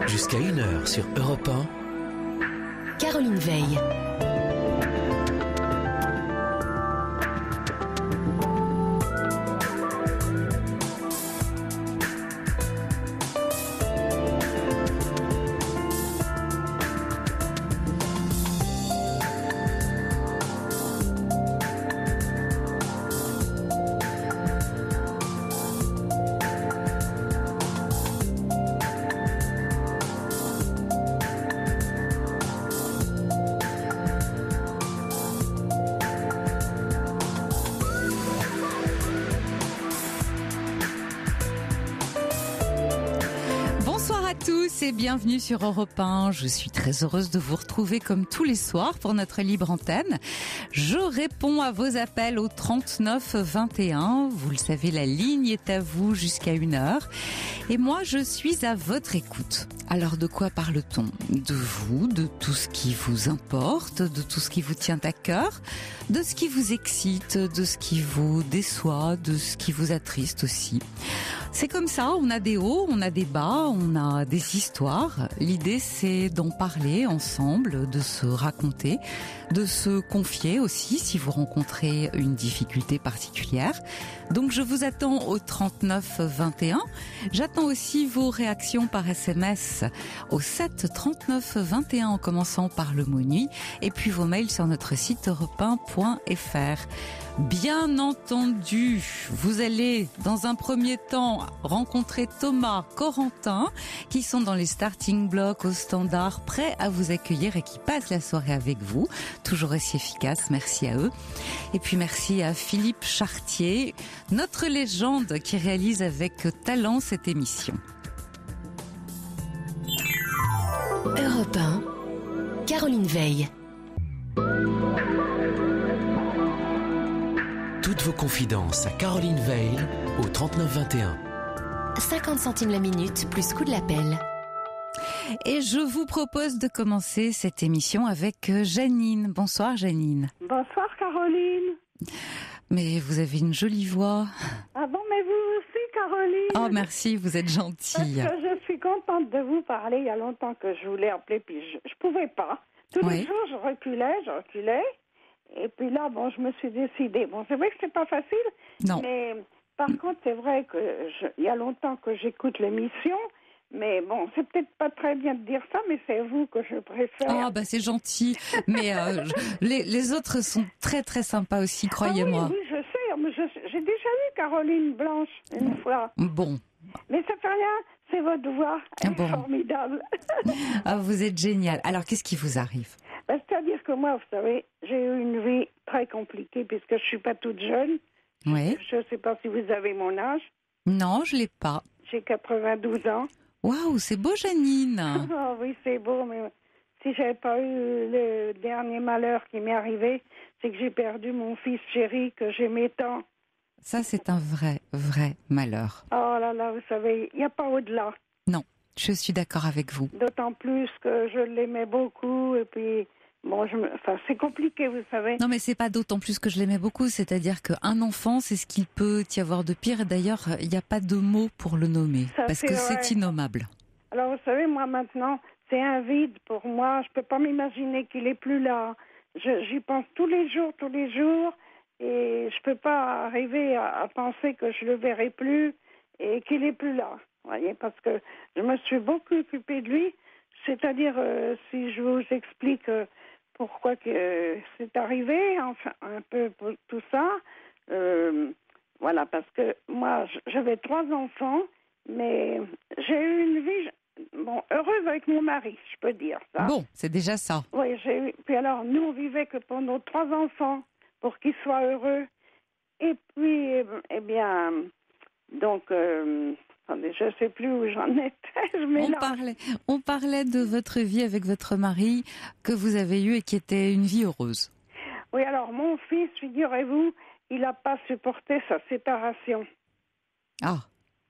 Jusqu'à 1h sur Europe 1. Caroline Veil. Et bienvenue sur Europe 1. Je suis très heureuse de vous retrouver comme tous les soirs pour notre libre antenne. Je réponds à vos appels au 39 21. Vous le savez, la ligne est à vous jusqu'à 1h. Et moi, je suis à votre écoute. Alors, de quoi parle-t-on ? De vous, de tout ce qui vous importe, de tout ce qui vous tient à cœur, de ce qui vous excite, de ce qui vous déçoit, de ce qui vous attriste aussi. C'est comme ça, on a des hauts, on a des bas, on a des histoires. L'idée, c'est d'en parler ensemble, de se raconter, de se confier aussi si vous rencontrez une difficulté particulière. Donc, je vous attends au 39 21. J'attends aussi vos réactions par SMS au 7 39 21 en commençant par le mot nuit et puis vos mails sur notre site europe1.fr. Bien entendu, vous allez dans un premier temps rencontrer Thomas, Corentin, qui sont dans les starting blocks au standard, prêts à vous accueillir et qui passent la soirée avec vous. Toujours aussi efficace, merci à eux. Et puis merci à Philippe Chartier, notre légende qui réalise avec talent cette émission. Europe 1, Caroline Veil. Toutes vos confidences à Caroline Veil au 39 21. 50 centimes la minute plus coût de l'appel. Et je vous propose de commencer cette émission avec Janine. Bonsoir Janine. Bonsoir Caroline. Mais vous avez une jolie voix. Ah bon, mais vous aussi Caroline. Oh merci, vous êtes gentille. Parce que je suis contente de vous parler. Il y a longtemps que je voulais appeler, puis je pouvais pas. Tous les jours je reculais. Et puis là, bon, je me suis décidée. Bon, c'est vrai que c'est pas facile. Non. Mais par contre, c'est vrai que il y a longtemps que j'écoute l'émission. Mais bon, c'est peut-être pas très bien de dire ça, mais c'est vous que je préfère. Ah bah c'est gentil. Mais les autres sont très très sympas aussi, croyez-moi. Oui, je sais. J'ai déjà eu Caroline Blanche une fois. Bon. Mais ça fait rien. C'est votre voix. Elle est formidable. Ah, vous êtes génial. Alors, qu'est-ce qui vous arrive ? C'est-à-dire que moi, vous savez, j'ai eu une vie très compliquée puisque je suis pas toute jeune. Oui. Je ne sais pas si vous avez mon âge. Non, je l'ai pas. J'ai 92 ans. Waouh, c'est beau, Janine. Oh, oui, c'est beau, mais si j'avais pas eu le dernier malheur qui m'est arrivé, c'est que j'ai perdu mon fils chéri que j'aimais tant. Ça, c'est un vrai malheur. Oh là là, vous savez, il n'y a pas au-delà. Non, je suis d'accord avec vous. D'autant plus que je l'aimais beaucoup et puis... Bon, c'est compliqué, vous savez. Non, mais c'est pas d'autant plus que je l'aimais beaucoup. C'est-à-dire qu'un enfant, c'est ce qu'il peut y avoir de pire. Et d'ailleurs, il n'y a pas de mots pour le nommer. Ça, parce que c'est innommable. Alors, vous savez, moi, maintenant, c'est un vide pour moi. Je peux pas m'imaginer qu'il est plus là. J'y pense tous les jours. Et je peux pas arriver à penser que je le verrai plus et qu'il est plus là. Vous voyez, parce que je me suis beaucoup occupée de lui. C'est-à-dire, si je vous explique... pourquoi que c'est arrivé, enfin, un peu pour tout ça. Voilà, parce que moi, j'avais 3 enfants, mais j'ai eu une vie, heureuse avec mon mari, je peux dire ça. Bon, c'est déjà ça. Oui, puis alors, nous, on vivait que pour nos 3 enfants, pour qu'ils soient heureux. Et puis, eh bien, donc... attendez, je ne sais plus où j'en étais. On parlait de votre vie avec votre mari que vous avez eu et qui était une vie heureuse. Oui, alors mon fils, figurez-vous, il n'a pas supporté sa séparation. Ah.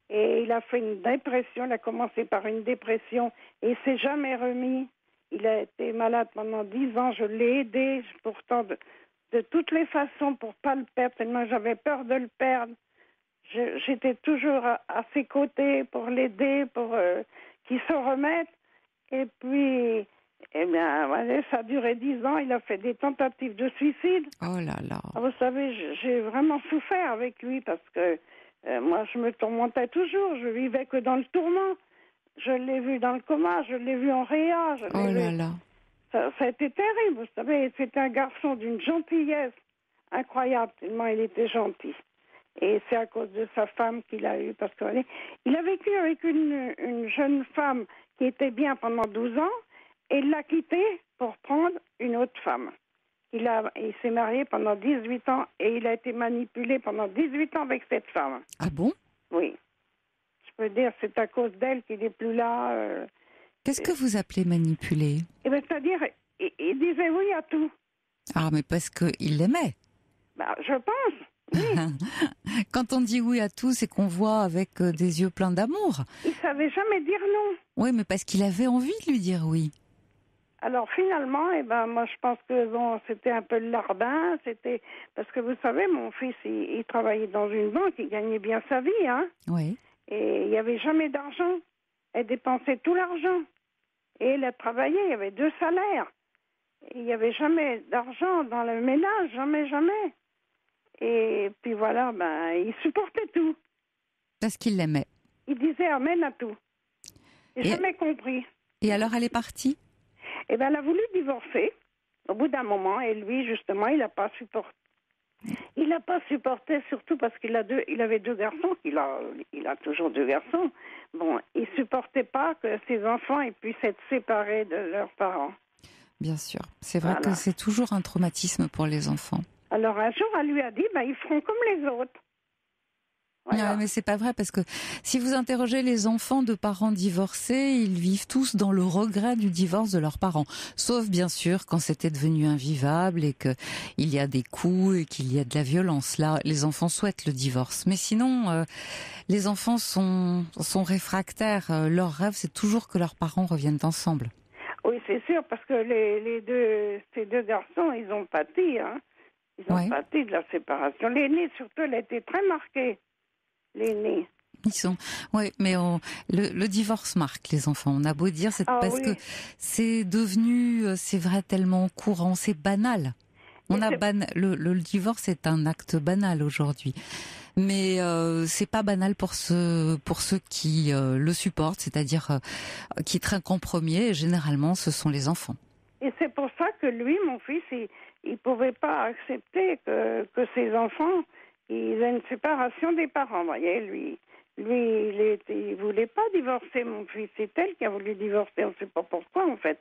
Et il a fait une dépression, il a commencé par une dépression et il ne s'est jamais remis. Il a été malade pendant 10 ans, je l'ai aidé pourtant de toutes les façons pour ne pas le perdre, tellement j'avais peur de le perdre. J'étais toujours à ses côtés pour l'aider, pour qu'il se remette. Et puis, eh bien, voilà, ça a duré 10 ans. Il a fait des tentatives de suicide. Oh là là. Ah, vous savez, j'ai vraiment souffert avec lui parce que moi, je me tourmentais toujours. Je vivais que dans le tourment. Je l'ai vu dans le coma, je l'ai vu en réa. Oh là là. Ça a été terrible, vous savez. C'était un garçon d'une gentillesse incroyable, tellement il était gentil. Et c'est à cause de sa femme qu'il a eu. Parce qu'il a vécu avec une jeune femme qui était bien pendant 12 ans. Et il l'a quittée pour prendre une autre femme. Il s'est marié pendant 18 ans et il a été manipulé pendant 18 ans avec cette femme. Ah bon? Oui. Je peux dire c'est à cause d'elle qu'il n'est plus là. Qu'est-ce que vous appelez manipuler? Eh bien, c'est-à-dire, il disait oui à tout. Ah, mais parce qu'il l'aimait. Bah, je pense, oui. Quand on dit oui à tout, c'est qu'on voit avec des yeux pleins d'amour. Il ne savait jamais dire non. Oui, mais parce qu'il avait envie de lui dire oui. Alors finalement, eh ben, moi je pense que bon, c'était un peu le larbin. C'était parce que vous savez, mon fils, il travaillait dans une banque, il gagnait bien sa vie, hein. Oui. Et il n'y avait jamais d'argent. Elle dépensait tout l'argent. Et elle travaillait, il y avait 2 salaires. Et il n'y avait jamais d'argent dans le ménage, jamais, jamais. Et puis voilà, ben, il supportait tout. Parce qu'il l'aimait. Il disait amen à tout. J'ai jamais compris. Et alors elle est partie? Eh bien, elle a voulu divorcer au bout d'un moment. Et lui, justement, il n'a pas supporté. Il n'a pas supporté, surtout parce qu'il avait 2 garçons. Il a toujours 2 garçons. Bon, il ne supportait pas que ses enfants puissent être séparés de leurs parents. Bien sûr. C'est vrai que c'est toujours un traumatisme pour les enfants. Alors un jour, elle lui a dit, ils feront comme les autres. Voilà. Ouais, mais c'est pas vrai parce que si vous interrogez les enfants de parents divorcés, ils vivent tous dans le regret du divorce de leurs parents. Sauf bien sûr quand c'était devenu invivable et qu'il y a des coups et qu'il y a de la violence. Là, les enfants souhaitent le divorce. Mais sinon, les enfants sont réfractaires. Leur rêve, c'est toujours que leurs parents reviennent ensemble. Oui, c'est sûr, parce que ces deux garçons, ils ont pâti, hein. Ils ont pâti de la séparation. L'aîné, surtout, elle a été très marquée. L'aîné. Oui, mais le divorce marque les enfants. On a beau dire, c'est parce que c'est devenu, c'est vrai, tellement courant, c'est banal. Le divorce est un acte banal aujourd'hui. Mais c'est pas banal pour ceux qui le supportent, c'est-à-dire qui trinquent en premier. Et généralement, ce sont les enfants. Et c'est pour ça que lui, mon fils, il pouvait pas accepter que ses enfants ils aient une séparation des parents. Vous voyez, lui, il voulait pas divorcer, mon fils. C'est elle qui a voulu divorcer. On ne sait pas pourquoi, en fait,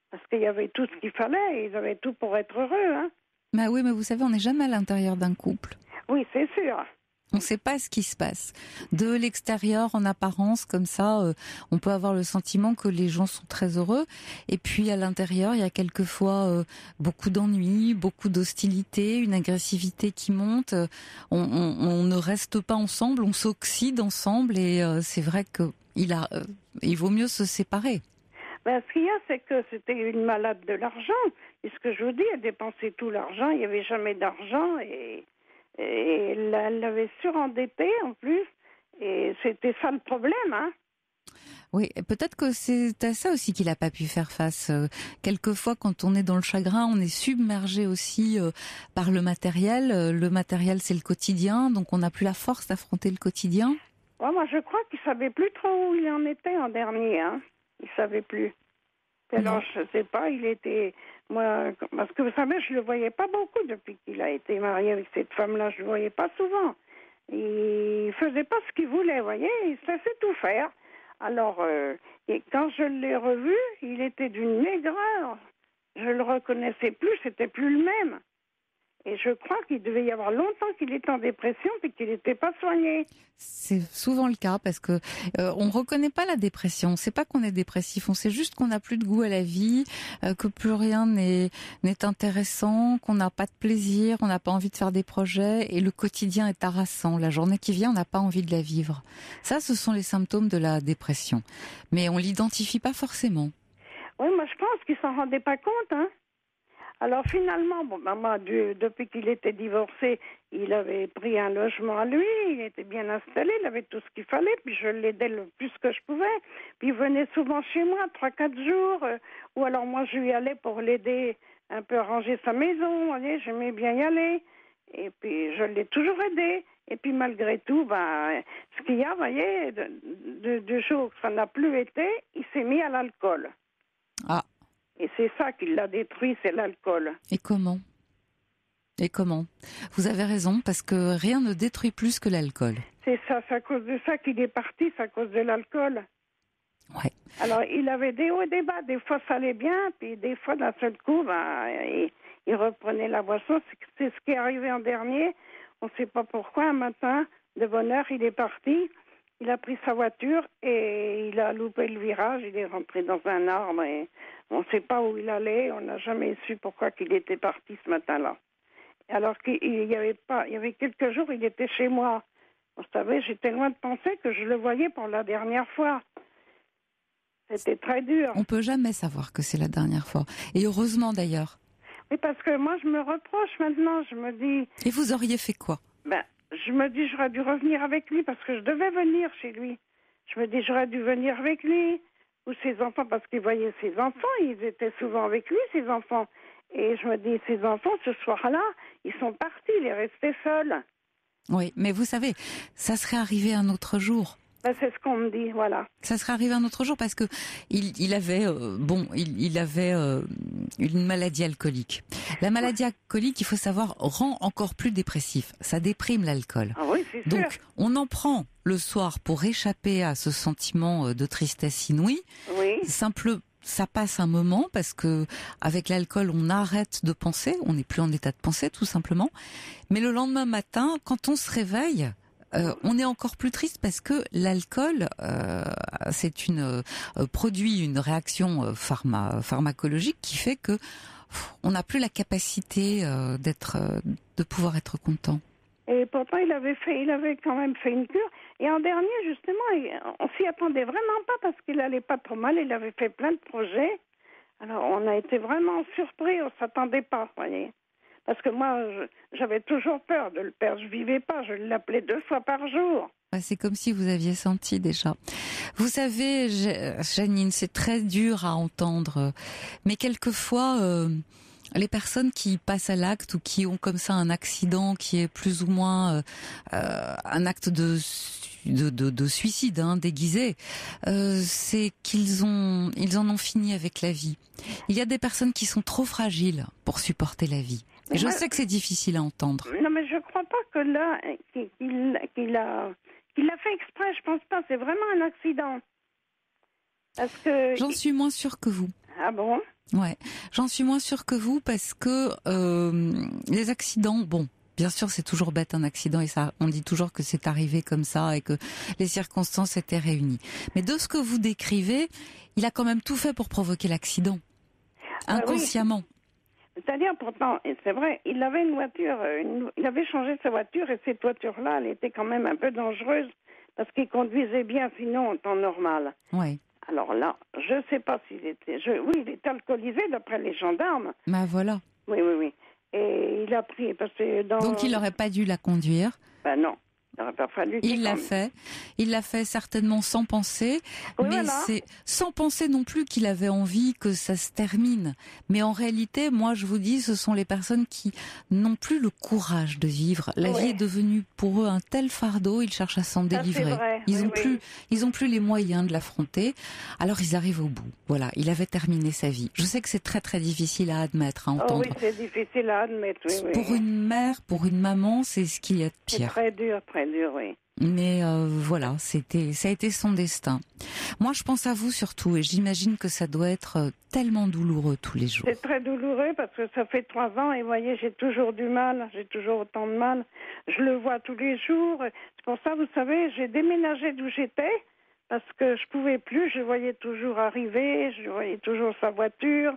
parce qu'il y avait tout ce qu'il fallait. Et ils avaient tout pour être heureux, hein. Bah oui, mais vous savez, on n'est jamais à l'intérieur d'un couple. Oui, c'est sûr. On ne sait pas ce qui se passe. De l'extérieur, en apparence, comme ça, on peut avoir le sentiment que les gens sont très heureux. Et puis, à l'intérieur, il y a quelquefois beaucoup d'ennuis, beaucoup d'hostilité, une agressivité qui monte. On ne reste pas ensemble, on s'oxyde ensemble. Et c'est vrai qu'il vaut mieux se séparer. Ben, ce qu'il y a, c'est que c'était une malade de l'argent. Et ce que je vous dis, elle dépensait tout l'argent. Il n'y avait jamais d'argent. Et elle l'avait surendetté en plus, et c'était ça le problème, hein. Oui, peut-être que c'est à ça aussi qu'il n'a pas pu faire face. Quelquefois, quand on est dans le chagrin, on est submergé aussi par le matériel. Le matériel, c'est le quotidien, donc on n'a plus la force d'affronter le quotidien. Ouais, moi, je crois qu'il savait plus trop où il en était en dernier, hein. Il savait plus. Alors, je sais pas, il était... Moi, parce que vous savez, je le voyais pas beaucoup depuis qu'il a été marié avec cette femme-là. Je le voyais pas souvent. Il faisait pas ce qu'il voulait, vous voyez. Il se laissait tout faire. Alors, et quand je l'ai revu, il était d'une maigreur. Je le reconnaissais plus, c'était plus le même. Et je crois qu'il devait y avoir longtemps qu'il était en dépression et qu'il n'était pas soigné. C'est souvent le cas parce que on reconnaît pas la dépression. On sait pas qu'on est dépressif. On sait juste qu'on n'a plus de goût à la vie, que plus rien n'est intéressant, qu'on n'a pas de plaisir, on n'a pas envie de faire des projets et le quotidien est harassant. La journée qui vient, on n'a pas envie de la vivre. Ça, ce sont les symptômes de la dépression. Mais on l'identifie pas forcément. Oui, moi je pense qu'il s'en rendait pas compte, hein. Alors finalement, moi, depuis qu'il était divorcé, il avait pris un logement à lui, il était bien installé, il avait tout ce qu'il fallait, puis je l'aidais le plus que je pouvais. Puis il venait souvent chez moi, 3-4 jours, ou alors moi je lui allais pour l'aider un peu à ranger sa maison, vous voyez, j'aimais bien y aller. Et puis je l'ai toujours aidé. Et puis malgré tout, ce qu'il y a, vous voyez, de jour que ça n'a plus été, il s'est mis à l'alcool. Ah. Et c'est ça qui l'a détruit, c'est l'alcool. Et comment ? Vous avez raison, parce que rien ne détruit plus que l'alcool. C'est ça, c'est à cause de ça qu'il est parti, c'est à cause de l'alcool. Ouais. Alors, il avait des hauts et des bas. Des fois, ça allait bien, puis des fois, d'un seul coup, il reprenait la boisson. C'est ce qui est arrivé en dernier. On ne sait pas pourquoi. Un matin, de bonne heure, il est parti. Il a pris sa voiture et il a loupé le virage. Il est rentré dans un arbre et on ne sait pas où il allait. On n'a jamais su pourquoi il était parti ce matin-là. Alors qu'il y avait quelques jours, il était chez moi. Vous savez, j'étais loin de penser que je le voyais pour la dernière fois. C'était très dur. On peut jamais savoir que c'est la dernière fois. Et heureusement d'ailleurs. Oui, parce que moi, je me reproche maintenant. Je me dis... Et vous auriez fait quoi ? Je me dis, j'aurais dû revenir avec lui parce que je devais venir chez lui. Je me dis, j'aurais dû venir avec lui ou ses enfants parce qu'il voyait ses enfants. Ils étaient souvent avec lui, ses enfants. Et je me dis, ces enfants, ce soir-là, ils sont partis. Il est resté seul. Oui, mais vous savez, ça serait arrivé un autre jour. C'est ce qu'on me dit, voilà. Ça serait arrivé un autre jour parce que il avait une maladie alcoolique. La maladie alcoolique, il faut savoir, rend encore plus dépressif. Ça déprime l'alcool. Ah oui, c'est sûr. Donc, on en prend le soir pour échapper à ce sentiment de tristesse inouïe. Oui. Ça passe un moment parce que avec l'alcool, on arrête de penser, on n'est plus en état de penser tout simplement. Mais le lendemain matin, quand on se réveille, on est encore plus triste parce que l'alcool, produit une réaction pharmacologique qui fait que on n'a plus la capacité de pouvoir être content. Et pourtant, il avait quand même fait une cure. Et en dernier, justement, on s'y attendait vraiment pas parce qu'il allait pas trop mal. Il avait fait plein de projets. Alors, on a été vraiment surpris. On s'attendait pas, vous voyez. Parce que moi, j'avais toujours peur de le perdre. Je vivais pas. Je l'appelais 2 fois par jour. C'est comme si vous aviez senti déjà. Vous savez, Janine, c'est très dur à entendre. Mais quelquefois, les personnes qui passent à l'acte ou qui ont comme ça un accident qui est plus ou moins un acte de suicide déguisé, c'est qu'ils en ont fini avec la vie. Il y a des personnes qui sont trop fragiles pour supporter la vie. Et je sais que c'est difficile à entendre. Non, mais je crois pas que là, qu'il l'a fait exprès. Je pense pas. C'est vraiment un accident. Parce que j'en suis moins sûre que vous. Ah bon? Ouais, j'en suis moins sûre que vous parce que les accidents, bon, bien sûr, c'est toujours bête un accident et ça, on dit toujours que c'est arrivé comme ça et que les circonstances étaient réunies. Mais de ce que vous décrivez, il a quand même tout fait pour provoquer l'accident, inconsciemment. Oui. C'est-à-dire, pourtant, et c'est vrai, il avait une voiture, il avait changé sa voiture et cette voiture-là, elle était quand même un peu dangereuse parce qu'il conduisait bien, sinon en temps normal. Oui. Alors là, je ne sais pas s'il était... Oui, il était alcoolisé d'après les gendarmes. Ben voilà. Oui. Et il a pris... Parce que donc il n'aurait pas dû la conduire. Ben non. Il n'aurait pas fallu... Il l'a fait certainement sans penser, oui, mais voilà. C'est sans penser non plus qu'il avait envie que ça se termine. Mais en réalité, moi je vous dis, ce sont les personnes qui n'ont plus le courage de vivre. La vie est devenue pour eux un tel fardeau, ils cherchent à s'en délivrer. Vrai. Ils ont plus les moyens de l'affronter. Alors ils arrivent au bout. Voilà, il avait terminé sa vie. Je sais que c'est très très difficile à admettre, à entendre. Oh oui, c'est difficile à admettre. Oui. Pour une mère, pour une maman, c'est ce qu'il y a de pire. C'est très dur, oui. Mais voilà, ça a été son destin. Moi, je pense à vous surtout, et j'imagine que ça doit être tellement douloureux tous les jours. C'est très douloureux parce que ça fait 3 ans et vous voyez, j'ai toujours du mal, j'ai toujours autant de mal. Je le vois tous les jours. C'est pour ça, vous savez, j'ai déménagé d'où j'étais parce que je pouvais plus. Je le voyais toujours arriver, je voyais toujours sa voiture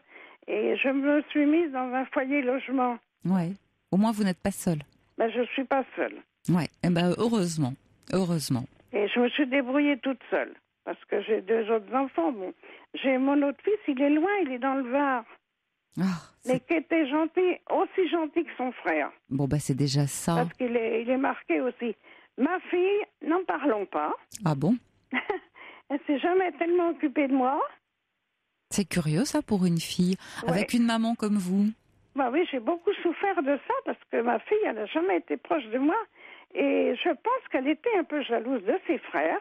et je me suis mise dans un foyer logement. Ouais. Au moins, vous n'êtes pas seule. Ben, je suis pas seule. Ouais. Eh ben, heureusement. Et je me suis débrouillée toute seule, parce que j'ai 2 autres enfants. Bon. J'ai mon autre fils, il est loin, il est dans le Var. mais qui était gentil, aussi gentil que son frère. Bon, c'est déjà ça. Parce qu'il est marqué aussi. Ma fille, n'en parlons pas. Ah bon? Elle s'est jamais tellement occupée de moi. C'est curieux ça pour une fille, Ouais. avec une maman comme vous. Bah oui, j'ai beaucoup souffert de ça parce que ma fille, elle n'a jamais été proche de moi. Et je pense qu'elle était un peu jalouse de ses frères.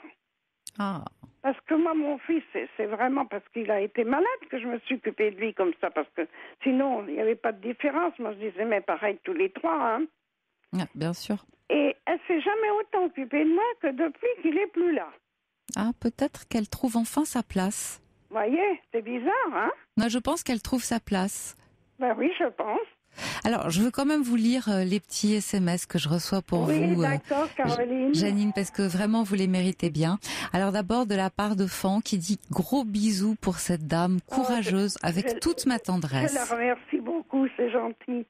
Ah. Parce que moi, mon fils, c'est vraiment parce qu'il a été malade que je me suis occupée de lui comme ça. Parce que sinon, il n'y avait pas de différence. Moi, je disais, mais pareil, tous les trois. Hein. Bien sûr. Et elle s'est jamais autant occupée de moi que depuis qu'il n'est plus là. Ah, peut-être qu'elle trouve enfin sa place. Vous voyez, c'est bizarre, hein? Moi, je pense qu'elle trouve sa place. Ben oui, je pense. Alors, je veux quand même vous lire les petits SMS que je reçois pour vous. Oui, d'accord, Caroline. Janine, parce que vraiment, vous les méritez bien. Alors d'abord, de la part de Fan, qui dit « Gros bisous pour cette dame courageuse, avec toute ma Je tendresse la remercie beaucoup, c'est gentil. ».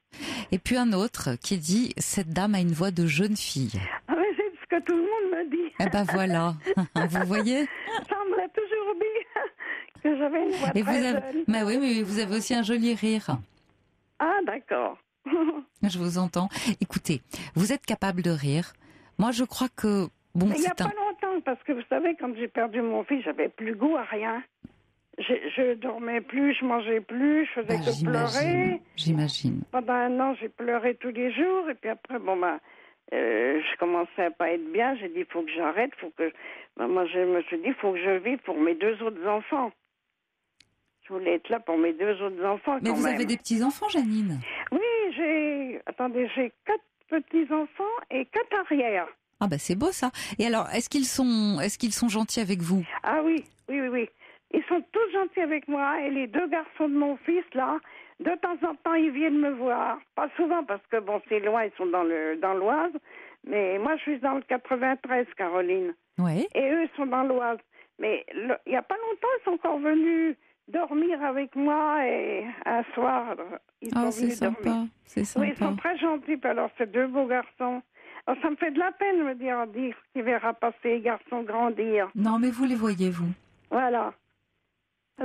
Et puis un autre qui dit « Cette dame a une voix de jeune fille Ah, mais c'est ce que tout le monde me dit. ». Eh ben voilà, vous voyez. Ça me l'a toujours dit que j'avais une voix Et vous très avez... jeune. Bah oui, mais vous avez aussi un joli rire. Ah, d'accord. Je vous entends. Écoutez, vous êtes capable de rire. Moi, je crois que... Bon, Mais il n'y a c'est pas longtemps, parce que vous savez, quand j'ai perdu mon fils, j'avais plus goût à rien. Je dormais plus, je mangeais plus, je faisais que pleurer. J'imagine. Pendant 1 an, j'ai pleuré tous les jours. Et puis après, je commençais à pas être bien. J'ai dit, il faut que j'arrête. Moi, je me suis dit, il faut que je vive pour mes 2 autres enfants. Je voulais être là pour mes 2 autres enfants. Mais quand vous même. avez des petits-enfants, Janine? Oui, j'ai 4 petits-enfants et 4 arrières. Ah c'est beau ça. Et alors, est-ce qu'ils sont gentils avec vous? Ah oui. Ils sont tous gentils avec moi. Et les 2 garçons de mon fils, là, de temps en temps, ils viennent me voir. Pas souvent, parce que, c'est loin, ils sont dans l'Oise. Mais moi, je suis dans le 93, Caroline. Oui. Et eux, ils sont dans l'Oise. Mais il n'y a pas longtemps, ils sont encore venus dormir avec moi. Et un soir, ils sont venus dormir. C'est sympa. Oui, ils sont très gentils. Puis alors, c'est 2 beaux garçons. Alors, ça me fait de la peine de me dire qu'il verra pas ces garçons grandir. Non, mais vous les voyez, vous. Voilà.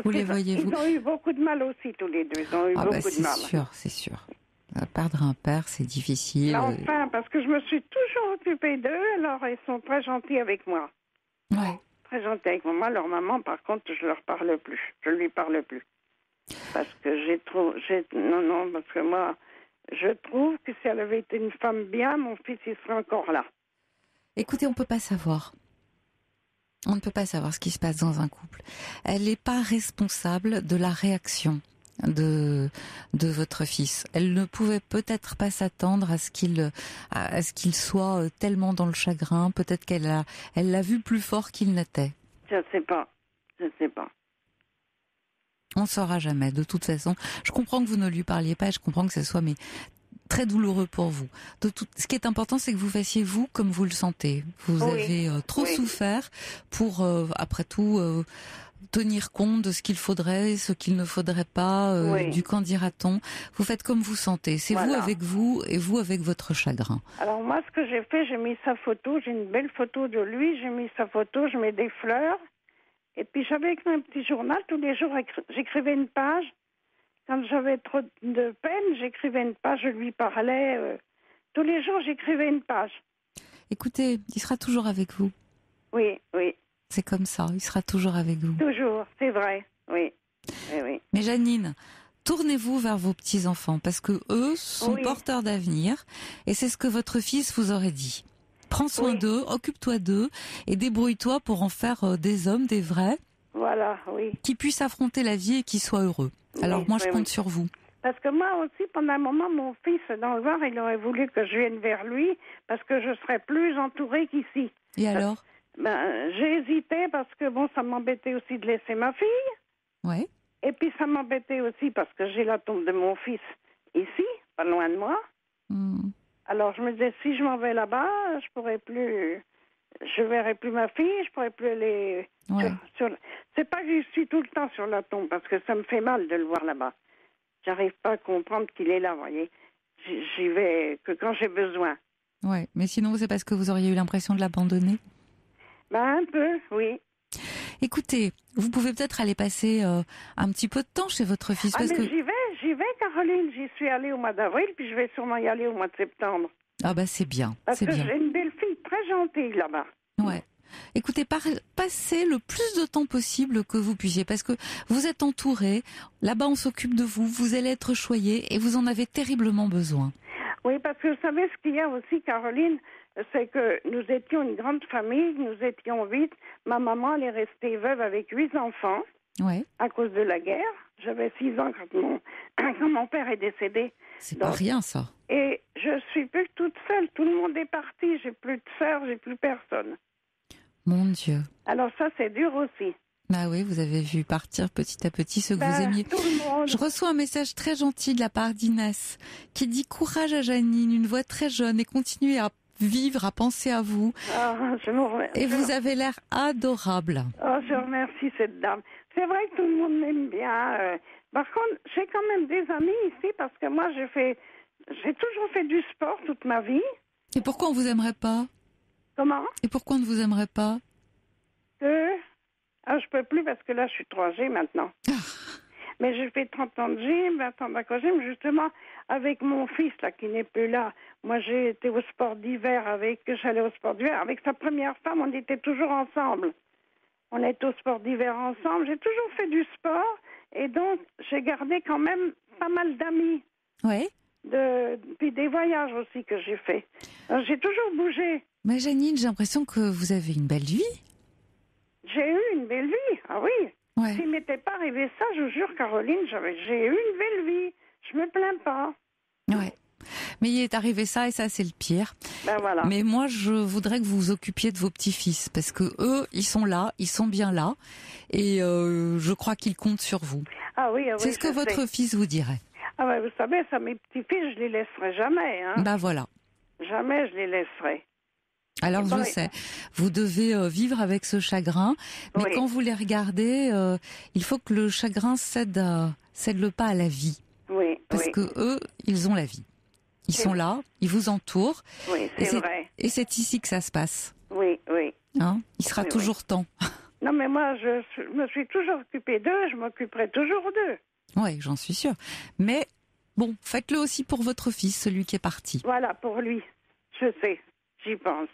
Vous les voyez, vous. Ils ont eu beaucoup de mal aussi, tous les 2. Ils ont eu beaucoup de mal. C'est sûr. Perdre un père, c'est difficile. Mais enfin, parce que je me suis toujours occupée d'eux, alors ils sont très gentils avec moi. Ouais. Très gentils avec moi. Leur maman, par contre, je leur parle plus. Je lui parle plus. Parce que parce que moi, je trouve que si elle avait été une femme bien, mon fils, il serait encore là. Écoutez, on peut pas savoir. On ne peut pas savoir ce qui se passe dans un couple. Elle n'est pas responsable de la réaction de votre fils. Elle ne pouvait peut-être pas s'attendre à ce qu'il soit tellement dans le chagrin. Peut-être qu'elle l'a vu plus fort qu'il n'était. Je sais pas. On ne saura jamais. De toute façon, je comprends que vous ne lui parliez pas. Je comprends que ce soit très douloureux pour vous. Ce qui est important, c'est que vous fassiez vous comme vous le sentez. Vous avez trop souffert pour, après tout, tenir compte de ce qu'il faudrait, ce qu'il ne faudrait pas, du qu'en dira-t-on. Vous faites comme vous sentez. C'est vous avec vous et vous avec votre chagrin. Alors moi, ce que j'ai fait, j'ai mis sa photo. J'ai une belle photo de lui. J'ai mis sa photo. Je mets des fleurs. Et puis j'avais écrit un petit journal. Tous les jours, j'écrivais une page. Quand j'avais trop de peine, j'écrivais une page, je lui parlais. Tous les jours, j'écrivais une page. Écoutez, il sera toujours avec vous. Oui. C'est comme ça, il sera toujours avec vous. Toujours, c'est vrai, oui. Mais Janine, tournez-vous vers vos petits-enfants, parce que eux sont porteurs d'avenir, et c'est ce que votre fils vous aurait dit. Prends soin d'eux, occupe-toi d'eux, et débrouille-toi pour en faire des hommes, des vrais. Voilà, oui. Qui puissent affronter la vie et qui soient heureux. Alors moi, je compte sur vous. Parce que moi aussi, pendant un moment, mon fils, dans le Var, il aurait voulu que je vienne vers lui, parce que je serais plus entourée qu'ici. Et alors? J'ai hésité, parce que ça m'embêtait aussi de laisser ma fille. Ouais. Et puis ça m'embêtait aussi, parce que j'ai la tombe de mon fils ici, pas loin de moi. Alors je me disais, si je m'en vais là-bas, je verrai plus ma fille, je pourrai plus aller c'est pas que je suis tout le temps sur la tombe, parce que ça me fait mal de le voir là-bas. J'arrive pas à comprendre qu'il est là, vous voyez. J'y vais que quand j'ai besoin. Ouais, mais sinon, c'est parce que vous auriez eu l'impression de l'abandonner? Un peu, oui. Écoutez, vous pouvez peut-être aller passer un petit peu de temps chez votre fils. J'y vais j'y vais, Caroline. J'y suis allée au mois d'avril, puis je vais sûrement y aller au mois de septembre. Ah bah c'est bien, Parce c'est que bien. j'ai une belle fille très gentille là-bas. Ouais. Écoutez, passez le plus de temps possible que vous puissiez, parce que vous êtes entouré. Là-bas, on s'occupe de vous. Vous allez être choyé et vous en avez terriblement besoin. Oui, parce que vous savez ce qu'il y a aussi, Caroline, c'est que nous étions une grande famille, nous étions 8. Ma maman, elle est restée veuve avec 8 enfants Ouais. à cause de la guerre. J'avais 6 ans quand mon père est décédé. C'est pas rien, ça. Et je suis plus toute seule. Tout le monde est parti. J'ai plus de sœurs, j'ai plus personne. Mon Dieu. Alors ça, c'est dur aussi. Bah oui, vous avez vu partir petit à petit ceux que vous aimiez. Tout le monde. Je reçois un message très gentil de la part d'Inès qui dit courage à Janine, une voix très jeune, et continuez à vivre, à penser à vous. Ah, je vous remercie. Et vous avez l'air adorable. Oh, je remercie cette dame. C'est vrai que tout le monde m'aime bien. Par contre, j'ai quand même des amis ici parce que moi, j'ai toujours fait du sport toute ma vie. Et pourquoi on vous aimerait pas? Comment? Et pourquoi on ne vous aimerait pas? Je peux plus parce que là, je suis trop âgée maintenant. Mais j'ai fait 30 ans de gym, 20 ans d'aquagym, justement, avec mon fils, là, qui n'est plus là. Moi, j'ai été au sport d'hiver j'allais au sport d'hiver. Avec sa première femme, on était toujours ensemble. On était au sport d'hiver ensemble. J'ai toujours fait du sport. Et donc, j'ai gardé quand même pas mal d'amis. Ouais. Puis des voyages aussi que j'ai fait. Alors, j'ai toujours bougé. Mais Janine, j'ai l'impression que vous avez une belle vie. J'ai eu une belle vie, ah oui. Ouais. S'il m'était pas arrivé ça, je vous jure, Caroline, j'ai eu une belle vie. Je me plains pas. Ouais. Mais il est arrivé ça et ça, c'est le pire. Ben voilà. Mais moi, je voudrais que vous vous occupiez de vos petits-fils parce que eux, ils sont là, ils sont bien là et je crois qu'ils comptent sur vous. Ah oui, ah oui. C'est ce que votre fils vous dirait. Ah ben, vous savez, ça, mes petits-fils, je les laisserai jamais. Hein. Bah voilà. Jamais je les laisserai. Alors je sais, vous devez vivre avec ce chagrin, mais quand vous les regardez, il faut que le chagrin cède le pas à la vie. Oui, parce que eux, ils ont la vie. Ils sont là, ils vous entourent. Oui, c'est vrai. Et c'est ici que ça se passe. Oui, oui. Hein, il sera toujours temps. Non, mais moi, je me suis toujours occupée d'eux, je m'occuperai toujours d'eux. Oui, j'en suis sûre. Mais bon, faites-le aussi pour votre fils, celui qui est parti. Voilà, pour lui. Je sais, j'y pense.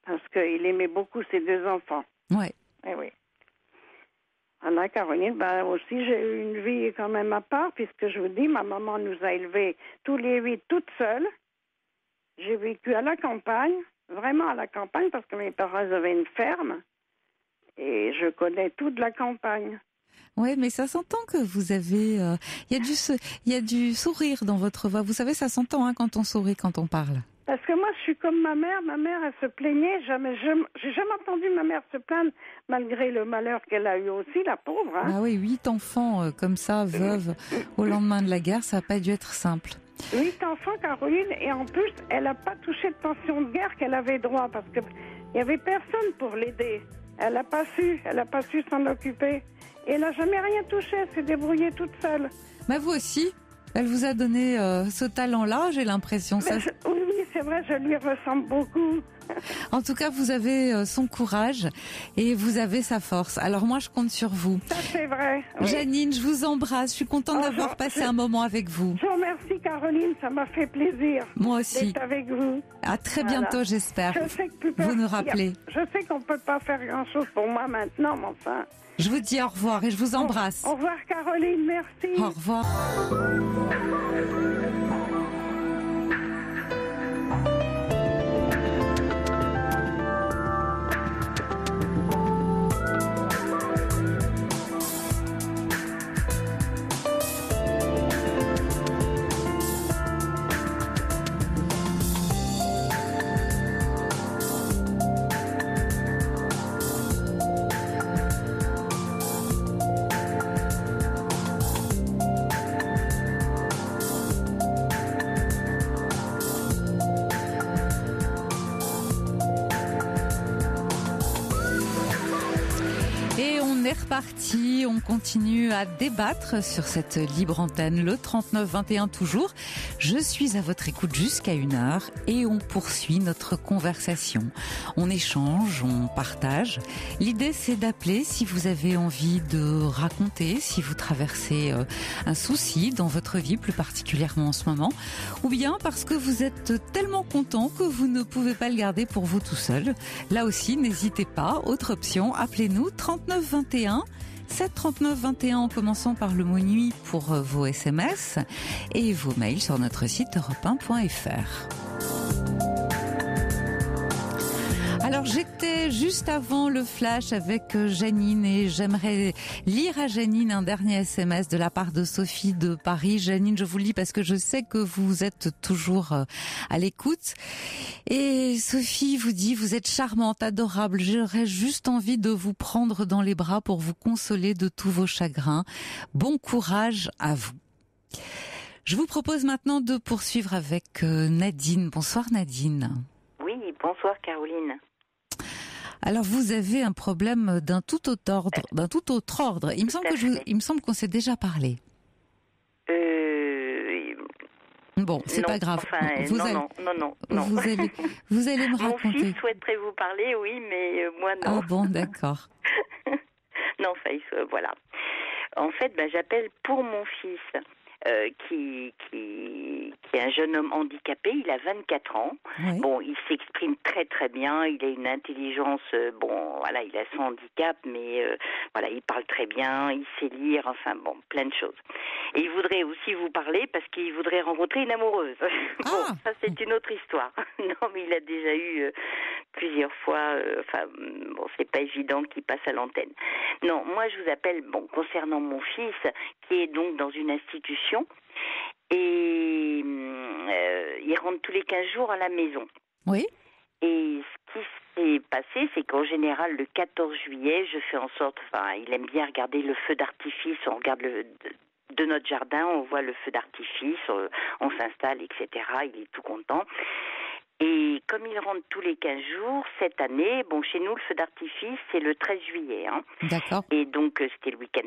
Parce qu'il aimait beaucoup ses 2 enfants. Ouais. Eh oui. Voilà, Caroline, aussi, j'ai eu une vie quand même à part, puisque je vous dis, ma maman nous a élevés tous les 8 toutes seules. J'ai vécu à la campagne, vraiment à la campagne, parce que mes parents avaient une ferme. Et je connais tout de la campagne. Oui, mais ça s'entend que vous avez... Il y a du sourire dans votre voix. Vous savez, ça s'entend quand on sourit, quand on parle. Parce que moi, je suis comme ma mère. Ma mère, elle se plaignait. J'ai jamais entendu ma mère se plaindre, malgré le malheur qu'elle a eu aussi, la pauvre. Hein. Ah oui, 8 enfants comme ça, veuves, au lendemain de la guerre, ça n'a pas dû être simple. 8 enfants, Caroline, et en plus, elle n'a pas touché de pension de guerre qu'elle avait droit, parce qu'il n'y avait personne pour l'aider. Elle n'a pas su s'en occuper. Et elle n'a jamais rien touché, elle s'est débrouillée toute seule. Mais vous aussi, elle vous a donné ce talent-là, j'ai l'impression. Oui, c'est vrai, je lui ressemble beaucoup. En tout cas, vous avez son courage et vous avez sa force. Alors moi, je compte sur vous. Ça, c'est vrai. Oui. Janine, je vous embrasse. Je suis contente d'avoir passé un moment avec vous. Je vous remercie, Caroline. Ça m'a fait plaisir. Moi aussi. D'être avec vous. À très bientôt, j'espère. Je sais que vous nous rappelez. Je sais qu'on ne peut pas faire grand-chose pour moi maintenant, mais enfin... Je vous dis au revoir et je vous embrasse. Au revoir, Caroline. Merci. Au revoir. Reparti puis on continue à débattre sur cette libre antenne, le 39-21 toujours. Je suis à votre écoute jusqu'à 1h et on poursuit notre conversation. On échange, on partage. L'idée, c'est d'appeler si vous avez envie de raconter, si vous traversez un souci dans votre vie, plus particulièrement en ce moment, ou bien parce que vous êtes tellement content que vous ne pouvez pas le garder pour vous tout seul. Là aussi, n'hésitez pas. Autre option, appelez-nous 39-21. 7 39 21 en commençant par le mot nuit pour vos SMS et vos mails sur notre site europe1.fr. Alors j'étais juste avant le flash avec Janine et j'aimerais lire à Janine un dernier SMS de la part de Sophie de Paris. Janine, je vous le lis parce que je sais que vous êtes toujours à l'écoute. Et Sophie vous dit, vous êtes charmante, adorable. J'aurais juste envie de vous prendre dans les bras pour vous consoler de tous vos chagrins. Bon courage à vous. Je vous propose maintenant de poursuivre avec Nadine. Bonsoir Nadine. Oui, bonsoir Caroline. Alors vous avez un problème d'un tout autre ordre. Il me semble qu'on s'est déjà parlé. Bon, c'est pas grave. Enfin, non. Vous allez me raconter. Mon fils souhaiterait vous parler, oui, mais moi non. Ah bon, d'accord. Non, voilà. En fait, j'appelle pour mon fils. Qui est un jeune homme handicapé, il a 24 ans. Oui. Bon, il s'exprime très très bien, il a une intelligence, il a son handicap, mais il parle très bien, il sait lire, plein de choses. Et il voudrait aussi vous parler parce qu'il voudrait rencontrer une amoureuse. Ça c'est une autre histoire. Non, mais il a déjà eu plusieurs fois, c'est pas évident qu'il passe à l'antenne. Non, moi je vous appelle, concernant mon fils, qui est donc dans une institution, et il rentre tous les 15 jours à la maison. Oui. Et ce qui s'est passé, c'est qu'en général, le 14 juillet, je fais en sorte, il aime bien regarder le feu d'artifice, on regarde de notre jardin, on voit le feu d'artifice, on s'installe, etc. Il est tout content. Et comme il rentre tous les 15 jours, cette année, chez nous, le feu d'artifice, c'est le 13 juillet. D'accord. Et donc, c'était le week-end,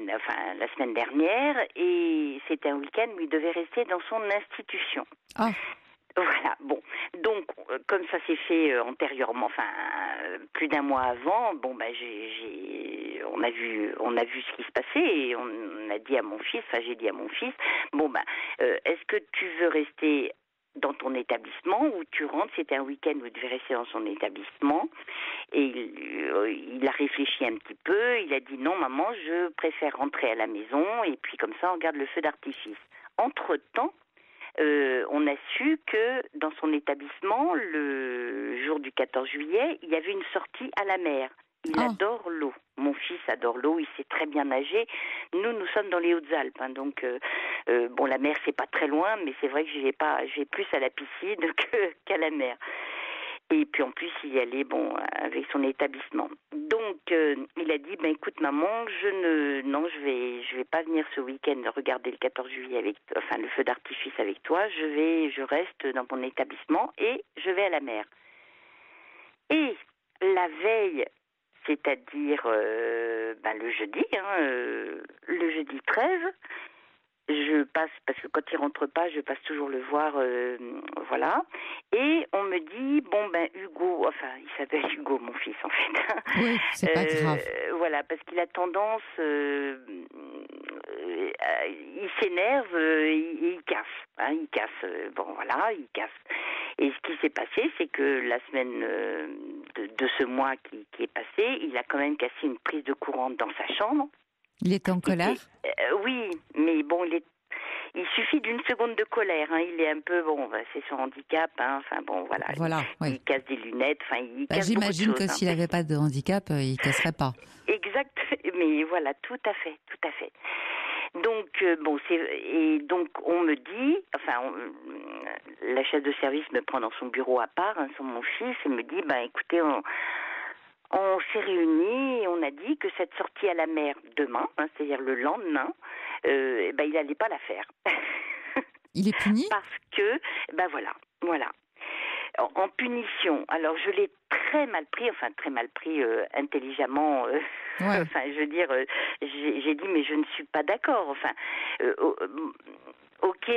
la semaine dernière, et c'était un week-end où il devait rester dans son institution. Ah. Voilà, donc, comme ça s'est fait antérieurement, plus d'un mois avant, on a vu ce qui se passait, et on a dit à mon fils, j'ai dit à mon fils, est-ce que tu veux rester dans ton établissement où tu rentres, c'était un week-end où il devait rester dans son établissement, et il a réfléchi un petit peu, il a dit non maman, je préfère rentrer à la maison, et puis comme ça on regarde le feu d'artifice. Entre-temps, on a su que dans son établissement, le jour du 14 juillet, il y avait une sortie à la mer. Il adore l'eau. Mon fils adore l'eau, il sait très bien nager. Nous sommes dans les Hautes-Alpes, donc la mer c'est pas très loin, mais c'est vrai que j'ai plus à la piscine qu'à la mer. Et puis en plus il y allait avec son établissement. Donc il a dit écoute maman, je vais pas venir ce week-end regarder le 14 juillet le feu d'artifice avec toi. Je reste dans mon établissement et je vais à la mer. Et la veille, c'est-à-dire le jeudi 13, je passe, parce que quand il rentre pas, je passe toujours le voir, et on me dit, Hugo, il s'appelle Hugo, mon fils, en fait. Oui, c'est pas grave. Voilà, parce qu'il a tendance, il s'énerve, et il casse. Il casse, il casse. Et ce qui s'est passé, c'est que la semaine de ce mois qui est passé, il a quand même cassé une prise de courant dans sa chambre. Il était en colère ? Oui, mais il suffit d'une seconde de colère. Il est un peu, c'est son handicap. Voilà, oui. Il casse des lunettes, il casse j'imagine beaucoup de choses, que s'il n'avait pas de handicap, il casserait pas. Exact, mais voilà, tout à fait. Donc, donc on me dit, la chef de service me prend dans son bureau à part, sur mon fils, et me dit, écoutez, on s'est réunis et on a dit que cette sortie à la mer demain, c'est-à-dire le lendemain, il n'allait pas la faire. Il est puni ? Parce que, voilà. en punition. Alors je l'ai très mal pris intelligemment. Enfin, je veux dire, j'ai dit mais je ne suis pas d'accord. Enfin, ok,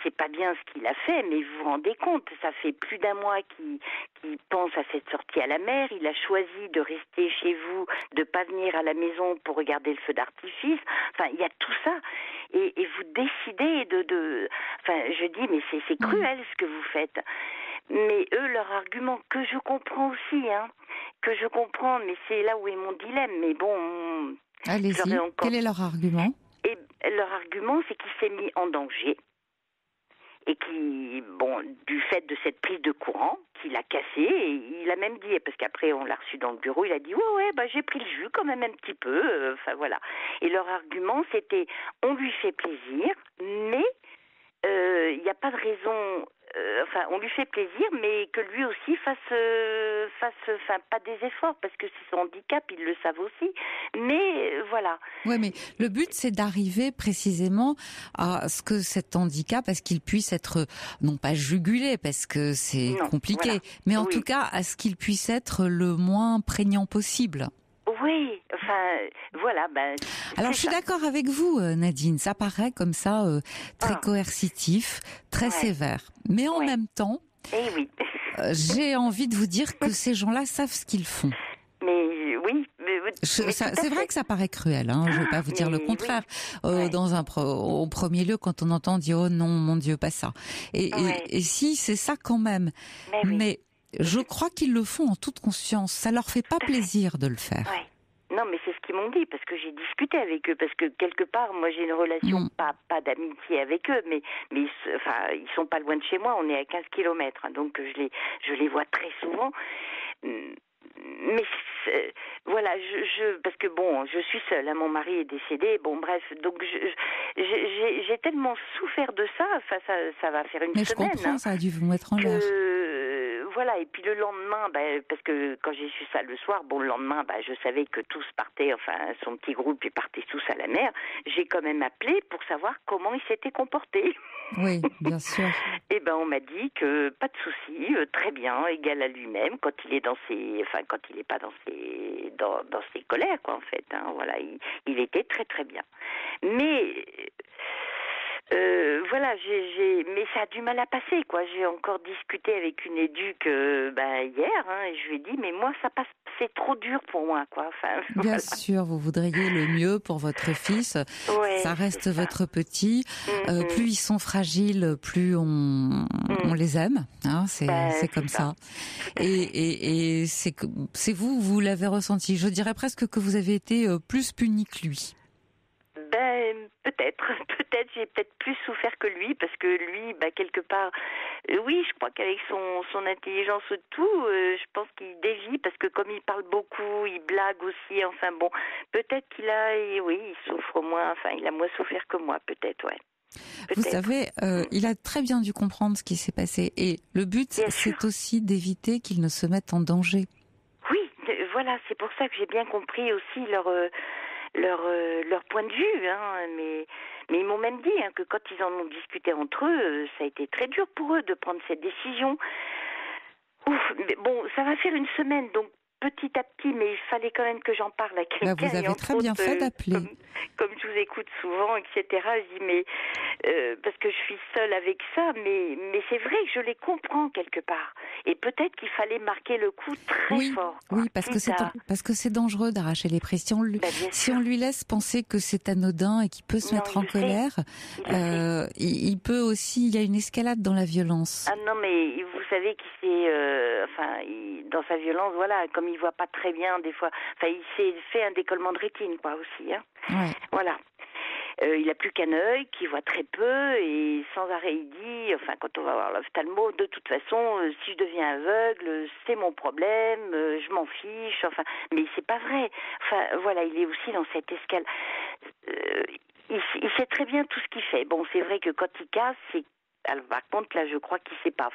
c'est pas bien ce qu'il a fait, mais vous vous rendez compte, ça fait plus d'1 mois qu'il pense à cette sortie à la mer. Il a choisi de rester chez vous, de pas venir à la maison pour regarder le feu d'artifice. Enfin, il y a tout ça. Et vous décidez Enfin, je dis, mais c'est cruel ce que vous faites. Mais eux, leur argument, que je comprends aussi, que je comprends, mais c'est là où est mon dilemme. Mais bon... Allez-y, quel est leur argument ? Et leur argument, c'est qu'il s'est mis en danger et du fait de cette prise de courant, qu'il a cassé, et il a même dit, parce qu'après on l'a reçu dans le bureau, il a dit j'ai pris le jus quand même un petit peu, enfin voilà. Et leur argument, c'était, on lui fait plaisir, mais il n'y a pas de raison. On lui fait plaisir, mais que lui aussi fasse pas des efforts, parce que c'est son handicap, ils le savent aussi. Mais voilà. Oui, mais le but, c'est d'arriver précisément à ce que cet handicap, à ce qu'il puisse être, non pas jugulé, parce que c'est compliqué, voilà. Mais en tout cas, à ce qu'il puisse être le moins prégnant possible. Oui, voilà. Alors, je suis d'accord avec vous, Nadine. Ça paraît comme ça très coercitif, très sévère. Mais en même temps, j'ai envie de vous dire que ces gens-là savent ce qu'ils font. Mais oui. C'est vrai que ça paraît cruel. Je ne vais pas vous dire le contraire. Au premier lieu, quand on entend dire « Oh non, mon Dieu, pas ça ». Et si, c'est ça quand même. Mais je crois qu'ils le font en toute conscience. Ça leur fait pas plaisir de le faire. Ouais. Non, mais c'est ce qu'ils m'ont dit, parce que j'ai discuté avec eux, parce que quelque part, moi j'ai une relation pas d'amitié avec eux, mais ils sont pas loin de chez moi, on est à 15 kilomètres, donc je les vois très souvent. Mais voilà, parce que je suis seule, mon mari est décédé, bref, donc j'ai tellement souffert de ça, ça va faire une semaine. Mais je comprends, ça a dû vous mettre en l'air. Voilà, et puis le lendemain, parce que quand j'ai su ça le soir, le lendemain, je savais que tous partaient, son petit groupe, ils partaient tous à la mer. J'ai quand même appelé pour savoir comment ils s'étaient comportés. Oui, bien sûr. Et on m'a dit que pas de souci, très bien, égal à lui-même quand il est quand il n'est pas dans ses colères, quoi, en fait. Voilà, il était très très bien. Mais voilà, mais ça a du mal à passer, quoi. J'ai encore discuté avec une éduque hier, et je lui ai dit, mais moi ça passe, c'est trop dur pour moi, quoi. Bien sûr, vous voudriez le mieux pour votre fils. Ça reste votre petit. Plus ils sont fragiles, plus on les aime. C'est comme ça. Et c'est vous l'avez ressenti. Je dirais presque que vous avez été plus puni que lui. Peut-être, j'ai peut-être plus souffert que lui, parce que lui, quelque part, oui, je crois qu'avec son intelligence et tout, je pense qu'il dévie, parce que comme il parle beaucoup, il blague aussi, peut-être il souffre moins, il a moins souffert que moi, peut-être, ouais. Vous savez, il a très bien dû comprendre ce qui s'est passé, et le but, c'est aussi d'éviter qu'il ne se mette en danger. Oui, voilà, c'est pour ça que j'ai bien compris aussi leur point de vue, mais ils m'ont même dit que quand ils en ont discuté entre eux, ça a été très dur pour eux de prendre cette décision. Mais ça va faire une semaine, donc petit à petit, mais il fallait quand même que j'en parle à quelqu'un. Vous avez très bien fait d'appeler. Comme je vous écoute souvent, etc., je dis, mais parce que je suis seule avec ça, mais c'est vrai que je les comprends quelque part. Et peut-être qu'il fallait marquer le coup très fort. Oui, parce que c'est dangereux d'arracher les prix. Si on lui laisse penser que c'est anodin et qu'il peut se mettre en colère, il peut aussi, il y a une escalade dans la violence. Ah non, mais vous savez qu'il s'est, dans sa violence, voilà, comme il voit pas très bien des fois, il s'est fait un décollement de rétine, quoi, aussi, Voilà. Il a plus qu'un œil, qui voit très peu, et sans arrêt il dit, quand on va voir l'ophtalmo, de toute façon, si je deviens aveugle, c'est mon problème, je m'en fiche, mais c'est pas vrai. Voilà, il est aussi dans cette escale. Il sait très bien tout ce qu'il fait. C'est vrai que quand il casse, c'est... Alors, par contre, là, je crois qu'il ne sait pas.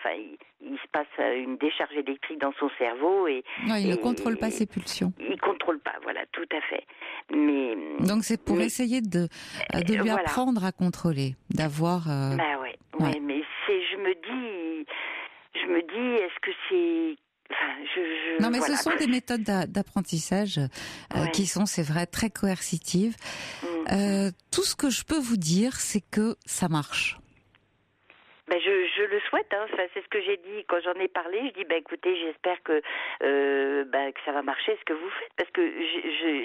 Il se passe une décharge électrique dans son cerveau il ne contrôle pas ses pulsions. Il ne contrôle pas, voilà, tout à fait. Mais donc c'est pour essayer de lui apprendre à contrôler, d'avoir. Mais je me dis, est-ce que c'est... Non, mais ce sont des méthodes d'apprentissage qui sont, c'est vrai, très coercitives. Tout ce que je peux vous dire, c'est que ça marche. Ben je le souhaite, hein. Enfin, c'est ce que j'ai dit quand j'en ai parlé. Je dis, écoutez, j'espère que ça va marcher ce que vous faites, parce que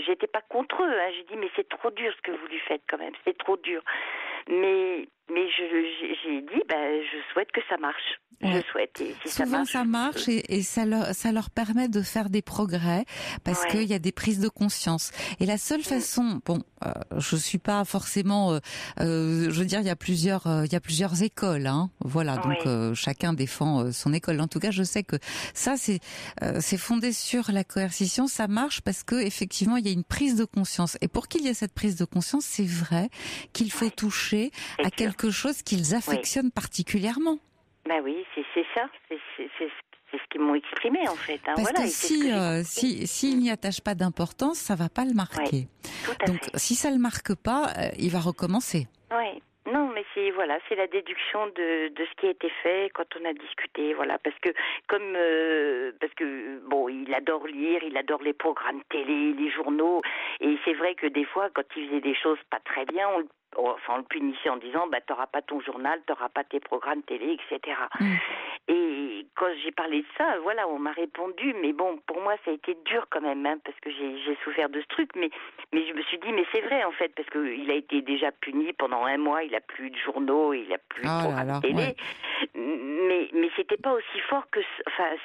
j'étais pas contre eux. Hein. J'ai dit, mais c'est trop dur ce que vous lui faites quand même, c'est trop dur. Mais j'ai dit, je souhaite que ça marche. Ouais. Je souhaite. Et si souvent ça marche et ça leur permet de faire des progrès parce qu'il y a des prises de conscience. Et la seule façon, je suis pas forcément, je veux dire, il y a plusieurs écoles, hein. Voilà, donc chacun défend son école. En tout cas, je sais que ça c'est fondé sur la coercition. Ça marche parce que effectivement il y a une prise de conscience. Et pour qu'il y ait cette prise de conscience, c'est vrai qu'il faut toucher à quelque chose qu'ils affectionnent particulièrement. Ben oui, c'est ça, c'est ce qu'ils m'ont exprimé en fait. Hein. Parce que s'il n'y attache pas d'importance, ça va pas le marquer. Donc si ça le marque pas, il va recommencer. Oui. Non, mais c'est la déduction de ce qui a été fait quand on a discuté, parce que il adore lire, il adore les programmes télé, les journaux, et c'est vrai que des fois quand il faisait des choses pas très bien, on le punissait en disant t'auras pas ton journal, t'auras pas tes programmes télé, etc. Et quand j'ai parlé de ça, on m'a répondu, mais bon, pour moi ça a été dur quand même, hein, parce que j'ai souffert de ce truc, mais je me suis dit, mais c'est vrai en fait, parce que il a été déjà puni pendant 1 mois, il a plus de journaux, il a plus de programmes télé, mais c'était pas aussi fort que,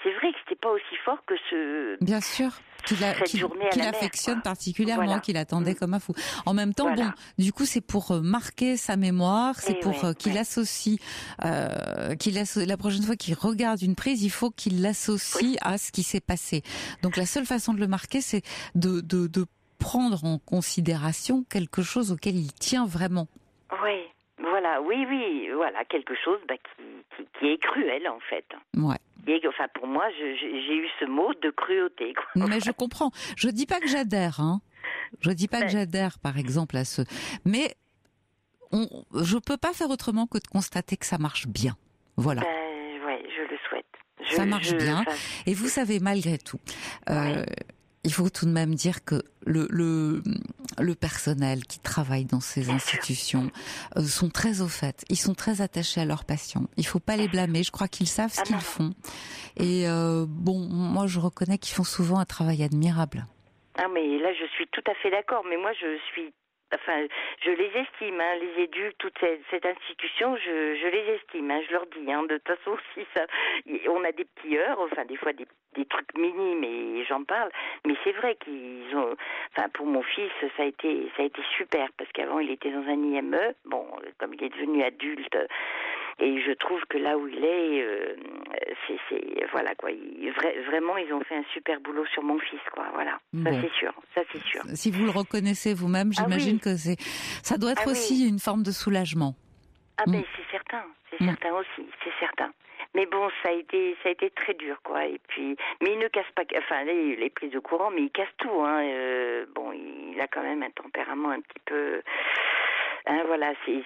c'est vrai que c'était pas aussi fort que ce. Bien sûr. Qu'il affectionne particulièrement, qu'il attendait comme un fou. En même temps, du coup, c'est pour marquer sa mémoire, c'est pour qu'il associe, la prochaine fois qu'il regarde une prise, il faut qu'il l'associe à ce qui s'est passé. Donc la seule façon de le marquer, c'est de prendre en considération quelque chose auquel il tient vraiment. Quelque chose qui est cruel en fait. Ouais. Et, pour moi, j'ai eu ce mot de cruauté. Mais je comprends. Je dis pas que j'adhère, hein. Je dis pas que j'adhère, par exemple, à ce. Mais je peux pas faire autrement que de constater que ça marche bien. Voilà. Je le souhaite. Ça marche bien. Et vous savez, malgré tout, il faut tout de même dire que le personnel qui travaille dans ces institutions sont très au fait. Ils sont très attachés à leurs patients. Il faut pas les blâmer. Je crois qu'ils savent ce qu'ils font. Et moi, je reconnais qu'ils font souvent un travail admirable. Ah, mais là, je suis tout à fait d'accord. Mais moi, je les estime, hein, les éduques, toute cette institution, je les estime, hein, je leur dis, hein, de toute façon, si ça, on a des petits heurts, des fois des trucs minimes, et j'en parle, mais c'est vrai qu'ils ont, pour mon fils, ça a été super, parce qu'avant, il était dans un IME, comme il est devenu adulte, et je trouve que là où il est, vraiment, ils ont fait un super boulot sur mon fils, quoi, voilà. Ça, c'est sûr. Si vous le reconnaissez vous-même, j'imagine que ça doit être aussi une forme de soulagement. Ah, ben, c'est certain aussi, c'est certain. Mais bon, ça a été très dur, quoi. Et puis, mais il ne casse pas, les prises de courant, mais il casse tout, hein. Il a quand même un tempérament un petit peu. Hein,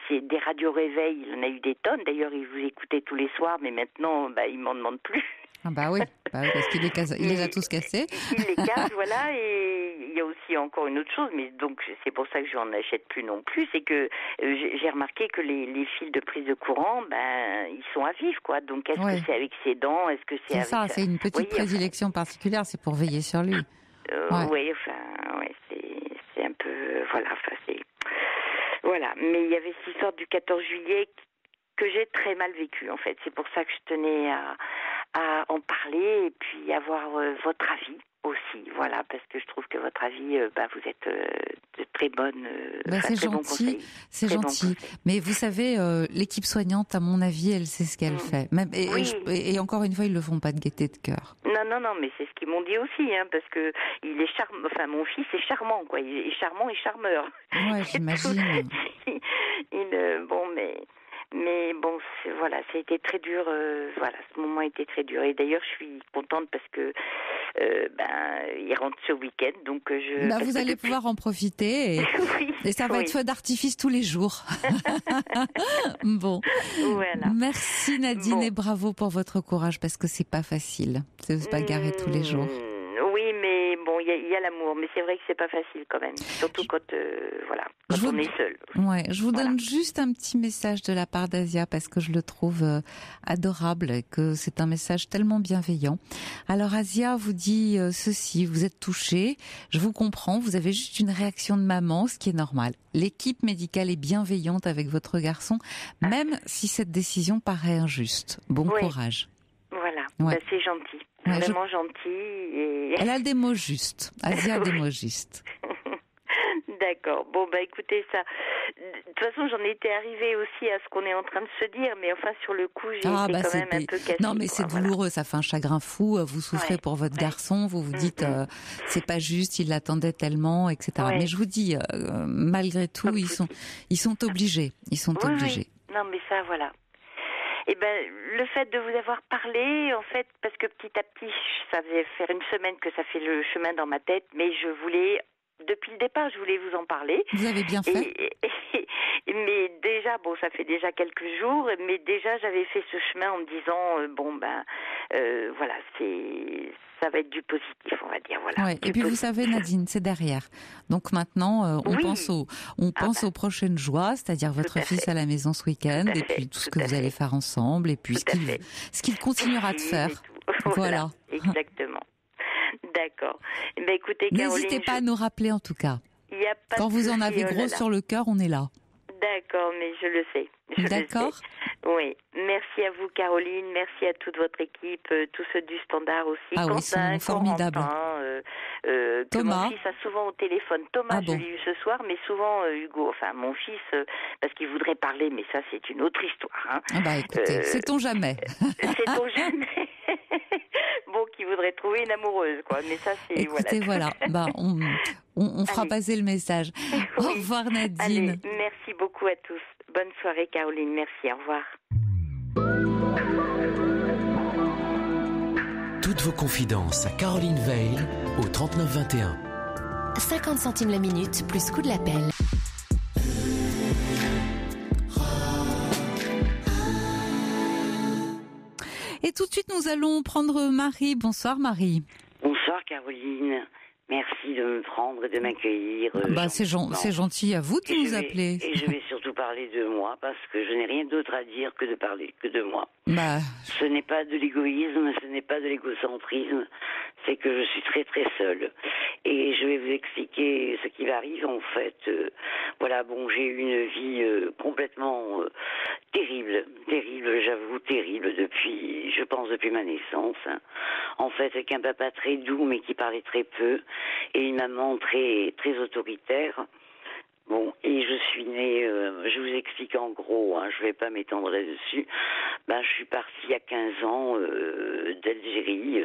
c'est des radios réveils, il en a eu des tonnes. D'ailleurs, il vous écoutait tous les soirs, mais maintenant, il m'en demande plus. Ah oui, parce qu'il les a tous cassés. Il les casse, et il y a aussi encore une autre chose, mais donc c'est pour ça que je n'en achète plus non plus, c'est que j'ai remarqué que les fils de prise de courant, ils sont à vif, quoi. Donc est-ce que c'est avec ses dents, est-ce que c'est avec... ça, c'est une petite prédilection particulière, c'est pour veiller sur lui. C'est un peu, voilà, mais il y avait cette histoire du 14 juillet que j'ai très mal vécu, en fait. C'est pour ça que je tenais à en parler et puis avoir votre avis aussi, parce que je trouve que votre avis, vous êtes de très bonnes... c'est gentil, c'est gentil. Mais vous savez, l'équipe soignante, à mon avis, elle sait ce qu'elle fait. Même, et encore une fois, ils le font pas de gaieté de cœur. Non, mais c'est ce qu'ils m'ont dit aussi, hein, parce que il est charmant. Mon fils est charmant, quoi. Il est charmant et charmeur. Ouais, j'imagine. Mais bon, ça a été très dur. Ce moment a été très dur. Et d'ailleurs, je suis contente parce que il rentre ce week-end, donc vous allez pouvoir en profiter et, oui, et ça va être feu d'artifice tous les jours. Bon, voilà. Merci Nadine et bravo pour votre courage parce que c'est pas facile de se bagarrer tous les jours. Oui, mais bon, il y a l'amour, mais c'est vrai que c'est pas facile quand même, surtout quand on est seul. Ouais, je vous donne juste un petit message de la part d'Asia parce que je le trouve adorable et que c'est un message tellement bienveillant. Alors Asia vous dit ceci, vous êtes touchée, je vous comprends, vous avez juste une réaction de maman, ce qui est normal. L'équipe médicale est bienveillante avec votre garçon, même si cette décision paraît injuste. Bon courage. Voilà, c'est gentil. Ouais, vraiment gentil. Et... Elle a des mots justes. Asia a des mots justes. D'accord. Bon, écoutez, ça. De toute façon, j'en étais arrivée aussi à ce qu'on est en train de se dire, mais enfin, sur le coup, j'ai été quand même un peu cassée. Non, mais c'est douloureux, ça fait un chagrin fou. Vous souffrez pour votre garçon, vous vous dites, c'est pas juste, il l'attendait tellement, etc. Mais je vous dis, malgré tout, ils sont obligés. Ils sont obligés. Oui. Non, mais ça, voilà. Eh le fait de vous avoir parlé, en fait, parce que petit à petit, ça faisait faire une semaine que ça fait le chemin dans ma tête, mais je voulais, depuis le départ, je voulais vous en parler. Vous avez bien fait. Mais déjà, ça fait déjà quelques jours, mais déjà, j'avais fait ce chemin en me disant, voilà, ça va être du positif, on va dire, voilà. Ouais. Et puis vous savez, Nadine, c'est derrière. Donc maintenant, on pense aux prochaines joies, c'est-à-dire votre fils à la maison ce week-end, et puis tout ce que vous allez faire ensemble, et puis ce qu'il continuera de faire. Voilà. Exactement. D'accord. Écoutez, Caroline, n'hésitez pas à nous rappeler en tout cas. Y a pas Quand vous en avez gros sur le cœur, on est là. D'accord, mais je le sais. D'accord. Oui. Merci à vous, Caroline. Merci à toute votre équipe, tous ceux du Standard aussi. Ah oui, ils sont formidables. Thomas. Mon fils a souvent au téléphone. Thomas, je l'ai eu ce soir, mais souvent Hugo. Enfin, mon fils, parce qu'il voudrait parler, mais ça, c'est une autre histoire. Hein. Écoutez, sait-on jamais. Sait-on jamais. Bon, qui voudrait trouver une amoureuse, quoi. Mais ça, c'est... Écoutez, voilà. On fera passer le message. Oui. Au revoir, Nadine. Allez, merci beaucoup à tous. Bonne soirée, Caroline. Merci, au revoir. Toutes vos confidences à Caroline Veil au 39 21. 50 centimes la minute, plus coût de l'appel. Et tout de suite, nous allons prendre Marie. Bonsoir, Marie. Bonsoir, Caroline. Merci de me prendre et de m'accueillir. C'est gentil à vous de nous appeler. Et je vais surtout parler de moi parce que je n'ai rien d'autre à dire que de parler que de moi. Ce n'est pas de l'égoïsme, ce n'est pas de l'égocentrisme, c'est que je suis très très seule. Et je vais vous expliquer ce qui m'arrive en fait. J'ai eu une vie complètement terrible, j'avoue, terrible depuis ma naissance. En fait, avec un papa très doux mais qui parlait très peu et une maman très très autoritaire. Bon, et je suis née, je vous explique en gros, je vais pas m'étendre là-dessus. Je suis partie à 15 ans d'Algérie,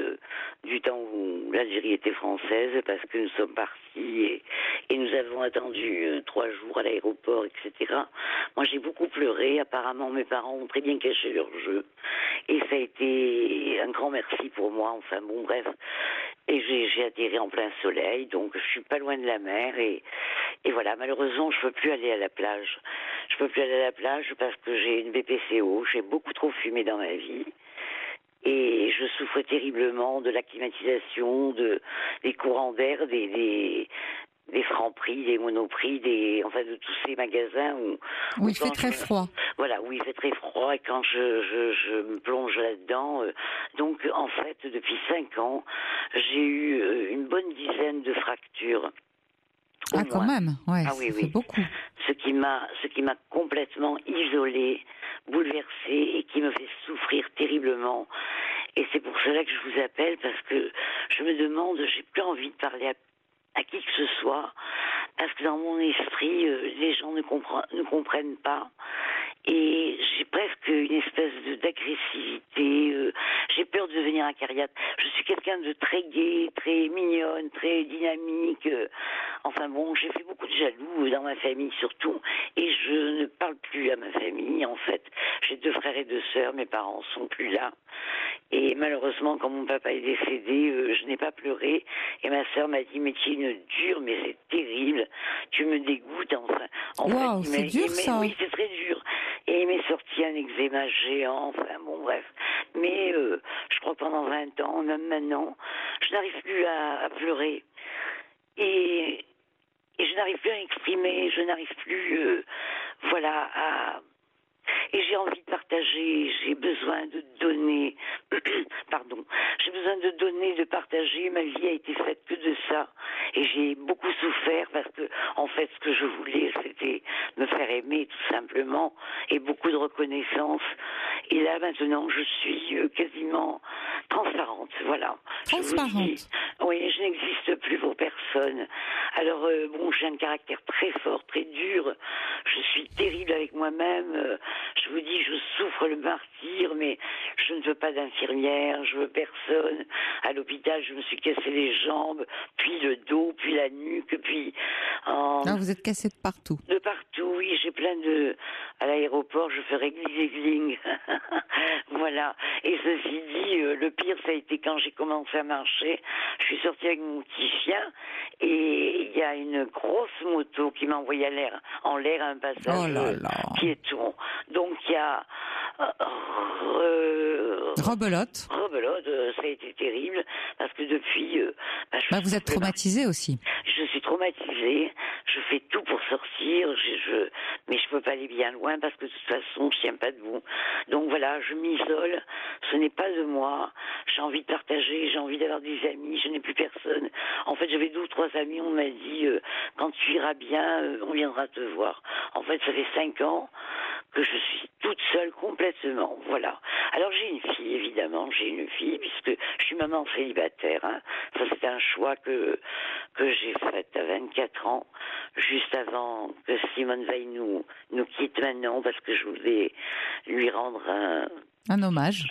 du temps où l'Algérie était française, parce que nous sommes partis et nous avons attendu 3 jours à l'aéroport, etc. Moi, j'ai beaucoup pleuré. Apparemment, mes parents ont très bien caché leur jeu. Et ça a été un grand merci pour moi. Enfin, bon, bref. Et j'ai atterri en plein soleil, donc je suis pas loin de la mer et voilà, malheureusement, je peux plus aller à la plage. Je peux plus aller à la plage parce que j'ai une BPCO, j'ai beaucoup trop fumé dans ma vie. Et je souffre terriblement de la climatisation, des courants d'air, des francs-prix, des monoprix, de tous ces magasins où il fait très froid. Voilà, où il fait très froid et quand je me plonge là-dedans. Donc, en fait, depuis 5 ans, j'ai eu une bonne dizaine de fractures. Quand même, ouais, oui, c'est beaucoup. Ce qui m'a complètement isolée, bouleversée et qui me fait souffrir terriblement. Et c'est pour cela que je vous appelle, parce que je me demande, j'ai plus envie de parler à qui que ce soit, parce que dans mon esprit, les gens ne comprennent pas. Et j'ai presque une espèce d'agressivité. J'ai peur de devenir acariâtre. Je suis quelqu'un de très gai, très mignonne, très dynamique. Enfin bon, j'ai fait beaucoup de jaloux dans ma famille surtout. Et je ne parle plus à ma famille en fait. J'ai 2 frères et 2 sœurs. Mes parents sont plus là. Et malheureusement, quand mon papa est décédé, je n'ai pas pleuré. Et ma sœur m'a dit, mais tu es une dure, mais c'est terrible. Tu me dégoûtes, enfin. Wow, c'est dur, ça. Oui, c'est très dur. Et il m'est sorti un eczéma géant, enfin bon, bref. Mais je crois que pendant 20 ans, même maintenant, je n'arrive plus à pleurer. Et je n'arrive plus à exprimer, je n'arrive plus, voilà, à... Et j'ai envie de partager, j'ai besoin de donner, pardon, j'ai besoin de donner, de partager, ma vie a été faite que de ça, et j'ai beaucoup souffert parce que, en fait, ce que je voulais, c'était me faire aimer, tout simplement, et beaucoup de reconnaissance, et là, maintenant, je suis quasiment transparente, voilà. Transparente. Oui, je n'existe plus pour personne. Alors, bon, j'ai un caractère très fort, très dur, je suis terrible avec moi-même, je vous dis, je souffre le martyre, mais je ne veux pas d'infirmière, je veux personne. À l'hôpital, je me suis cassé les jambes, puis le dos, puis la nuque, puis... Ah, vous êtes cassé de partout. De partout, oui, j'ai plein de... À l'aéroport, je ferais gling. Voilà. Et ceci dit, le pire, ça a été quand j'ai commencé à marcher. Je suis sortie avec mon petit chien, et il y a une grosse moto qui m'a envoyé en l'air à un passage piéton. Donc il y a rebelote, ça a été terrible parce que depuis vous êtes traumatisée aussi. Je suis traumatisée, je fais tout pour sortir, mais je peux pas aller bien loin parce que de toute façon je tiens pas debout. Donc voilà, je m'isole, ce n'est pas de moi, j'ai envie de partager, j'ai envie d'avoir des amis, je n'ai plus personne. En fait, j'avais 2 ou 3 amis, on m'a dit quand tu iras bien, on viendra te voir. En fait, ça fait 5 ans que je suis toute seule complètement, voilà. Alors j'ai une fille, évidemment, puisque je suis maman célibataire, hein. Ça c'est un choix que j'ai fait à 24 ans, juste avant que Simone Veil nous quitte maintenant, parce que je voulais lui rendre un hommage.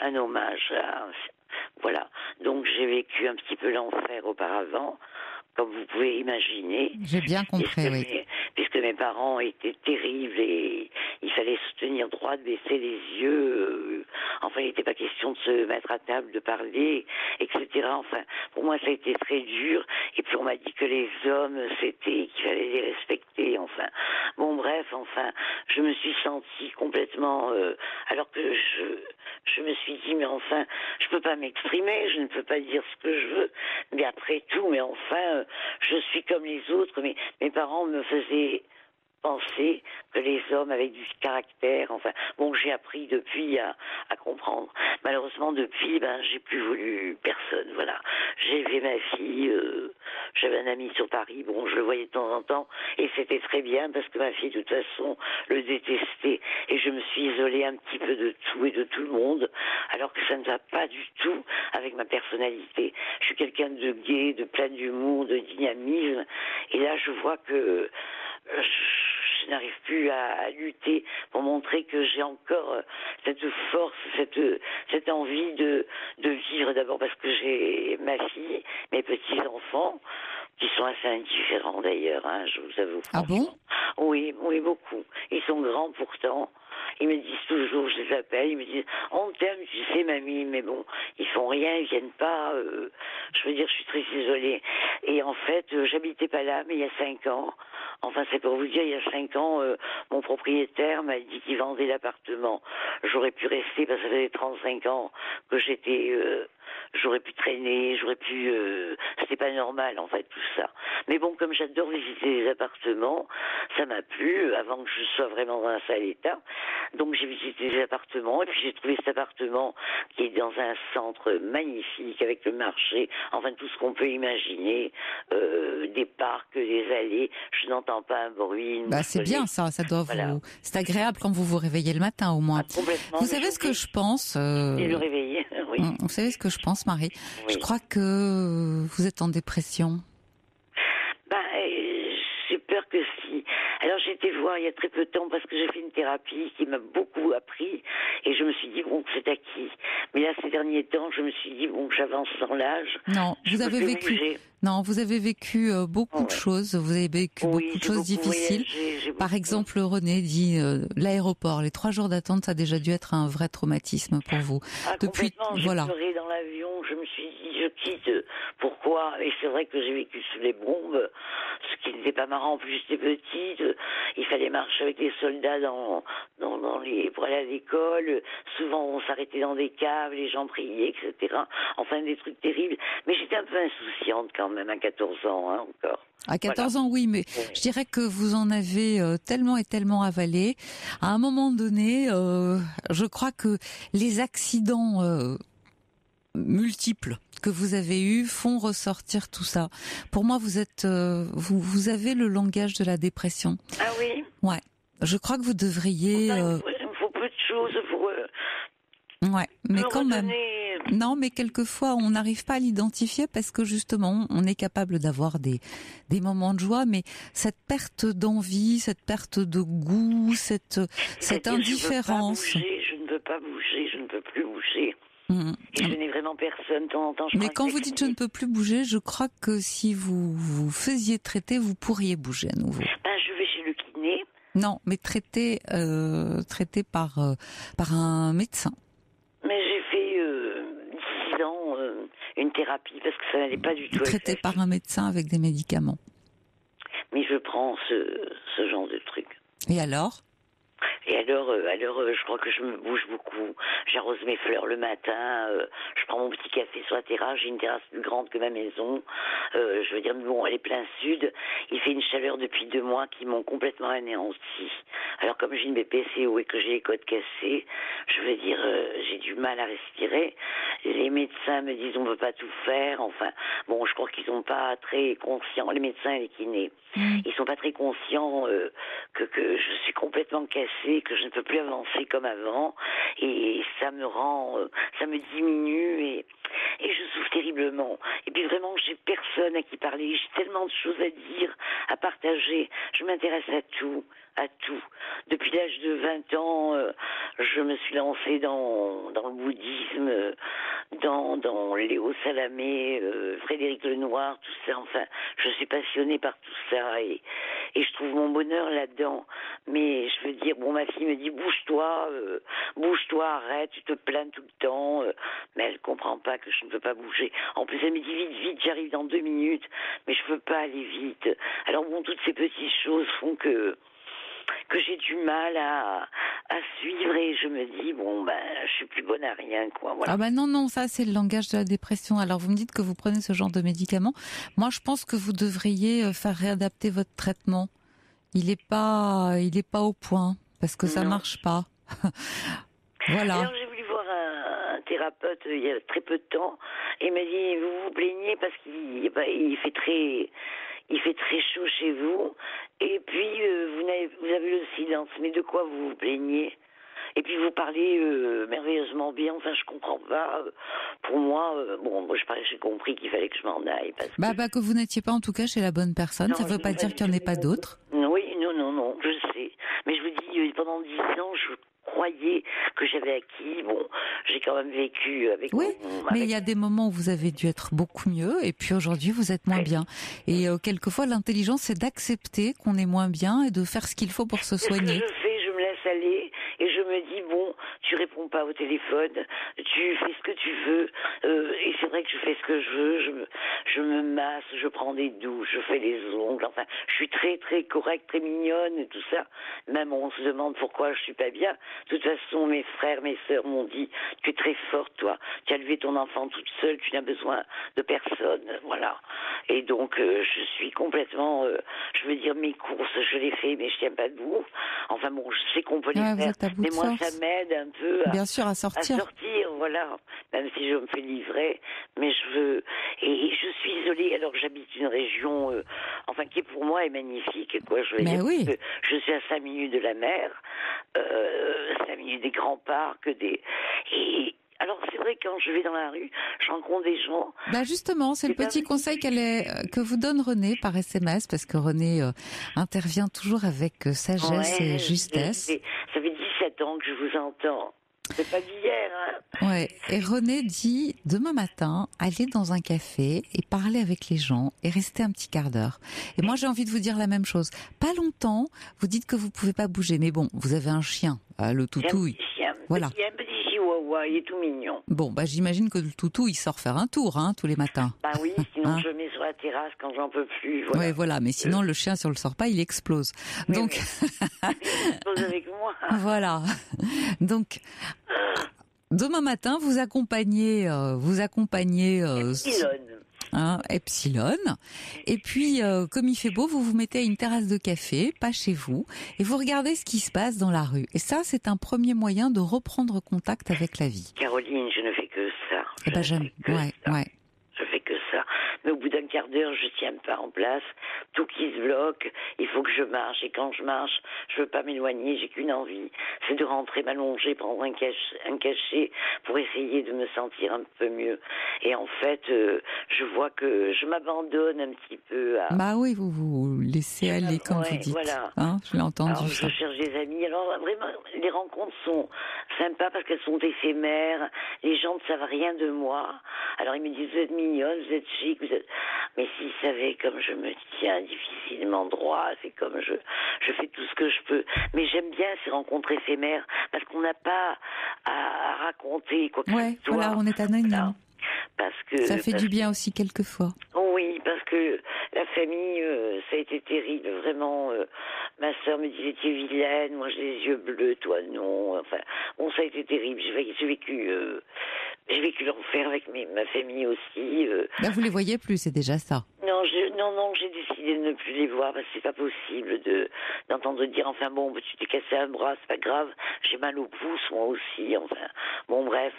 Voilà, donc j'ai vécu un petit peu l'enfer auparavant, comme vous pouvez imaginer. J'ai bien compris, puisque mes parents étaient terribles et il fallait se tenir droit, de baisser les yeux. Enfin, il n'était pas question de se mettre à table, de parler, etc. Enfin, pour moi, ça a été très dur. Et puis, on m'a dit que les hommes, qu'il fallait les respecter. Enfin, bon, bref, je me suis sentie complètement... alors que je me suis dit, mais enfin, je peux pas m'exprimer, je ne peux pas dire ce que je veux. Mais après tout, mais enfin, je suis comme les autres. Mais mes parents me faisaient penser que les hommes avaient du caractère. Enfin, bon, j'ai appris depuis à comprendre. Malheureusement, depuis, j'ai plus voulu personne. Voilà. J'ai élevé ma fille. J'avais un ami sur Paris. Bon, je le voyais de temps en temps et c'était très bien parce que ma fille, de toute façon, le détestait. Et je me suis isolée un petit peu de tout et de tout le monde, alors que ça ne va pas du tout avec ma personnalité. Je suis quelqu'un de gai, de plein d'humour, de dynamisme. Et là, je vois que je n'arrive plus à lutter pour montrer que j'ai encore cette force, cette envie de vivre, d'abord parce que j'ai ma fille, mes petits-enfants, qui sont assez indifférents d'ailleurs, hein, je vous avoue. Ah bon ? Oui, beaucoup. Ils sont grands pourtant. Ils me disent toujours, je les appelle, ils me disent « On t'aime, tu sais, mamie », mais bon, ils font rien, ils viennent pas. Je veux dire, je suis très isolée. Et en fait, j'habitais pas là, mais il y a 5 ans. Enfin, c'est pour vous dire, il y a 5 ans, mon propriétaire m'a dit qu'il vendait l'appartement. J'aurais pu rester parce que ça faisait 35 ans que j'aurais pu traîner, c'était pas normal en fait tout ça. Mais bon, comme j'adore visiter les appartements, ça m'a plu avant que je sois vraiment dans un sale état. Donc j'ai visité les appartements et puis j'ai trouvé cet appartement qui est dans un centre magnifique avec le marché, enfin tout ce qu'on peut imaginer, des parcs, des allées. Je n'entends pas un bruit. C'est bien ça doit vous. C'est agréable quand vous vous réveillez le matin au moins. Complètement. Vous savez ce que je pense Et le réveiller, oui. Vous savez ce que je pense, Marie ? Oui. Je crois que vous êtes en dépression. J'ai peur que si. Alors j'ai été voir il y a très peu de temps parce que j'ai fait une thérapie qui m'a beaucoup appris et je me suis dit bon, c'est acquis. Mais là, ces derniers temps, je me suis dit bon, j'avance dans l'âge. Non, vous avez vécu. Non, vous avez vécu beaucoup de choses. Vous avez vécu beaucoup de choses difficiles. Par exemple, René dit l'aéroport, les 3 jours d'attente, ça a déjà dû être un vrai traumatisme pour vous. Depuis, voilà. J'ai pleuré dans l'avion. Je me suis dit, je quitte. Pourquoi? Et c'est vrai que j'ai vécu sous les bombes, ce qui n'était pas marrant. En plus, j'étais petite. Il fallait marcher avec les soldats pour aller à l'école. Souvent, on s'arrêtait dans des caves, les gens priaient, etc. Enfin, des trucs terribles. Mais j'étais un peu insouciante quand même à 14 ans, encore. À 14 ans, oui, mais je dirais que vous en avez tellement et tellement avalé. À un moment donné, je crois que les accidents multiples que vous avez eus font ressortir tout ça. Pour moi, vous êtes, vous avez le langage de la dépression. Ah oui. Ouais. Je crois que vous devriez. Il me faut peu de choses pour. Ouais, mais quand même. Non, mais quelquefois, on n'arrive pas à l'identifier parce que justement, on est capable d'avoir des moments de joie, mais cette perte d'envie, cette perte de goût, cette indifférence. Je ne veux pas bouger, je ne peux plus bouger. Et je n'ai vraiment personne de temps en temps. Mais quand vous dites je ne peux plus bouger, je crois que si vous vous faisiez traiter, vous pourriez bouger à nouveau. Je vais chez le kiné. Non, mais traité par un médecin. Mais j'ai fait 10 ans une thérapie parce que ça n'allait pas du tout. Traité par un médecin avec des médicaments. Mais je prends ce genre de truc. Et alors ? Et alors, je crois que je me bouge beaucoup. J'arrose mes fleurs le matin. Je prends mon petit café sur la terrasse. J'ai une terrasse plus grande que ma maison. Je veux dire, bon, elle est plein sud. Il fait une chaleur depuis 2 mois qui m'ont complètement anéanti. Alors, comme j'ai une BPCO et que j'ai les côtes cassées, je veux dire, j'ai du mal à respirer. Les médecins me disent on ne peut pas tout faire. Enfin, bon, je crois qu'ils sont pas très conscients. Les médecins et les kinés, ils sont pas très conscients que je suis complètement cassée, que je ne peux plus avancer comme avant, et ça me rend, ça me diminue, et je souffre terriblement. Et puis vraiment, j'ai personne à qui parler, j'ai tellement de choses à dire, à partager, je m'intéresse à tout. Depuis l'âge de 20 ans, je me suis lancée dans le bouddhisme, dans Léo Salamé, Frédéric Lenoir, tout ça. Enfin, je suis passionnée par tout ça et je trouve mon bonheur là-dedans. Mais je veux dire, bon, ma fille me dit bouge-toi, arrête, tu te plains tout le temps. Mais elle comprend pas que je ne peux pas bouger. En plus, elle me dit vite, j'arrive dans 2 minutes, mais je peux pas aller vite. Alors bon, toutes ces petites choses font que j'ai du mal à suivre et je me dis je suis plus bonne à rien, quoi. Voilà. Ah non, ça c'est le langage de la dépression. Alors vous me dites que vous prenez ce genre de médicaments. Moi je pense que vous devriez faire réadapter votre traitement. Il est pas au point parce que ça marche pas. Voilà. Alors j'ai voulu voir un thérapeute il y a très peu de temps et il m'a dit vous vous plaignez parce qu'il fait très chaud chez vous et puis vous avez le silence. Mais de quoi vous vous plaignez? Et puis vous parlez merveilleusement bien. Enfin, je comprends pas. Pour moi, j'ai compris qu'il fallait que je m'en aille. Parce que vous n'étiez pas en tout cas chez la bonne personne. Non, ça ne veut pas dire qu'il n'y en ait pas d'autres. Oui, non, je sais. Mais je vous dis, pendant 10 ans, je croyais que j'avais acquis. Bon, j'ai quand même vécu avec. Oui, mais il y a des moments où vous avez dû être beaucoup mieux, et puis aujourd'hui vous êtes moins bien. Et quelquefois, l'intelligence, c'est d'accepter qu'on est moins bien et de faire ce qu'il faut pour se soigner. Ce que je fais, je me laisse aller et je me dis tu réponds pas au téléphone, tu fais ce que tu veux. Et c'est vrai que je fais ce que je veux. Je me masse, je prends des douches, je fais les ongles. Enfin, je suis très très correcte, très mignonne et tout ça. Même on se demande pourquoi je suis pas bien. De toute façon, mes frères, mes sœurs m'ont dit tu es très forte, toi. Tu as élevé ton enfant toute seule, tu n'as besoin de personne. Voilà. Et donc, je suis complètement. Je veux dire, mes courses, je les fais, mais je tiens pas debout. Enfin bon, je sais qu'on peut les faire. Mais moi, ça m'aide un peu bien sûr, à sortir, voilà. Même si je me fais livrer, mais je veux. Et je suis isolée. Alors, j'habite une région, qui pour moi est magnifique, quoi. Je veux dire, oui. Je suis à 5 minutes de la mer, 5 minutes des grands parcs, et Alors c'est vrai, quand je vais dans la rue, je rencontre des gens. Bah justement, c'est le petit conseil que vous donne René par SMS, parce que René intervient toujours avec sagesse et justesse. Ça fait 17 ans que je vous entends. C'est pas d'hier, hein. Ouais. Et René dit, demain matin, allez dans un café et parlez avec les gens et restez un petit quart d'heure. Et moi, j'ai envie de vous dire la même chose. Pas longtemps, vous dites que vous pouvez pas bouger. Mais bon, vous avez un chien, le toutou. Un petit chien, voilà. Il y a un petit chihuahua, il est tout mignon. Bon, bah, j'imagine que le toutou, il sort faire un tour, hein, tous les matins. Bah oui, sinon je le mets sur la terrasse quand j'en peux plus. Voilà. Ouais, voilà. Mais sinon, le chien, si on le sort pas, il explose. Oui, donc. Il explose avec moi. Voilà. Donc. Demain matin, vous accompagnez Epsilon. Et puis, comme il fait beau, vous vous mettez à une terrasse de café, pas chez vous, et vous regardez ce qui se passe dans la rue. Et ça, c'est un premier moyen de reprendre contact avec la vie. Caroline, je ne fais que ça. Eh ben, j'aime. Ouais. Je fais que ça. Mais au bout d'un quart d'heure, je tiens pas en place. Tout qui se bloque, il faut que je marche. Et quand je marche, je veux pas m'éloigner, j'ai qu'une envie. C'est de rentrer, m'allonger, prendre un cachet pour essayer de me sentir un peu mieux. Et en fait, je vois que je m'abandonne un petit peu à... Bah oui, vous laissez aller, comme vous dites. Voilà. Hein, je l'ai entendu. Alors, je cherche des amis. Alors, vraiment, les rencontres sont sympas parce qu'elles sont éphémères. Les gens ne savent rien de moi. Alors, ils me disent, vous êtes mignonne, vous êtes chic, vous êtes... Mais s'ils savaient comme je me tiens difficilement droit, c'est comme je fais tout ce que je peux. Mais j'aime bien ces rencontres éphémères parce qu'on n'a pas à raconter quoi que ce soit. Voilà, on est anonyme. Voilà. Parce que ça fait du bien aussi quelquefois. Oui, parce que la famille, ça a été terrible, vraiment. Ma sœur me disait, tu es vilaine, moi j'ai les yeux bleus, toi non. Enfin, bon, ça a été terrible. J'ai vécu l'enfer avec ma famille aussi. Là, vous les voyez plus, c'est déjà ça. Non, j'ai décidé de ne plus les voir parce que c'est pas possible d'entendre dire, enfin bon, tu t'es cassé un bras, c'est pas grave, j'ai mal au pouce, moi aussi, enfin, bon bref,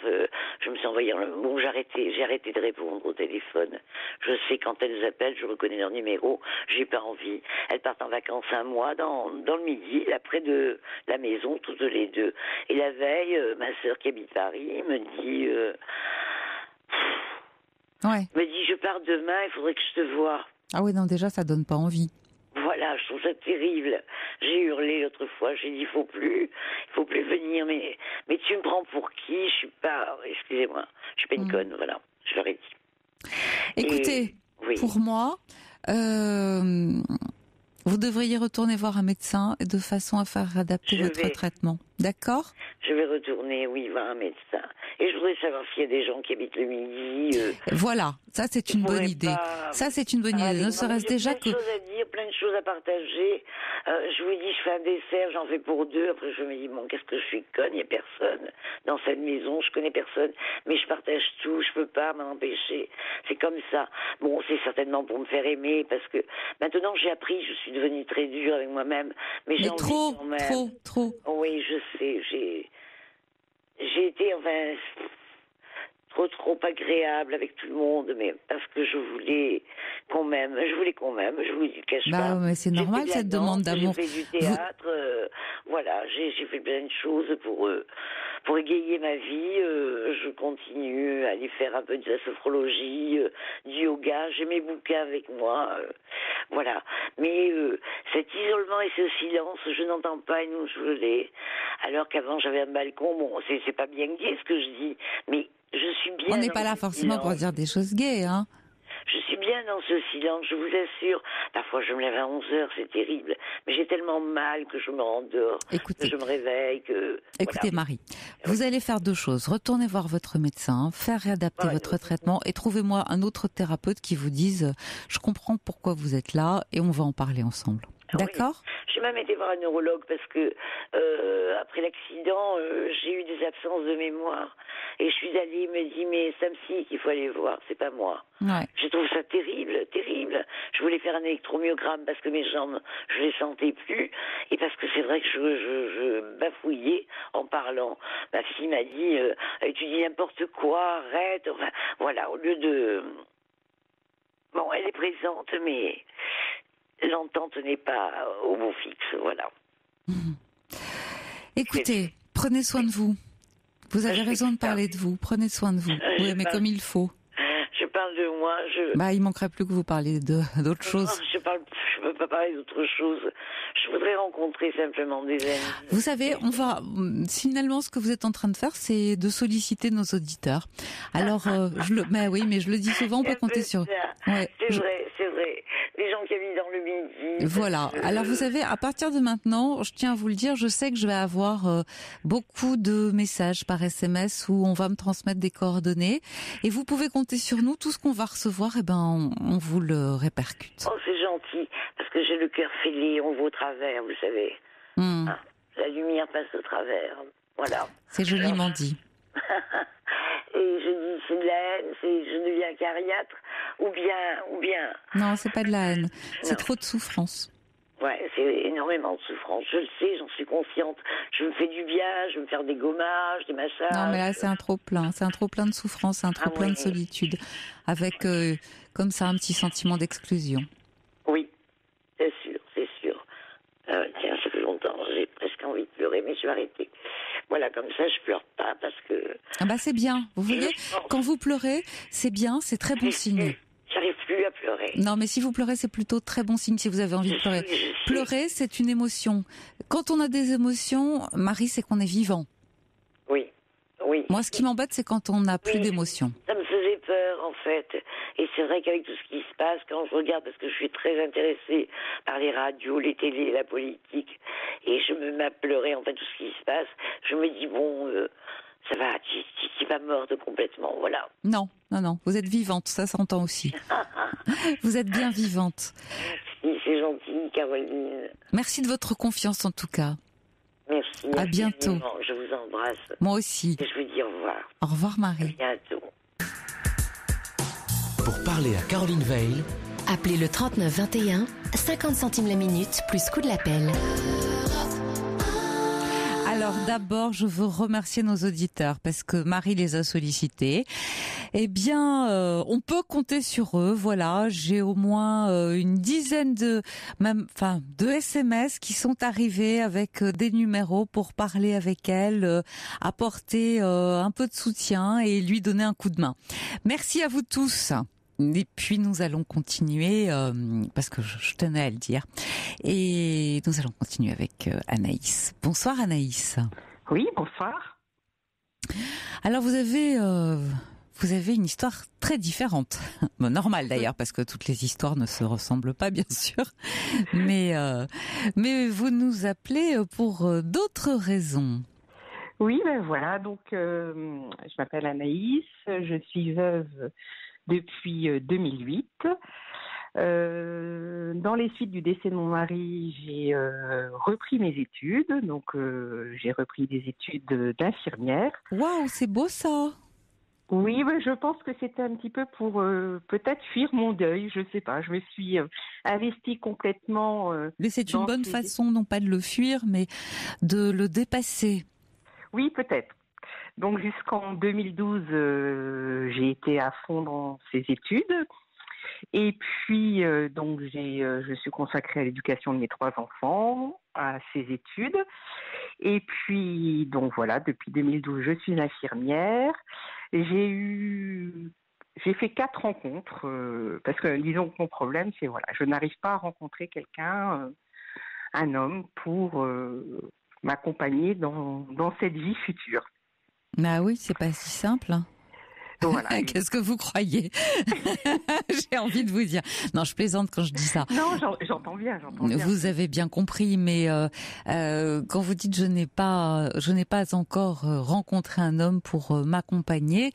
je me suis envoyé, bon, j'ai arrêté de répondre au téléphone. Je sais quand elles appellent, je reconnais leur numéro, j'ai pas envie. Elles partent en vacances un mois dans le midi, là près de la maison, toutes les deux. Et la veille, ma sœur qui habite Paris me dit... me dit, je pars demain, il faudrait que je te voie. Ah oui, non, déjà, ça donne pas envie. Voilà, je trouve ça terrible. J'ai hurlé l'autre fois, j'ai dit, il faut plus venir, mais tu me prends pour qui? Je suis pas, excusez-moi, je suis pas une conne, voilà, je leur ai dit. Écoutez, pour moi, vous devriez retourner voir un médecin de façon à faire adapter votre traitement. D'accord ? Je vais retourner, voir un médecin. Et je voudrais savoir s'il y a des gens qui habitent le Midi. Voilà, ça c'est une bonne idée. Ça c'est une bonne idée. Ne serait-ce déjà que... Plein de choses à dire, plein de choses à partager. Je vous dis, je fais un dessert, j'en fais pour deux. Après je me dis, bon, qu'est-ce que je suis conne, il n'y a personne dans cette maison, je connais personne. Mais je partage tout, je peux pas m'en empêcher. C'est comme ça. Bon, c'est certainement pour me faire aimer, parce que maintenant j'ai appris, je suis devenue très dure avec moi-même. Mais j'ai trop, envie quand même. trop. Oui, je sais, j'ai été, trop agréable avec tout le monde, mais parce que je voulais qu'on m'aime, je vous le cache pas. Mais c'est normal cette demande d'amour. J'ai fait du théâtre, j'ai fait plein de choses pour égayer ma vie. Je continue à aller faire un peu de la sophrologie, du yoga, j'ai mes bouquins avec moi, voilà. Mais cet isolement et ce silence, je n'entends pas une mouche voler, alors qu'avant j'avais un balcon. Bon, c'est pas bien gai ce que je dis, mais je suis bien. On n'est pas là forcément pour dire des choses gaies, hein. Je suis bien dans ce silence, je vous assure. Parfois, je me lève à 11h, c'est terrible. Mais j'ai tellement mal que je me rendors, que je me réveille, que... Écoutez, voilà. Marie, vous allez faire deux choses. Retournez voir votre médecin, faire réadapter votre traitement et trouvez-moi un autre thérapeute qui vous dise « Je comprends pourquoi vous êtes là et on va en parler ensemble ». D'accord ? J'ai même été voir un neurologue parce que après l'accident, j'ai eu des absences de mémoire. Et je suis allée, il me dit, mais c'est un psy qu'il faut aller voir, c'est pas moi. Ouais. Je trouve ça terrible, terrible. Je voulais faire un électromyogramme parce que mes jambes, je les sentais plus. Et parce que c'est vrai que je bafouillais en parlant. Ma fille m'a dit, tu dis n'importe quoi, arrête. Enfin, voilà, au lieu de... Bon, elle est présente, mais... L'entente n'est pas au mot fixe, voilà. Écoutez, prenez soin de vous. Vous avez raison de parler de vous. Prenez soin de vous. Oui, mais comme il faut. Je parle de moi. Il manquerait plus que vous parliez d'autre chose. Je peux pas parler d'autre chose. Je voudrais rencontrer simplement des amis. Vous savez, finalement, ce que vous êtes en train de faire, c'est de solliciter nos auditeurs. Alors, je le dis souvent, on peut compter sur eux. Ouais, c'est vrai. Les gens qui habitent dans le Midi. Voilà. Alors, vous savez, à partir de maintenant, je tiens à vous le dire, je sais que je vais avoir beaucoup de messages par SMS où on va me transmettre des coordonnées. Et vous pouvez compter sur nous. Tout ce qu'on va recevoir, on vous le répercute. Oh, c'est gentil. Parce que j'ai le cœur fêlé, on voit au travers, vous savez. La lumière passe au travers. Voilà. C'est joliment dit. Et je dis, c'est de la haine, je deviens acariâtre, ou bien... Non, c'est pas de la haine. C'est trop de souffrance. Ouais, c'est énormément de souffrance. Je le sais, j'en suis consciente. Je me fais du bien, je vais me faire des gommages, des massages. Non, mais là, c'est un trop-plein. C'est un trop-plein de souffrance, c'est un trop-plein de solitude. Avec, comme ça, un petit sentiment d'exclusion. Oui, c'est sûr. Tiens, ça fait longtemps, j'ai presque envie de pleurer, mais je vais arrêter. Voilà, comme ça, je pleure pas, parce que... c'est bien. Vous voyez, quand vous pleurez, c'est bien, c'est très bon signe. J'arrive plus à pleurer. Non, mais si vous pleurez, c'est plutôt très bon signe si vous avez envie de pleurer. Pleurer, c'est une émotion. Quand on a des émotions, Marie, c'est qu'on est vivant. Oui. Moi, ce qui m'embête, c'est quand on n'a plus d'émotions. Ça me faisait peur, en fait. Et c'est vrai qu'avec tout ce qui se passe, quand je regarde, parce que je suis très intéressée par les radios, les télés, la politique, et je me mets à pleurer, en fait, tout ce qui se passe, je me dis, ça va, tu n'es pas morte complètement, voilà. Non, vous êtes vivante, ça s'entend aussi. Vous êtes bien vivante. Merci, c'est gentil, Caroline. Merci de votre confiance, en tout cas. Merci. À bientôt. Je vous embrasse. Moi aussi. Et je vous dis au revoir. Au revoir, Marie. À bientôt. Pour parler à Caroline Veil, appelez le 39 21, 50 centimes la minute, plus coût de l'appel. Alors d'abord, je veux remercier nos auditeurs parce que Marie les a sollicités. On peut compter sur eux. Voilà, j'ai au moins une dizaine de SMS qui sont arrivés avec des numéros pour parler avec elle, apporter un peu de soutien et lui donner un coup de main. Merci à vous tous. Et puis nous allons continuer, parce que je tenais à le dire, et nous allons continuer avec Anaïs. Bonsoir Anaïs. Oui, bonsoir. Alors vous avez une histoire très différente, normale d'ailleurs, parce que toutes les histoires ne se ressemblent pas bien sûr, mais vous nous appelez pour d'autres raisons. Oui, voilà, donc je m'appelle Anaïs, je suis veuve depuis 2008. Dans les suites du décès de mon mari, j'ai repris mes études. Donc, j'ai repris des études d'infirmière. Waouh, c'est beau ça! Oui, je pense que c'était un petit peu pour peut-être fuir mon deuil. Je sais pas. Je me suis investie complètement. Mais c'est une bonne façon, non pas de le fuir, mais de le dépasser. Oui, peut-être. Donc jusqu'en 2012, j'ai été à fond dans ces études. Et puis je suis consacrée à l'éducation de mes 3 enfants, à ces études. Et puis donc voilà, depuis 2012, je suis infirmière. J'ai fait 4 rencontres parce que disons que mon problème, c'est je n'arrive pas à rencontrer quelqu'un, un homme pour m'accompagner dans cette vie future. Ah oui, c'est pas si simple. Voilà. Qu'est-ce que vous croyez? J'ai envie de vous dire. Non, je plaisante quand je dis ça. Non, j'entends bien. Vous avez bien compris, mais quand vous dites je n'ai pas encore rencontré un homme pour m'accompagner,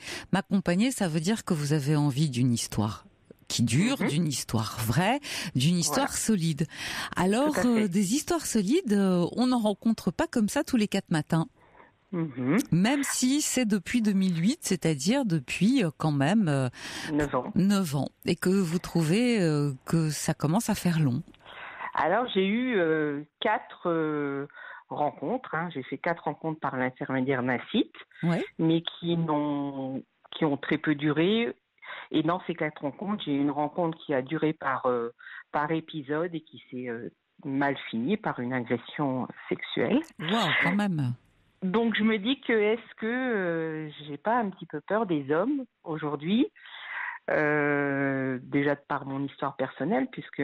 ça veut dire que vous avez envie d'une histoire qui dure, d'une histoire vraie, d'une histoire solide. Alors, des histoires solides, on n'en rencontre pas comme ça tous les 4 matins. Même si c'est depuis 2008, c'est-à-dire depuis quand même 9 ans. Et que vous trouvez que ça commence à faire long. Alors j'ai eu 4 rencontres. J'ai fait 4 rencontres par l'intermédiaire d'un site, mais qui ont très peu duré. Et dans ces 4 rencontres, j'ai eu une rencontre qui a duré par épisode et qui s'est mal finie par une agression sexuelle. Waouh, quand même. Donc je me dis que est-ce que j'ai pas un petit peu peur des hommes aujourd'hui, déjà de par mon histoire personnelle, puisque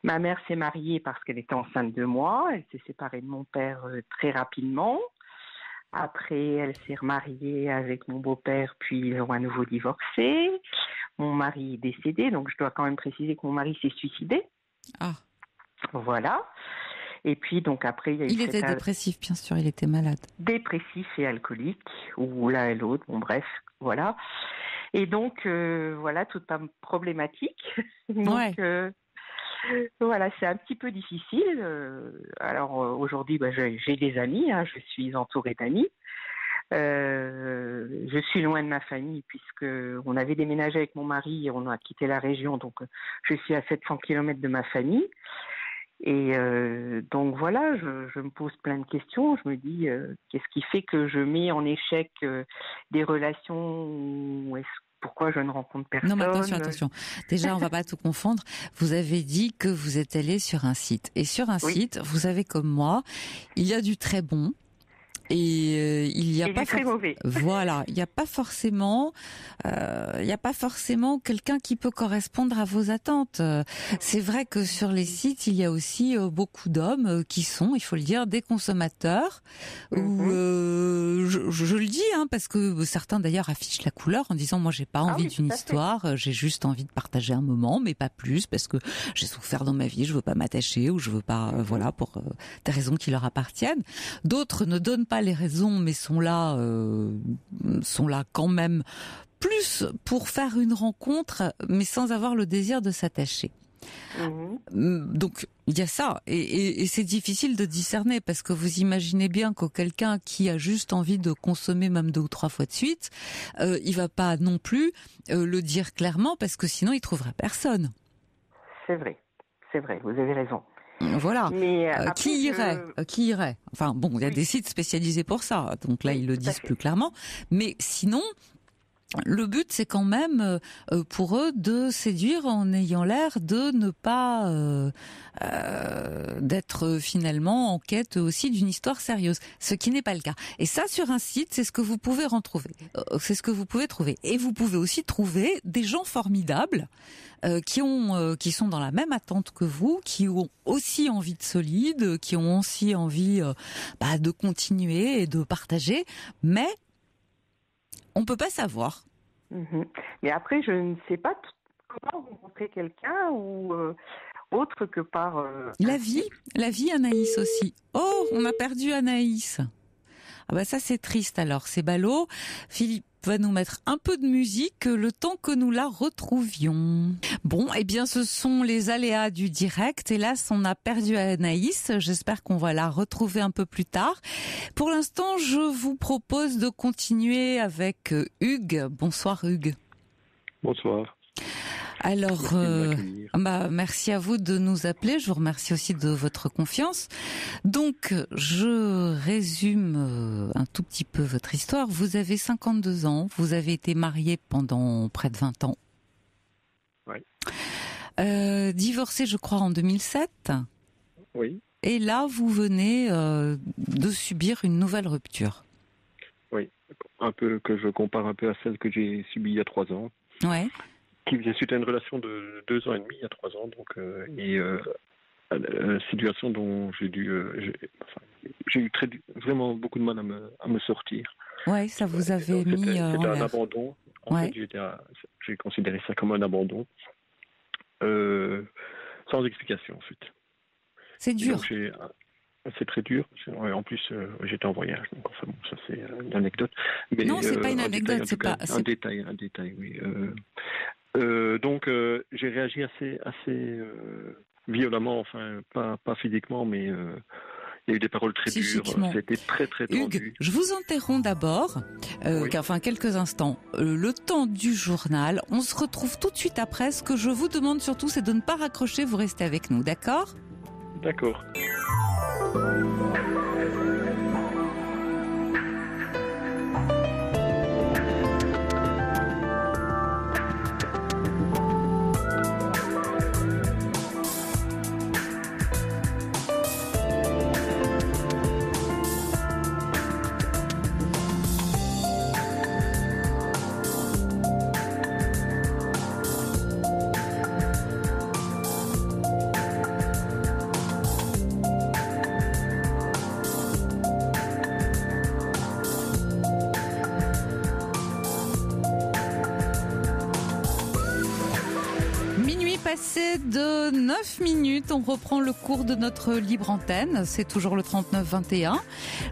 ma mère s'est mariée parce qu'elle était enceinte de moi, elle s'est séparée de mon père très rapidement. Après, elle s'est remariée avec mon beau-père, puis ils ont à nouveau divorcé. Mon mari est décédé, donc je dois quand même préciser que mon mari s'est suicidé. Ah. Voilà. Et puis, donc après, il était dépressif, bien sûr, il était malade. Dépressif et alcoolique, ou l'un et l'autre, bon bref, voilà. Et donc, voilà, toute une problématique. Donc, voilà, c'est un petit peu difficile. Alors, aujourd'hui, j'ai des amis, je suis entourée d'amis. Je suis loin de ma famille puisque on avait déménagé avec mon mari et on a quitté la région, donc je suis à 700 km de ma famille. Et donc voilà, je me pose plein de questions. Je me dis, qu'est-ce qui fait que je mets en échec des relations? Pourquoi je ne rencontre personne? Non, mais attention. Déjà, on va pas tout confondre. Vous avez dit que vous êtes allé sur un site. Et sur un site, vous avez comme moi, il y a du très bon. Et il y a pas très mauvais. Voilà, il n'y a pas forcément quelqu'un qui peut correspondre à vos attentes. C'est vrai que sur les sites, il y a aussi beaucoup d'hommes qui sont, il faut le dire, des consommateurs. Où je le dis, parce que certains d'ailleurs affichent la couleur en disant moi j'ai pas envie d'une histoire, j'ai juste envie de partager un moment, mais pas plus parce que j'ai souffert dans ma vie, je veux pas m'attacher ou je veux pas, voilà, pour des raisons qui leur appartiennent. D'autres ne donnent pas les raisons, mais sont là quand même plus pour faire une rencontre, mais sans avoir le désir de s'attacher. Donc il y a ça, et c'est difficile de discerner parce que vous imaginez bien que quelqu'un qui a juste envie de consommer même 2 ou 3 fois de suite, il va pas non plus le dire clairement parce que sinon il trouverait personne. C'est vrai, vous avez raison. Voilà. Mais après, qui irait Enfin bon, il y a des sites spécialisés pour ça, donc là ils le disent plus clairement. Mais sinon, le but c'est quand même pour eux de séduire en ayant l'air de ne pas d'être finalement en quête aussi d'une histoire sérieuse, ce qui n'est pas le cas. Et ça sur un site, c'est ce que vous pouvez retrouver. C'est ce que vous pouvez trouver. Et vous pouvez aussi trouver des gens formidables qui sont dans la même attente que vous, qui ont aussi envie de solide, qui ont aussi envie de continuer et de partager, mais on peut pas savoir. Mais après, je ne sais pas comment rencontrer quelqu'un ou autre que par... La vie, Anaïs aussi. Oh, on a perdu Anaïs. Ah bah ça c'est triste alors, c'est ballot. Philippe va nous mettre un peu de musique le temps que nous la retrouvions. Bon, eh bien ce sont les aléas du direct. Hélas, on a perdu Anaïs. J'espère qu'on va la retrouver un peu plus tard. Pour l'instant, je vous propose de continuer avec Hugues. Bonsoir Hugues. Bonsoir. Alors, merci à vous de nous appeler. Je vous remercie aussi de votre confiance. Donc, je résume un tout petit peu votre histoire. Vous avez 52 ans. Vous avez été marié pendant près de 20 ans. Oui. Divorcé, je crois, en 2007. Oui. Et là, vous venez de subir une nouvelle rupture. Oui. Un peu que je compare un peu à celle que j'ai subie il y a 3 ans. Ouais. Qui vient suite à une relation de 2 ans et demi, il y a 3 ans, donc situation dont j'ai eu vraiment beaucoup de mal à me sortir. Ouais, ça vous avait mis c'était en un l'air. abandon. En fait, j'ai considéré ça comme un abandon, sans explication en fait. C'est dur. Donc, c'est très dur. En plus, j'étais en voyage, donc enfin bon, ça c'est une anecdote. Mais, non, c'est pas une anecdote, c'est pas un détail, oui. Donc j'ai réagi assez violemment, enfin pas physiquement, mais il y a eu des paroles très dures. C'était très très tendu. Hugues, je vous interromps d'abord, quelques instants. Le temps du journal, on se retrouve tout de suite après. Ce que je vous demande surtout, c'est de ne pas raccrocher. Vous restez avec nous, d'accord ? D'accord. passé de 9 minutes, on reprend le cours de notre libre antenne. C'est toujours le 39-21.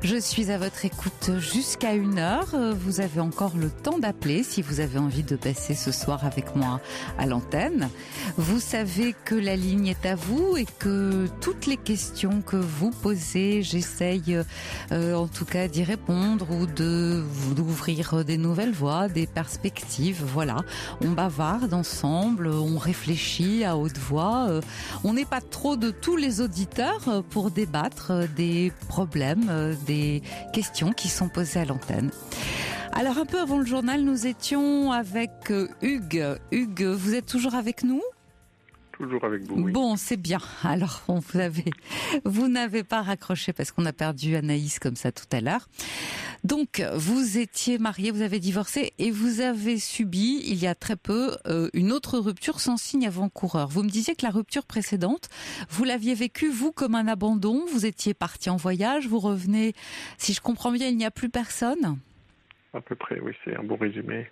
Je suis à votre écoute jusqu'à 1h. Vous avez encore le temps d'appeler si vous avez envie de passer ce soir avec moi à l'antenne. Vous savez que la ligne est à vous et que toutes les questions que vous posez, j'essaye en tout cas d'y répondre ou d'ouvrir des nouvelles voies, des perspectives. Voilà, on bavarde ensemble, on réfléchit à haute voix. On n'est pas trop de tous les auditeurs pour débattre des problèmes, des questions qui sont posées à l'antenne. Alors un peu avant le journal, nous étions avec Hugues. Hugues, vous êtes toujours avec nous ? Toujours avec vous, oui. Bon, c'est bien. Alors, vous n'avez pas raccroché parce qu'on a perdu Anaïs comme ça tout à l'heure. Donc, vous étiez marié, vous avez divorcé et vous avez subi, il y a très peu, une autre rupture sans signe avant-coureur. Vous me disiez que la rupture précédente, vous l'aviez vécue, vous, comme un abandon. Vous étiez parti en voyage, vous revenez, si je comprends bien, il n'y a plus personne ? À peu près, oui, c'est un bon résumé.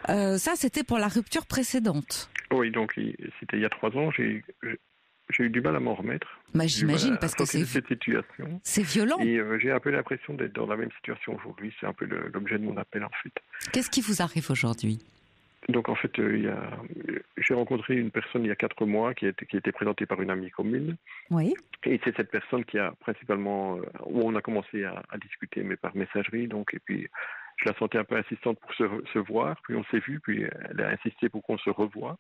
Ça, c'était pour la rupture précédente. Oui, donc c'était il y a 3 ans. J'ai eu du mal à m'en remettre. Bah, j'imagine, parce que cette situation. C'est violent. Et j'ai un peu l'impression d'être dans la même situation aujourd'hui. C'est un peu l'objet de mon appel, en fait. Qu'est-ce qui vous arrive aujourd'hui ? Donc, en fait, j'ai rencontré une personne il y a 4 mois qui était présentée par une amie commune. Oui. Et c'est cette personne qui a principalement, où on a commencé à discuter, mais par messagerie. Donc, et puis, je la sentais un peu insistante pour se voir. Puis on s'est vu, puis elle a insisté pour qu'on se revoie.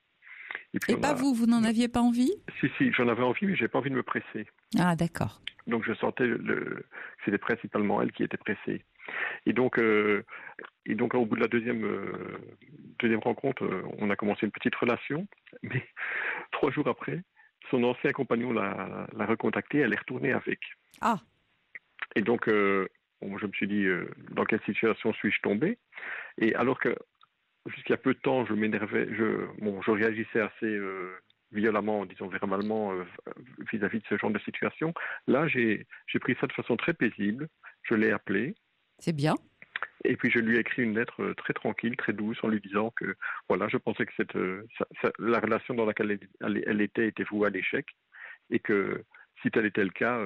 Et pas vous n'en aviez pas envie ? Si, j'en avais envie, mais j'ai pas envie de me presser. Ah, d'accord. Donc je sentais que c'était principalement elle qui était pressée. Et donc au bout de la deuxième rencontre, on a commencé une petite relation. Mais 3 jours après, son ancien compagnon l'a recontactée, elle est retournée avec. Ah. Et donc je me suis dit, dans quelle situation suis-je tombé ? Et alors que jusqu'à peu de temps, je m'énervais, je réagissais assez violemment, disons verbalement, vis-à-vis de ce genre de situation. Là, j'ai pris ça de façon très paisible. Je l'ai appelé. C'est bien. Et puis je lui ai écrit une lettre très tranquille, très douce, en lui disant que voilà, je pensais que la relation dans laquelle elle était vouée à l'échec, et que si tel était le cas,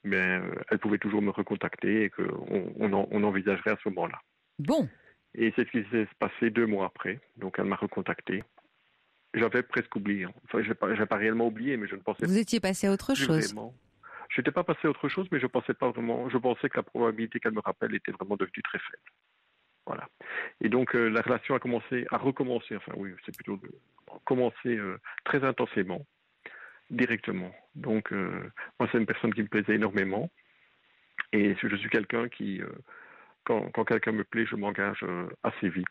elle pouvait toujours me recontacter et qu'on envisagerait à ce moment-là. Bon. Et c'est ce qui s'est passé 2 mois après. Donc, elle m'a recontacté. J'avais presque oublié. Enfin, j'ai pas réellement oublié, mais je ne pensais pas. Vous étiez passé à autre chose. Je n'étais pas passé à autre chose, mais je pensais pas vraiment. Je pensais que la probabilité qu'elle me rappelle était vraiment devenue très faible. Voilà. Et donc, la relation a recommencé. Enfin, oui, c'est plutôt commencé très intensément, directement. Donc, moi, c'est une personne qui me plaisait énormément. Et je suis quelqu'un qui... Quand quelqu'un me plaît, je m'engage assez vite.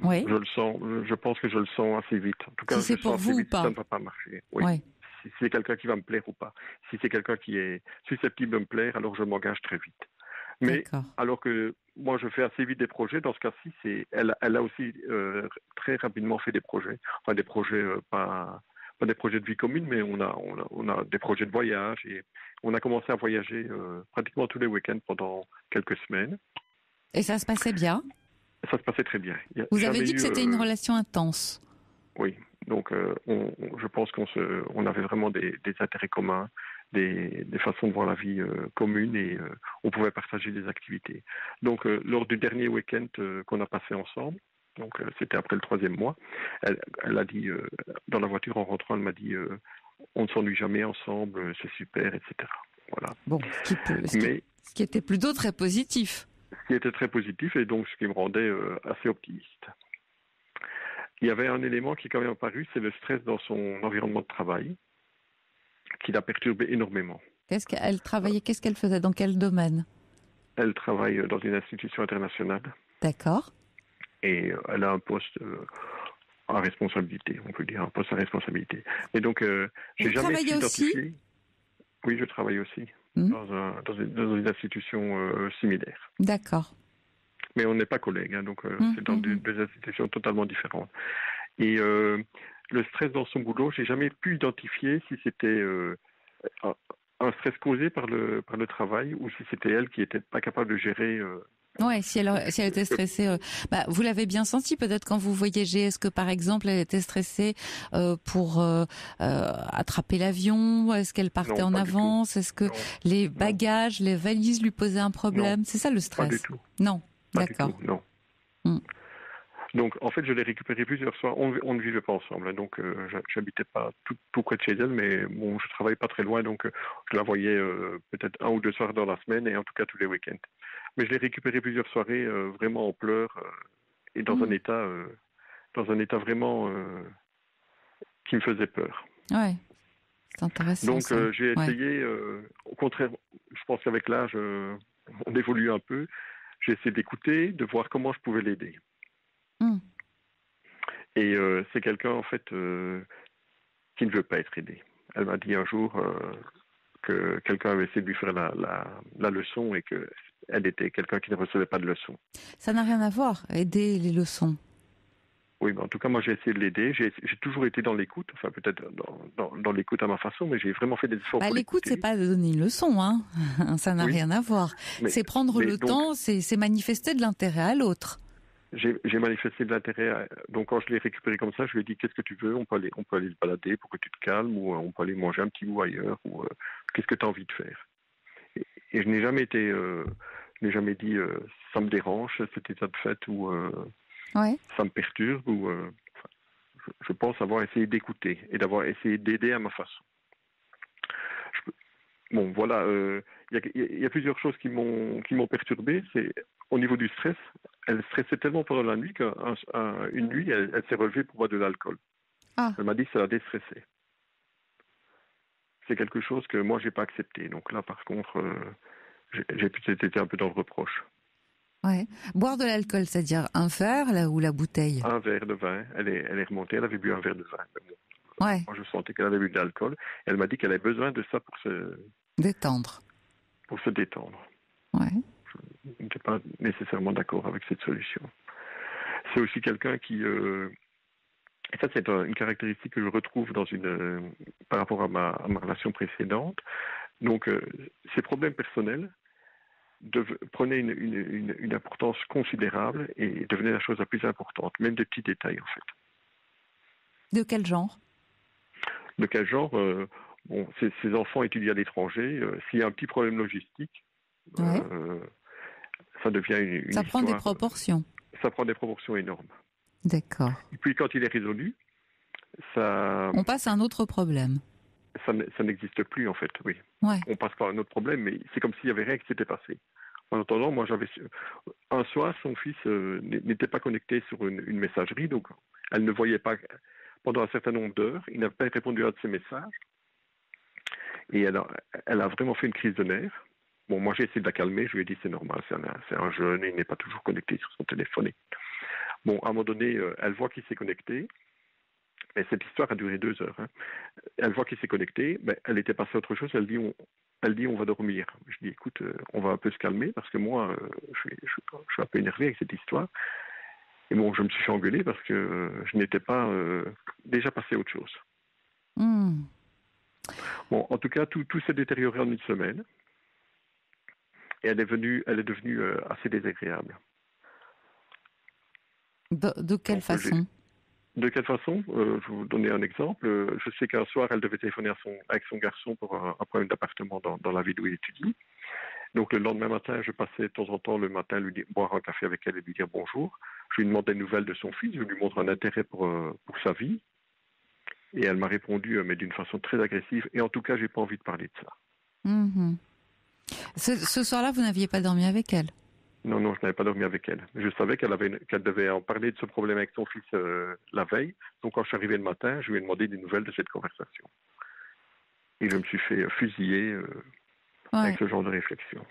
Oui. Je le sens. Je pense que je le sens assez vite. En tout cas, si c'est pour vous ou pas. Ça ne va pas marcher. Oui. Ouais. Si c'est quelqu'un qui va me plaire ou pas. Si c'est quelqu'un qui est susceptible de me plaire, alors je m'engage très vite. Mais alors que moi, je fais assez vite des projets. Dans ce cas-ci, elle a aussi très rapidement fait des projets. Enfin, des projets pas des projets de vie commune, mais on a des projets de voyage et on a commencé à voyager pratiquement tous les week-ends pendant quelques semaines. Et ça se passait bien ? Ça se passait très bien. Vous avez dit que c'était une relation intense. Oui, donc je pense qu'on avait vraiment des intérêts communs, des façons de voir la vie communes et on pouvait partager des activités. Donc lors du dernier week-end qu'on a passé ensemble, donc c'était après le 3e mois, elle a dit, dans la voiture en rentrant, elle m'a dit on ne s'ennuie jamais ensemble, c'est super, etc. Voilà. Bon, ce qui était plutôt très positif. Ce qui était très positif et donc ce qui me rendait assez optimiste. Il y avait un élément qui est quand même apparu, c'est le stress dans son environnement de travail, qui l'a perturbé énormément. Qu'est-ce qu'elle faisait, dans quel domaine ? Elle travaille dans une institution internationale. D'accord. Et elle a un poste à responsabilité, on peut dire, un poste à responsabilité. Et donc, j'ai jamais su identifier. Oui, je travaille aussi dans une institution similaire. D'accord. Mais on n'est pas collègues, hein, donc c'est dans deux institutions totalement différentes. Et le stress dans son boulot, j'ai jamais pu identifier si c'était un stress causé par le travail ou si c'était elle qui était pas capable de gérer Ouais, si elle était stressée, vous l'avez bien senti peut-être quand vous voyagez. Est-ce que par exemple elle était stressée pour attraper l'avion? Est-ce qu'elle partait en avance? Est-ce que les bagages, les valises lui posaient un problème? C'est ça le stress? Pas du tout. Non, pas d'accord. Du tout, non. Donc, en fait, je l'ai récupérée plusieurs soirs. On ne vivait pas ensemble, donc j'habitais pas tout près de chez elle, mais bon, je travaillais pas très loin, donc je la voyais peut-être 1 ou 2 soirs dans la semaine, et en tout cas tous les week-ends. Mais je l'ai récupérée plusieurs soirées, vraiment en pleurs, et dans un état vraiment qui me faisait peur. Ouais, c'est intéressant. Donc, j'ai essayé, au contraire, je pense qu'avec l'âge, on évolue un peu. J'ai essayé d'écouter, de voir comment je pouvais l'aider. Et c'est quelqu'un, en fait, qui ne veut pas être aidé. Elle m'a dit un jour que quelqu'un avait essayé de lui faire la leçon et qu'elle était quelqu'un qui ne recevait pas de leçons. Ça n'a rien à voir, aider les leçons. Oui, mais en tout cas, moi, j'ai essayé de l'aider. J'ai toujours été dans l'écoute, enfin peut-être dans l'écoute à ma façon, mais j'ai vraiment fait des efforts pour l'écoute, c'est pas de donner une leçon, hein. Ça n'a rien à voir. C'est prendre le temps, c'est manifester de l'intérêt à l'autre. J'ai manifesté de l'intérêt. Donc, quand je l'ai récupéré comme ça, je lui ai dit, qu'est-ce que tu veux? On peut aller le balader pour que tu te calmes, ou on peut aller manger un petit bout ailleurs, ou qu'est-ce que tu as envie de faire? Et je n'ai jamais dit, ça me dérange, cet état de fait, ou ça me perturbe, ou je pense avoir essayé d'écouter et d'avoir essayé d'aider à ma façon. Bon, voilà, il y a plusieurs choses qui m'ont perturbé. C'est au niveau du stress. Elle stressait tellement pendant la nuit qu'une nuit, elle s'est relevée pour boire de l'alcool. Elle m'a dit que ça la déstressait. C'est quelque chose que moi, j'ai pas accepté. Donc là, par contre, j'ai peut-être été un peu dans le reproche. Ouais. Boire de l'alcool, c'est-à-dire un verre là, ou la bouteille? Un verre de vin. Elle est remontée, elle avait bu un verre de vin. Ouais. Moi, je sentais qu'elle avait bu de l'alcool. Elle m'a dit qu'elle avait besoin de ça pour se détendre. Pour se détendre. Ouais. Je n'étais pas nécessairement d'accord avec cette solution. C'est aussi quelqu'un qui... Et ça, c'est une caractéristique que je retrouve par rapport à ma relation précédente. Donc, ces problèmes personnels prenaient une importance considérable et devenaient la chose la plus importante, même des petits détails, en fait. De quel genre? De quel genre ces enfants étudient à l'étranger. S'il y a un petit problème logistique, ça devient une ça prend histoire, des proportions. Ça prend des proportions énormes. D'accord. Et puis quand il est résolu, on passe à un autre problème. Ça n'existe plus, en fait, oui. Ouais. On passe par un autre problème, mais c'est comme s'il n'y avait rien qui s'était passé. En attendant, moi, un soir, son fils n'était pas connecté sur une messagerie, donc elle ne voyait pas pendant un certain nombre d'heures. Il n'a pas répondu à un de ses messages. Et elle a vraiment fait une crise de nerfs. Bon, moi, j'ai essayé de la calmer. Je lui ai dit, c'est normal, c'est un jeune, il n'est pas toujours connecté sur son téléphone. Bon, à un moment donné, elle voit qu'il s'est connecté. Mais cette histoire a duré 2 heures. Hein. Elle voit qu'il s'est connecté. Elle était passée à autre chose. Elle dit, on va dormir. Je dis, écoute, on va un peu se calmer parce que moi, je suis un peu énervé avec cette histoire. Et bon, je me suis fait engueuler parce que je n'étais pas déjà passé à autre chose. Bon, en tout cas, tout s'est détérioré en une semaine. Et elle est devenue assez désagréable. De quelle façon? De quelle façon? Je vais vous donner un exemple. Je sais qu'un soir, elle devait téléphoner avec son garçon pour un problème d'appartement dans la ville où il étudie. Donc le lendemain matin, je passais de temps en temps le matin boire un café avec elle et lui dire bonjour. Je lui demandais des nouvelles de son fils, je lui montre un intérêt pour sa vie. Et elle m'a répondu, mais d'une façon très agressive. Et en tout cas, j'ai pas envie de parler de ça. Mmh. Ce soir-là, vous n'aviez pas dormi avec elle? Non, je n'avais pas dormi avec elle. Je savais qu'elle devait en parler de ce problème avec son fils la veille. Donc quand je suis arrivé le matin, je lui ai demandé des nouvelles de cette conversation. Et je me suis fait fusiller avec ce genre de réflexion.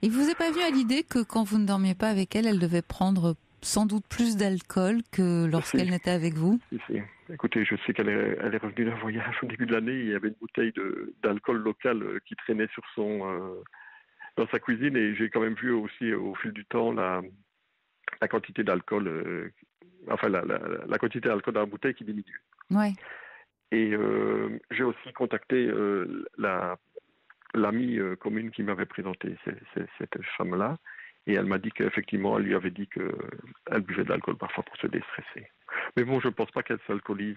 Et vous n'avez pas vu à l'idée que quand vous ne dormiez pas avec elle, elle devait prendre sans doute plus d'alcool que lorsqu'elle n'était avec vous? Si. Écoutez, je sais qu'elle est revenue d'un voyage au début de l'année. Il y avait une bouteille d'alcool local qui traînait dans sa cuisine, et j'ai quand même vu aussi au fil du temps la quantité d'alcool, la quantité d'alcool dans la bouteille qui diminue. Ouais. Et j'ai aussi contacté l'amie commune qui m'avait présenté cette femme-là, Et elle m'a dit qu'effectivement, elle lui avait dit qu'elle buvait de l'alcool parfois pour se déstresser. Mais bon, je ne pense pas qu'elle s'alcoolise.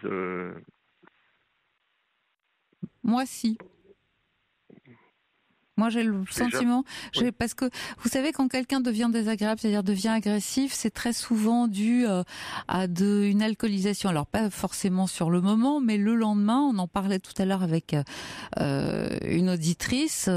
Moi, si. Moi, j'ai le sentiment, parce que vous savez, quand quelqu'un devient désagréable, c'est-à-dire devient agressif, c'est très souvent dû à une alcoolisation. Alors, pas forcément sur le moment, mais le lendemain, on en parlait tout à l'heure avec une auditrice, tout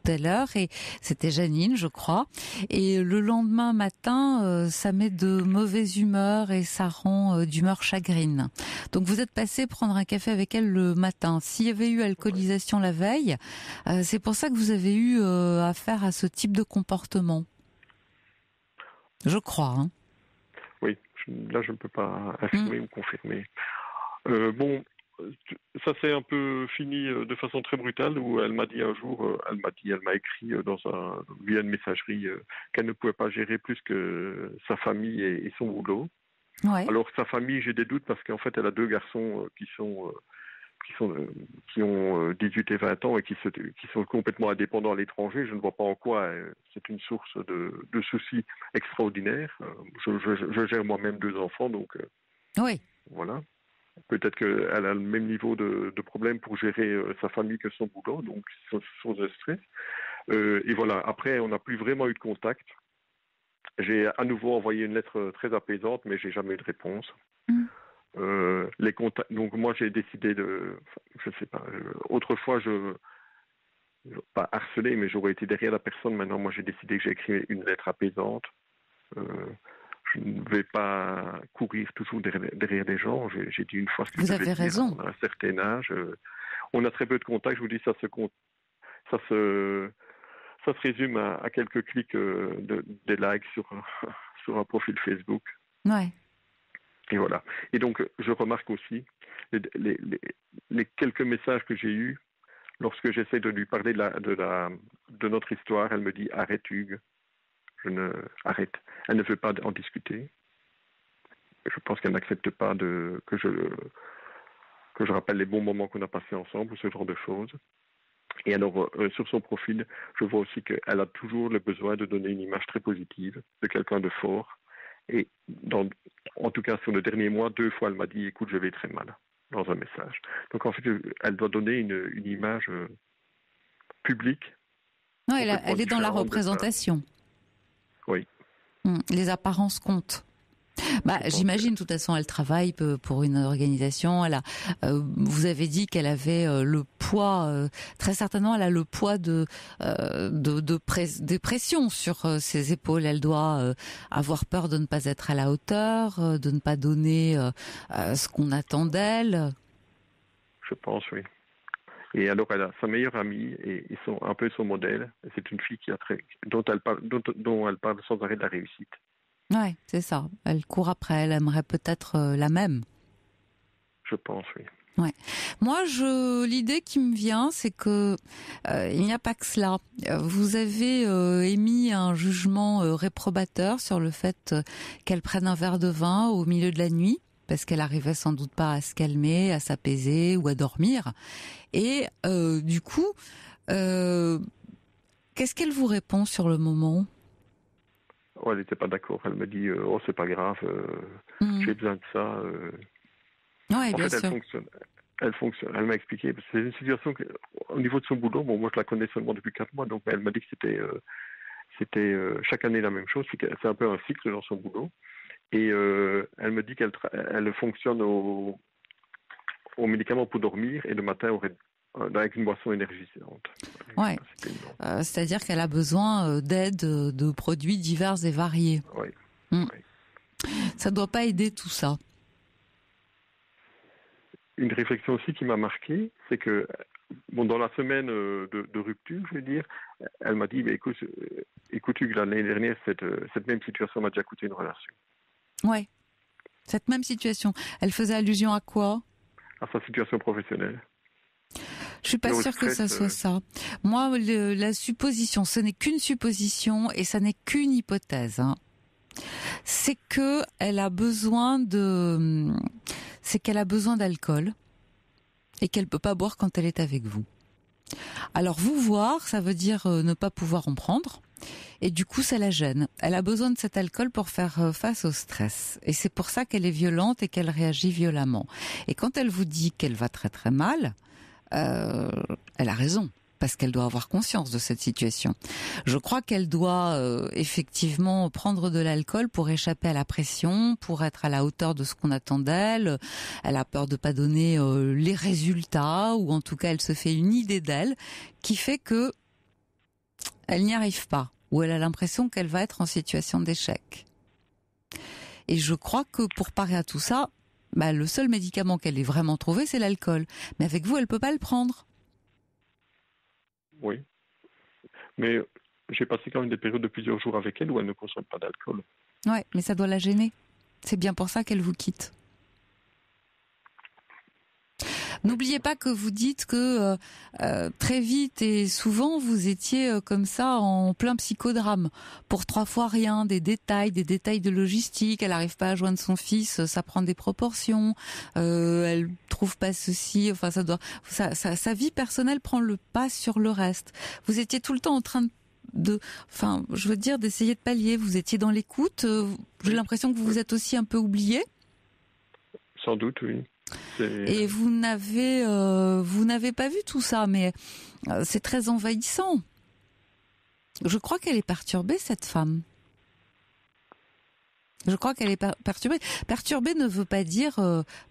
à l'heure, et c'était Janine, je crois. Et le lendemain matin, ça met de mauvaise humeur et ça rend d'humeur chagrine. Donc, vous êtes passé prendre un café avec elle le matin. S'il y avait eu alcoolisation la veille, c'est pour ça que vous avez eu affaire à ce type de comportement. Je crois. Hein. Oui, là je ne peux pas affirmer ou confirmer. Bon, ça s'est un peu fini de façon très brutale où elle m'a dit un jour, elle m'a écrit via une messagerie qu'elle ne pouvait pas gérer plus que sa famille et son boulot. Ouais. Alors sa famille, j'ai des doutes parce qu'en fait elle a 2 garçons qui ont 18 et 20 ans et qui sont complètement indépendants à l'étranger. Je ne vois pas en quoi c'est une source de soucis extraordinaires. Je gère moi-même 2 enfants, donc oui. Voilà. Peut-être qu'elle a le même niveau de problème pour gérer sa famille que son boulot, donc source de stress. Et voilà, après, on n'a plus vraiment eu de contact. J'ai à nouveau envoyé une lettre très apaisante, mais j'ai jamais eu de réponse. Les contacts, donc moi j'ai décidé je sais pas, autrefois pas harcelé, mais j'aurais été derrière la personne. Maintenant moi j'ai décidé que j'ai écrit une lettre apaisante. Je ne vais pas courir toujours derrière des gens. J'ai dit une fois ce que vous avez raison. On a un certain âge, on a très peu de contacts. Je vous dis ça se résume à quelques clics des likes sur un profil Facebook. Ouais. Et voilà. Et donc, je remarque aussi les quelques messages que j'ai eus lorsque j'essaie de lui parler de notre histoire. Elle me dit « Arrête, Hugues. » Arrête. Elle ne veut pas en discuter. Je pense qu'elle n'accepte pas que je rappelle les bons moments qu'on a passés ensemble, ce genre de choses. Et alors, sur son profil, je vois aussi qu'elle a toujours le besoin de donner une image très positive de quelqu'un de fort. Et en tout cas, sur le dernier mois, 2 fois, elle m'a dit « Écoute, je vais très mal » dans un message. Donc, en fait, elle doit donner une image publique. Non, elle est dans la représentation. Oui. Les apparences comptent. J'imagine, de toute façon, elle travaille pour une organisation. Vous avez dit qu'elle avait le poids, très certainement, elle a le poids des pressions sur ses épaules. Elle doit avoir peur de ne pas être à la hauteur, de ne pas donner ce qu'on attend d'elle. Je pense, oui. Et alors, elle a sa meilleure amie et un peu son modèle. C'est une fille dont elle parle sans arrêt de la réussite. Ouais, c'est ça. Elle court après. Elle aimerait peut-être la même. Je pense, oui. Ouais. Moi, l'idée qui me vient, c'est que il n'y a pas que cela. Vous avez émis un jugement réprobateur sur le fait qu'elle prenne un verre de vin au milieu de la nuit, parce qu'elle arrivait sans doute pas à se calmer, à s'apaiser ou à dormir. Et du coup, qu'est-ce qu'elle vous répond sur le moment ? Elle n'était pas d'accord. Elle me dit c'est pas grave, j'ai besoin de ça. Ouais, bien sûr. Elle fonctionne. Elle m'a expliqué. C'est une situation au niveau de son boulot. Bon, moi je la connais seulement depuis 4 mois, donc elle m'a dit que c'était chaque année la même chose. C'est un peu un cycle dans son boulot. Et elle me dit qu'elle fonctionne aux médicaments pour dormir et le matin avec une boisson énergisante. Ouais. C'est-à-dire qu'elle a besoin d'aide de produits divers et variés. Oui. Oui. Ça ne doit pas aider tout ça. Une réflexion aussi qui m'a marqué, c'est que dans la semaine de rupture, je veux dire, elle m'a dit écoute Hugues, l'année dernière, cette même situation m'a déjà coûté une relation. Ouais. Cette même situation. Elle faisait allusion à quoi ? À sa situation professionnelle. Je suis pas sûre que ça soit ça. Moi, la supposition, ce n'est qu'une supposition et ça n'est qu'une hypothèse. Hein. C'est qu'elle a besoin d'alcool et qu'elle peut pas boire quand elle est avec vous. Alors vous voir, ça veut dire ne pas pouvoir en prendre. Et du coup, ça la gêne. Elle a besoin de cet alcool pour faire face au stress. Et c'est pour ça qu'elle est violente et qu'elle réagit violemment. Et quand elle vous dit qu'elle va très très mal, elle a raison. Parce qu'elle doit avoir conscience de cette situation. Je crois qu'elle doit effectivement prendre de l'alcool pour échapper à la pression, pour être à la hauteur de ce qu'on attend d'elle. Elle a peur de pas donner les résultats, ou en tout cas elle se fait une idée d'elle qui fait que elle n'y arrive pas, ou elle a l'impression qu'elle va être en situation d'échec. Et je crois que pour parer à tout ça, le seul médicament qu'elle ait vraiment trouvé, c'est l'alcool. Mais avec vous, elle peut pas le prendre. Oui, mais j'ai passé quand même des périodes de plusieurs jours avec elle où elle ne consomme pas d'alcool. Ouais, mais ça doit la gêner. C'est bien pour ça qu'elle vous quitte. N'oubliez pas que vous dites que très vite et souvent vous étiez comme ça en plein psychodrame. Pour 3 fois rien, des détails de logistique. Elle n'arrive pas à joindre son fils, ça prend des proportions. Elle trouve pas ceci. Enfin, sa vie personnelle prend le pas sur le reste. Vous étiez tout le temps en train d'essayer de pallier. Vous étiez dans l'écoute. J'ai l'impression que vous vous êtes aussi un peu oublié. Sans doute, oui. Et vous n'avez pas vu tout ça, mais c'est très envahissant. Je crois qu'elle est perturbée, cette femme. Je crois qu'elle est perturbée. Perturbée ne veut pas dire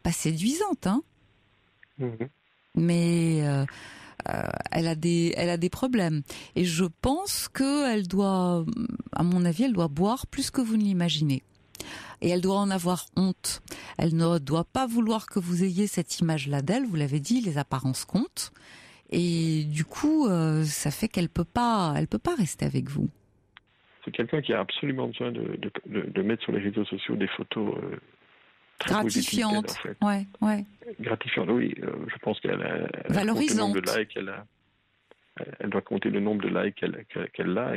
pas séduisante, hein. Mm-hmm. Mais elle a des problèmes. Et je pense qu'elle doit, à mon avis, elle doit boire plus que vous ne l'imaginez. Et elle doit en avoir honte. Elle ne doit pas vouloir que vous ayez cette image-là d'elle. Vous l'avez dit, les apparences comptent. Et du coup, ça fait qu'elle peut pas rester avec vous. C'est quelqu'un qui a absolument besoin de mettre sur les réseaux sociaux des photos très gratifiantes. En fait. Ouais. Gratifiantes, oui. Je pense qu'elle valorisantes. Le nombre de likes, elle doit compter le nombre de likes qu'elle a.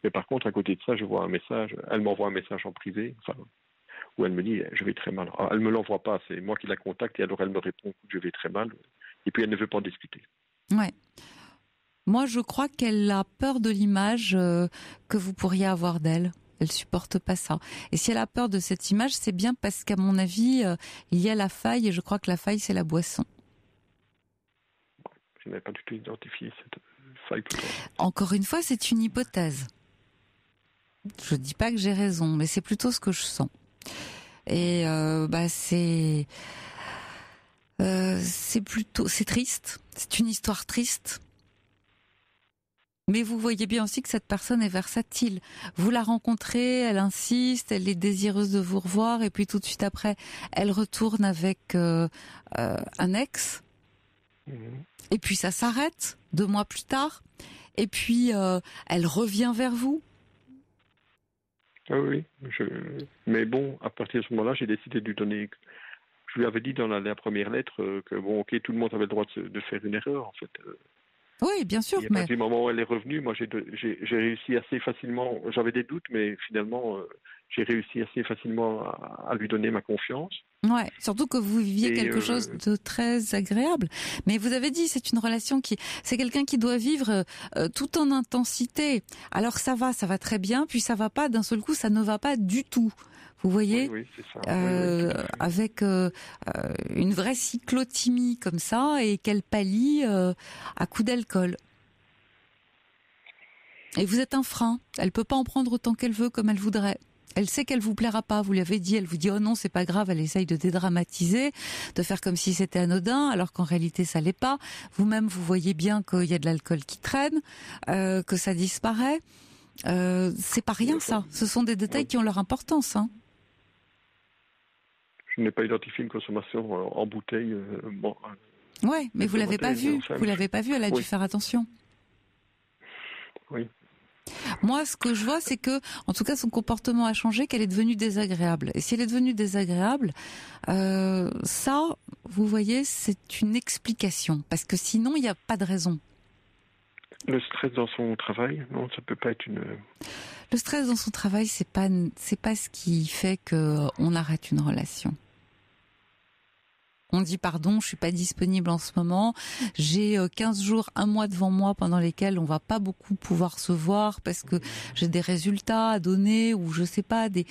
Mais par contre, à côté de ça, je vois un message. Elle m'envoie un message en privé, où elle me dit « je vais très mal ». Elle ne me l'envoie pas, c'est moi qui la contacte et alors elle me répond « je vais très mal ». Et puis elle ne veut pas en discuter. Ouais. Moi, je crois qu'elle a peur de l'image que vous pourriez avoir d'elle. Elle supporte pas ça. Et si elle a peur de cette image, c'est bien parce qu'à mon avis, il y a la faille et je crois que la faille, c'est la boisson. Je n'avais pas du tout identifié cette faille. Encore une fois, c'est une hypothèse. Je dis pas que j'ai raison, mais c'est plutôt ce que je sens. Et c'est triste. C'est une histoire triste. Mais vous voyez bien aussi que cette personne est versatile. Vous la rencontrez, elle insiste, elle est désireuse de vous revoir, et puis tout de suite après, elle retourne avec un ex. Et puis ça s'arrête 2 mois plus tard. Et puis elle revient vers vous. Ah oui, mais bon, à partir de ce moment-là, j'ai décidé de lui donner. Je lui avais dit dans la première lettre que bon, ok, tout le monde avait le droit de faire une erreur, en fait. Oui, bien sûr. Et à partir du moment où elle est revenue, moi, j'ai réussi assez facilement. J'avais des doutes, mais finalement, j'ai réussi assez facilement à lui donner ma confiance. Ouais, surtout que vous viviez quelque chose de très agréable. Mais vous avez dit, c'est une relation c'est quelqu'un qui doit vivre tout en intensité. Alors ça va très bien, puis ça va pas, d'un seul coup, ça ne va pas du tout. Vous voyez, oui, c'est ça. avec une vraie cyclothymie comme ça, et qu'elle pâlit à coups d'alcool. Et vous êtes un frein. Elle peut pas en prendre autant qu'elle veut, comme elle voudrait. Elle sait qu'elle vous plaira pas, vous l'avez dit, elle vous dit « oh non, c'est pas grave », elle essaye de dédramatiser, de faire comme si c'était anodin, alors qu'en réalité ça l'est pas. Vous-même, vous voyez bien qu'il y a de l'alcool qui traîne, que ça disparaît. C'est pas rien ça, ce sont des détails qui ont leur importance. Hein. Je n'ai pas identifié une consommation en bouteille. Ouais, mais vous l'avez pas vu, elle a dû faire attention. Oui. Moi, ce que je vois, c'est que, en tout cas, son comportement a changé, qu'elle est devenue désagréable. Et si elle est devenue désagréable, ça, vous voyez, c'est une explication. Parce que sinon, il n'y a pas de raison. Le stress dans son travail, non, ça peut pas être une... Le stress dans son travail, c'est pas ce qui fait qu'on arrête une relation. On dit pardon, je suis pas disponible en ce moment. J'ai 15 jours, un mois devant moi pendant lesquels on va pas beaucoup pouvoir se voir parce que j'ai des résultats à donner ou je sais pas des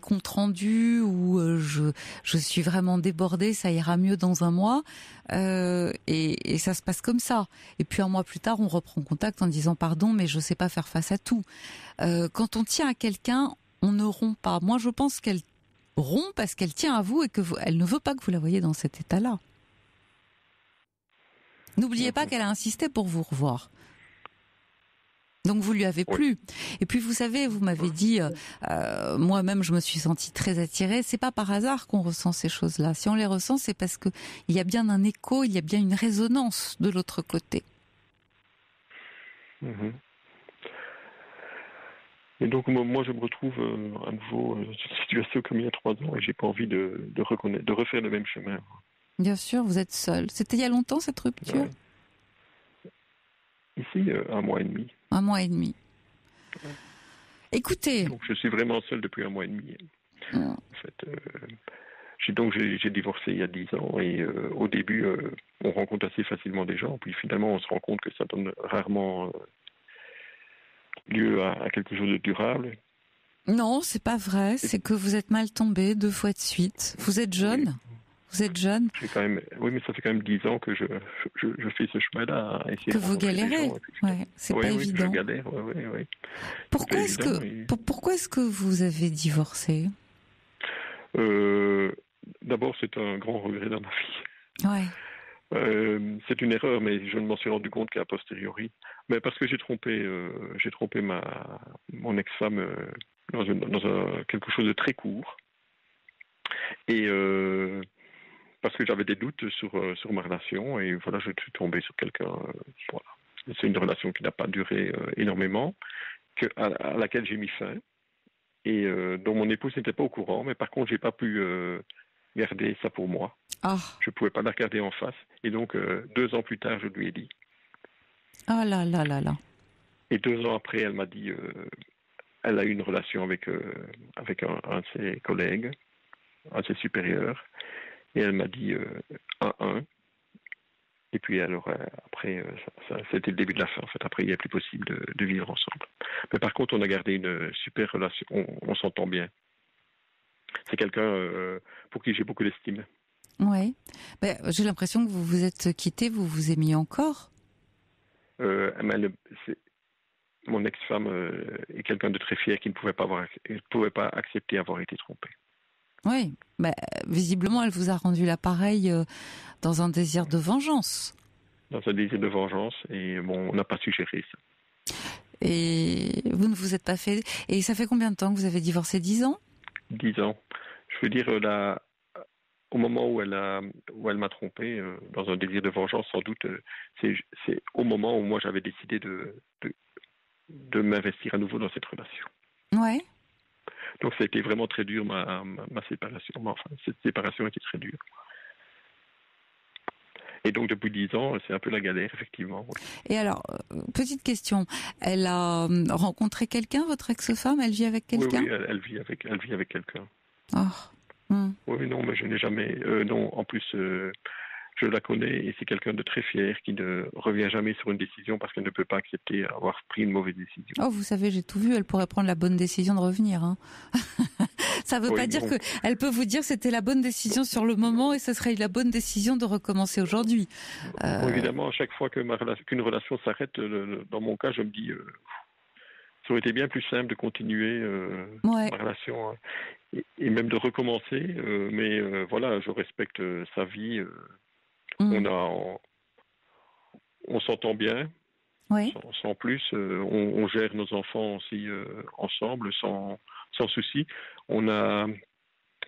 comptes rendus ou je suis vraiment débordée. Ça ira mieux dans un mois et ça se passe comme ça. Et puis un mois plus tard, on reprend contact en disant pardon, mais je sais pas faire face à tout. Quand on tient à quelqu'un, on ne rompt pas. Moi, je pense qu'elle rompt parce qu'elle tient à vous et elle ne veut pas que vous la voyez dans cet état-là. N'oubliez pas qu'elle a insisté pour vous revoir. Donc vous lui avez plu. Et puis vous savez, vous m'avez dit, moi-même je me suis sentie très attirée. C'est pas par hasard qu'on ressent ces choses-là. Si on les ressent, c'est parce que il y a bien un écho, il y a bien une résonance de l'autre côté. Et donc moi je me retrouve à nouveau dans une situation comme il y a 3 ans et j'ai pas envie de refaire le même chemin. Bien sûr, vous êtes seul. C'était il y a longtemps cette rupture ? Ici, 1 mois et demi. 1 mois et demi. Écoutez. Donc je suis vraiment seul depuis 1 mois et demi. En fait, j'ai divorcé il y a 10 ans et au début on rencontre assez facilement des gens, puis finalement on se rend compte que ça donne rarement lieu à quelque chose de durable. Non, c'est pas vrai. C'est que vous êtes mal tombé 2 fois de suite. Vous êtes jeune. Vous êtes jeune. Oui, mais ça fait quand même 10 ans que je fais ce chemin-là. Que vous galérez. C'est pas évident. Je galère. Oui. Pourquoi est-ce que vous avez divorcé ? D'abord, c'est un grand regret dans ma vie. C'est une erreur, mais je ne m'en suis rendu compte qu'à posteriori. Mais parce que j'ai trompé mon ex-femme dans quelque chose de très court. Et parce que j'avais des doutes sur ma relation, et voilà, je suis tombé sur quelqu'un. Voilà. C'est une relation qui n'a pas duré énormément, à laquelle j'ai mis fin, et dont mon épouse n'était pas au courant, mais par contre, j'ai pas pu garder ça pour moi. Je pouvais pas la regarder en face, et donc 2 ans plus tard, je lui ai dit. Ah là là là là. Et 2 ans après, elle m'a dit, elle a eu une relation avec un de ses collègues, un de ses supérieurs, et elle m'a dit 1-1. Et puis alors après, c'était le début de la fin. En fait, après, il n'est plus possible de vivre ensemble. Mais par contre, on a gardé une super relation. On s'entend bien. C'est quelqu'un pour qui j'ai beaucoup d'estime. Oui. J'ai l'impression que vous vous êtes quittés, vous vous aimiez encore. Mon ex-femme est quelqu'un de très fier qui ne pouvait pas accepter avoir été trompée. Oui, visiblement, elle vous a rendu l'appareil dans un désir de vengeance. Dans un désir de vengeance, et bon, on n'a pas su gérer ça. Et vous ne vous êtes pas fait... Et ça fait combien de temps que vous avez divorcé ? 10 ans ? 10 ans. Je veux dire, au moment où elle m'a trompé, dans un désir de vengeance, sans doute, c'est au moment où moi j'avais décidé de m'investir à nouveau dans cette relation. Ouais. Donc ça a été vraiment très dur, ma séparation. Enfin, cette séparation était très dure. Et donc depuis 10 ans, c'est un peu la galère, effectivement. Oui. Et alors, petite question, elle a rencontré quelqu'un, votre ex-femme ? Elle vit avec quelqu'un ? Oui, elle vit avec quelqu'un. Oh. Oui, non, mais je n'ai jamais... non, en plus, je la connais et c'est quelqu'un de très fier qui ne revient jamais sur une décision parce qu'elle ne peut pas accepter avoir pris une mauvaise décision. Oh, vous savez, j'ai tout vu, elle pourrait prendre la bonne décision de revenir. Hein. Ça ne veut pas dire qu'elle peut vous dire que c'était la bonne décision sur le moment et ce serait la bonne décision de recommencer aujourd'hui. Évidemment, à chaque fois qu'une relation s'arrête, dans mon cas, je me dis ça aurait été bien plus simple de continuer ma relation et même de recommencer. Mais voilà, je respecte sa vie. On s'entend bien, sans plus. On gère nos enfants aussi ensemble, sans souci.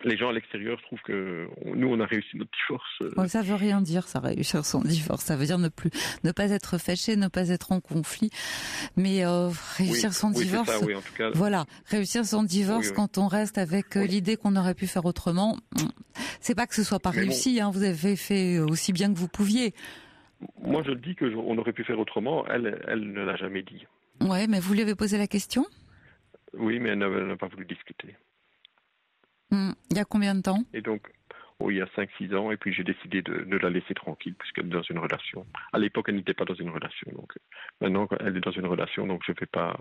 Les gens à l'extérieur trouvent que nous, on a réussi notre divorce. Ça veut rien dire, ça, réussir son divorce. Ça veut dire ne pas être fâché, ne pas être en conflit. Mais réussir son divorce, ça, en tout cas. Voilà, réussir son divorce quand on reste avec l'idée qu'on aurait pu faire autrement, c'est pas que ce soit pas réussi. Hein, vous avez fait aussi bien que vous pouviez. Moi, je dis qu'on aurait pu faire autrement. Elle ne l'a jamais dit. Ouais, mais vous lui avez posé la question ? Oui, mais elle n'a pas voulu discuter. Il y a combien de temps ? Et donc, il y a 5-6 ans, et puis j'ai décidé de la laisser tranquille, puisqu'elle est dans une relation. À l'époque, elle n'était pas dans une relation, donc maintenant, elle est dans une relation, donc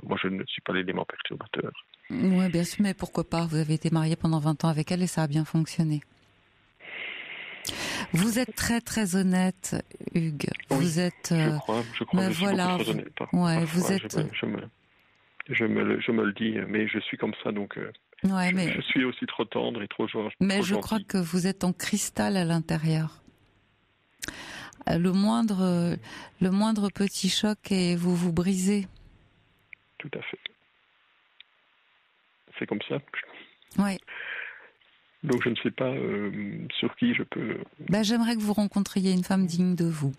moi, je ne suis pas l'élément perturbateur. Oui, bien sûr, mais pourquoi pas? Vous avez été marié pendant 20 ans avec elle et ça a bien fonctionné. Vous êtes très très honnête, Hugues. Oui, vous êtes. Je crois. Mais je suis voilà. beaucoup très honnête. Ouais, vous êtes. Je me le dis, mais je suis comme ça, donc. Je suis aussi trop tendre et trop gentil. Mais je crois que vous êtes en cristal à l'intérieur. Le moindre petit choc et vous vous brisez. Tout à fait. C'est comme ça. Oui. Donc je ne sais pas sur qui je peux... J'aimerais que vous rencontriez une femme digne de vous.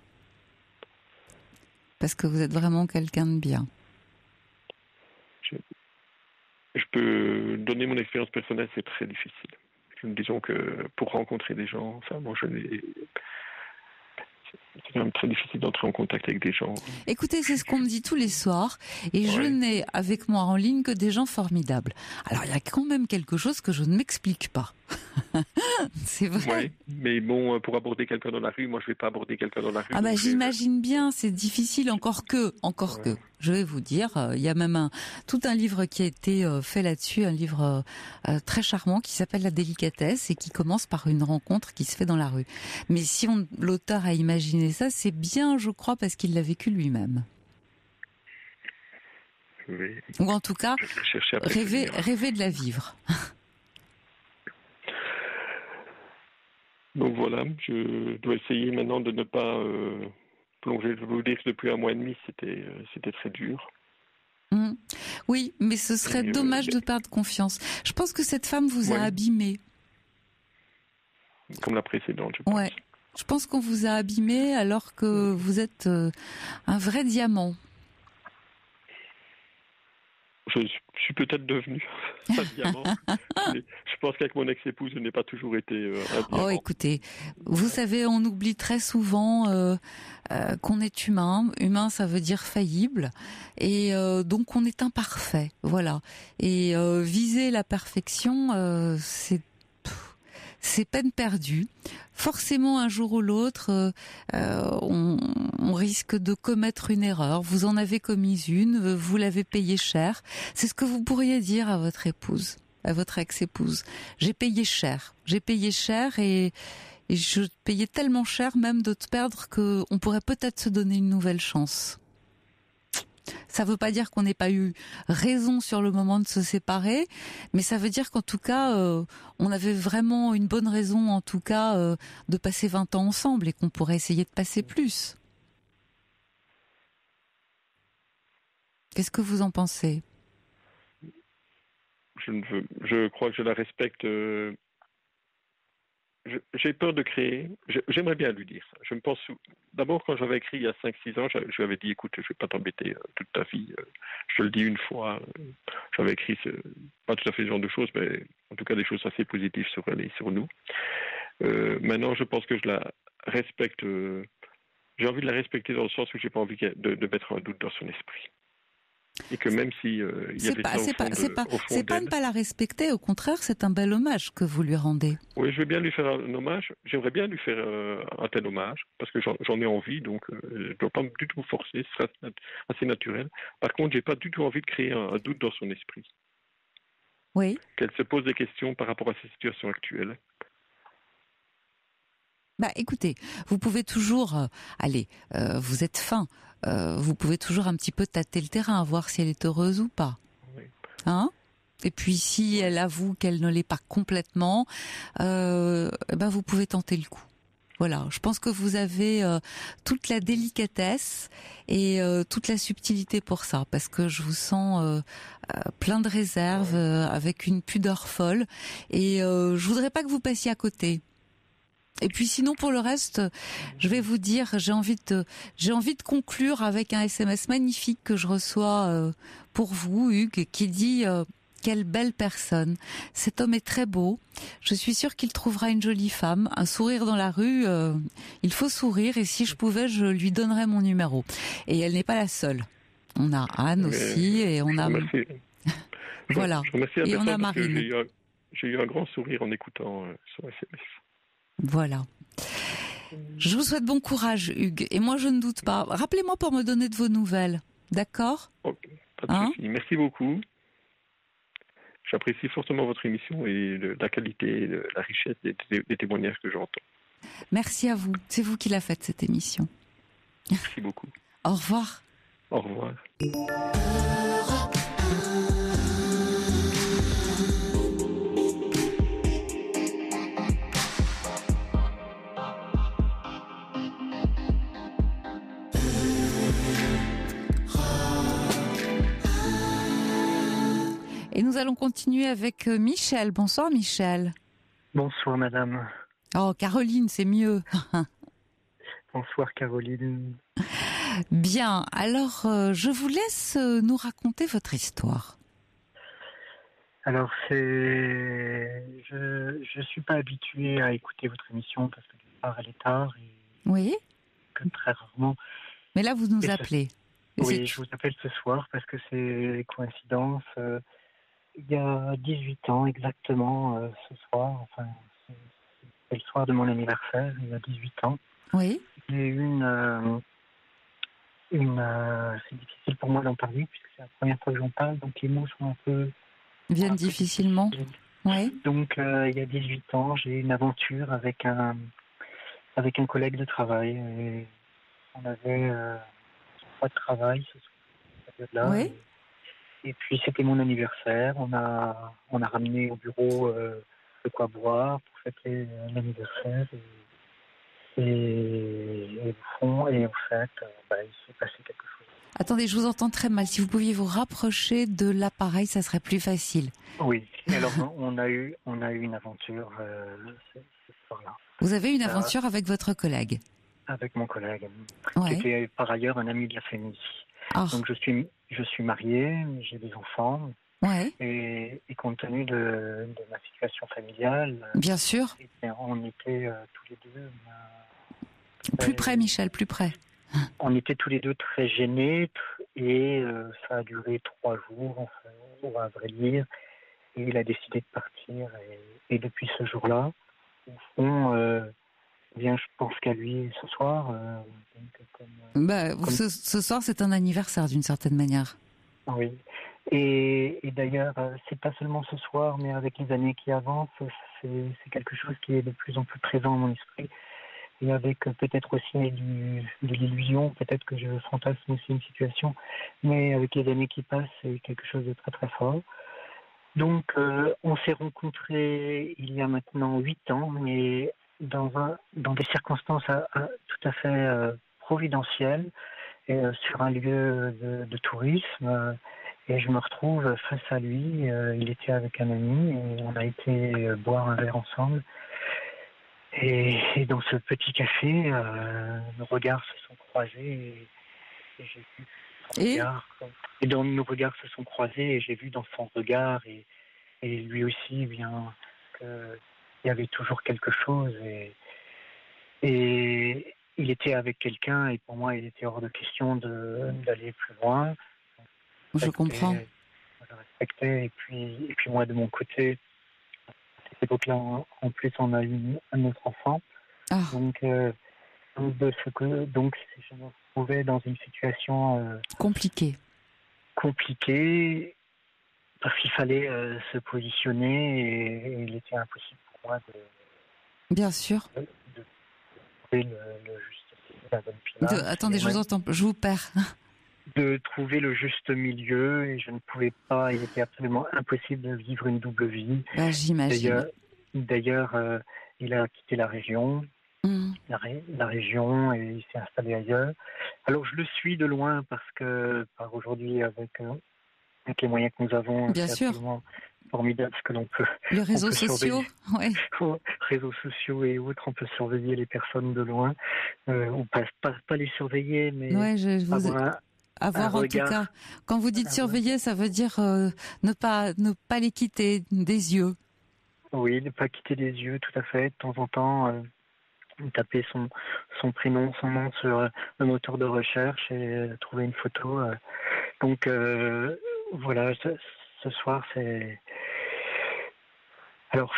Parce que vous êtes vraiment quelqu'un de bien. Je peux donner mon expérience personnelle, c'est très difficile. Disons que pour rencontrer des gens, c'est quand même très difficile d'entrer en contact avec des gens. Écoutez, c'est ce qu'on me dit tous les soirs, et je n'ai avec moi en ligne que des gens formidables. Alors il y a quand même quelque chose que je ne m'explique pas. C'est vrai. Oui, mais bon, pour aborder quelqu'un dans la rue, moi je ne vais pas aborder quelqu'un dans la rue. J'imagine bien, c'est difficile, encore que. Je vais vous dire, il y a même tout un livre qui a été fait là-dessus, un livre très charmant qui s'appelle La délicatesse et qui commence par une rencontre qui se fait dans la rue. Mais si l'auteur a imaginé ça, c'est bien, je crois, parce qu'il l'a vécu lui-même. Oui. Ou en tout cas, rêver de la vivre. Donc voilà, je dois essayer maintenant de ne pas plonger. Je vous dire que depuis 1 mois et demi, c'était très dur. Oui, mais ce serait dommage de perdre confiance. Je pense que cette femme vous a abîmé. Comme la précédente, je pense. Ouais. Je pense qu'on vous a abîmé alors que vous êtes un vrai diamant. Je suis peut-être devenu un diamant. Je pense qu'avec mon ex-épouse, je n'ai pas toujours été un diamant. Oh, écoutez, vous savez, on oublie très souvent qu'on est humain. Humain, ça veut dire faillible. Et donc, on est imparfait. Voilà. Et viser la perfection, c'est peine perdue. Forcément, un jour ou l'autre, on risque de commettre une erreur. Vous en avez commis une, vous l'avez payée cher. C'est ce que vous pourriez dire à votre épouse, à votre ex-épouse. J'ai payé cher et je payais tellement cher même de te perdre qu'on pourrait peut-être se donner une nouvelle chance. Ça ne veut pas dire qu'on n'ait pas eu raison sur le moment de se séparer, mais ça veut dire qu'en tout cas, on avait vraiment une bonne raison, en tout cas, de passer 20 ans ensemble et qu'on pourrait essayer de passer plus. Qu'est-ce que vous en pensez ? Je crois que je la respecte. J'ai peur de créer. J'aimerais bien lui dire ça. Je me pense. D'abord, quand j'avais écrit il y a 5-6 ans, je lui avais dit, écoute, je ne vais pas t'embêter toute ta vie. Je te le dis une fois. J'avais écrit pas tout à fait ce genre de choses, mais en tout cas des choses assez positives sur elle et sur nous. Maintenant, je pense que je la respecte. J'ai envie de la respecter dans le sens où j'ai pas envie de mettre un doute dans son esprit. Et que même si il y avait ça c'est pas ne pas la respecter, au contraire, c'est un bel hommage que vous lui rendez. Oui, je vais bien lui faire un hommage. J'aimerais bien lui faire un tel hommage parce que j'en ai envie, donc je ne dois pas du tout forcer, ce sera assez naturel. Par contre, j'ai pas du tout envie de créer un doute dans son esprit. Oui. Qu'elle se pose des questions par rapport à sa situation actuelle. Écoutez, vous pouvez toujours, vous êtes fin. Vous pouvez toujours un petit peu tâter le terrain, voir si elle est heureuse ou pas. Oui. Hein ? Et puis si elle avoue qu'elle ne l'est pas complètement, vous pouvez tenter le coup. Voilà, je pense que vous avez toute la délicatesse et toute la subtilité pour ça, parce que je vous sens plein de réserve, avec une pudeur folle, et je voudrais pas que vous passiez à côté. Et puis sinon, pour le reste, je vais vous dire, j'ai envie de conclure avec un SMS magnifique que je reçois pour vous, Hugues, qui dit quelle belle personne. Cet homme est très beau. Je suis sûre qu'il trouvera une jolie femme. Un sourire dans la rue, il faut sourire. Et si je pouvais, je lui donnerais mon numéro. Et elle n'est pas la seule. On a Anne aussi, et on a... Voilà. Et on a Marine. J'ai eu un grand sourire en écoutant son SMS. Voilà. Je vous souhaite bon courage, Hugues. Et moi, je ne doute pas. Rappelez-moi pour me donner de vos nouvelles. D'accord ? Ok, pas de souci. Merci beaucoup. J'apprécie fortement votre émission et la qualité, la richesse des témoignages que j'entends. Merci à vous. C'est vous qui l'a faite, cette émission. Merci beaucoup. Au revoir. Au revoir. Et nous allons continuer avec Michel. Bonsoir Michel. Bonsoir madame. Oh Caroline, c'est mieux. Bonsoir Caroline. Bien, alors je vous laisse nous raconter votre histoire. Alors je suis pas habitué à écouter votre émission parce que d'une part elle est tard et oui. que très rarement. Mais là vous nous appelez. Oui, je vous appelle ce soir parce que c'est coïncidence. Il y a 18 ans exactement ce soir, enfin c'est le soir de mon anniversaire, il y a 18 ans. Oui. J'ai eu c'est difficile pour moi d'en parler puisque c'est la première fois que j'en parle, donc les mots sont viennent difficilement. Oui. Donc il y a 18 ans, j'ai eu une aventure avec un collègue de travail. Et on avait pas de travail ce soir-là. Oui. Et puis c'était mon anniversaire. On a ramené au bureau de quoi boire pour fêter l'anniversaire. Et en fait, il s'est passé quelque chose. Attendez, je vous entends très mal. Si vous pouviez vous rapprocher de l'appareil, ça serait plus facile. Oui. Alors on a eu une aventure ce soir-là. Vous avez eu une aventure avec votre collègue? Avec mon collègue, ouais. Qui était par ailleurs un ami de la famille. Oh. Donc je suis marié, j'ai des enfants. Ouais. Et compte tenu de ma situation familiale, bien sûr, on était tous les deux. Plus près, Michel, plus près. On était tous les deux très gênés et ça a duré 3 jours, enfin, à vrai dire. Et il a décidé de partir. Et depuis ce jour-là, au fond, je pense qu'à lui ce soir. Ce soir, c'est un anniversaire d'une certaine manière. Oui. Et d'ailleurs, c'est pas seulement ce soir, mais avec les années qui avancent, c'est quelque chose qui est de plus en plus présent dans mon esprit. Et avec peut-être aussi de l'illusion, peut-être que je fantasme aussi une situation, mais avec les années qui passent, c'est quelque chose de très très fort. Donc, on s'est rencontrés il y a maintenant 8 ans, mais dans des circonstances tout à fait providentielles, et, sur un lieu de tourisme. Et je me retrouve face à lui. Il était avec un ami et on a été boire un verre ensemble. Et dans ce petit café, nos regards se sont croisés et j'ai vu son regard. Et dans nos regards se sont croisés et j'ai vu dans son regard et lui aussi bien qu'il y avait toujours quelque chose. Et il était avec quelqu'un et pour moi il était hors de question d'aller plus loin. Je comprends. Je respectais et puis moi de mon côté, à cette époque-là, en plus on a eu un autre enfant. Ah. Donc je me retrouvais dans une situation compliquée parce qu'il fallait se positionner et il était impossible pour moi bien sûr de trouver le juste la bonne place. Attendez, je vous entends, je vous perds. De trouver le juste milieu et je ne pouvais pas, il était absolument impossible de vivre une double vie. J'imagine. D'ailleurs, il a quitté la région, la région et il s'est installé ailleurs. Alors je le suis de loin parce que par aujourd'hui avec les moyens que nous avons, bien c'est sûr. Absolument formidable ce que l'on peut. Les réseaux sociaux, oui. Réseaux sociaux et autres, on peut surveiller les personnes de loin, ou pas les surveiller, mais avoir en tout cas, quand vous dites surveiller, ça veut dire ne pas les quitter des yeux. Oui, ne pas quitter des yeux, tout à fait. De temps en temps, taper son prénom, son nom sur le moteur de recherche et trouver une photo. Donc voilà, ce soir, c'est... Alors,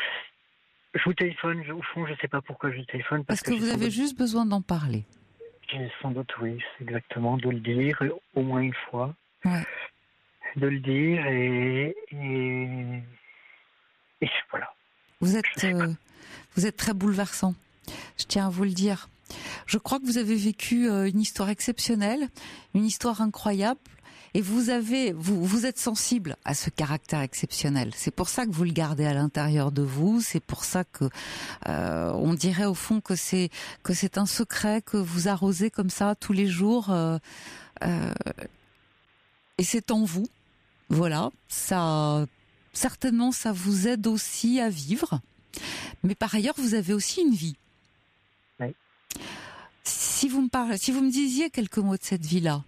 Je vous téléphone, au fond, je ne sais pas pourquoi je téléphone. Parce que vous avez juste besoin d'en parler. J'ai sans doute, oui, c'est exactement, de le dire au moins une fois. Ouais. De le dire et voilà. Vous êtes très bouleversant. Je tiens à vous le dire. Je crois que vous avez vécu une histoire exceptionnelle, une histoire incroyable. Et vous êtes sensible à ce caractère exceptionnel. C'est pour ça que vous le gardez à l'intérieur de vous. C'est pour ça que on dirait au fond que c'est un secret que vous arrosez comme ça tous les jours. Et c'est en vous. Voilà. Ça, certainement, ça vous aide aussi à vivre. Mais par ailleurs, vous avez aussi une vie. Oui. Si vous me disiez quelques mots de cette vie-là.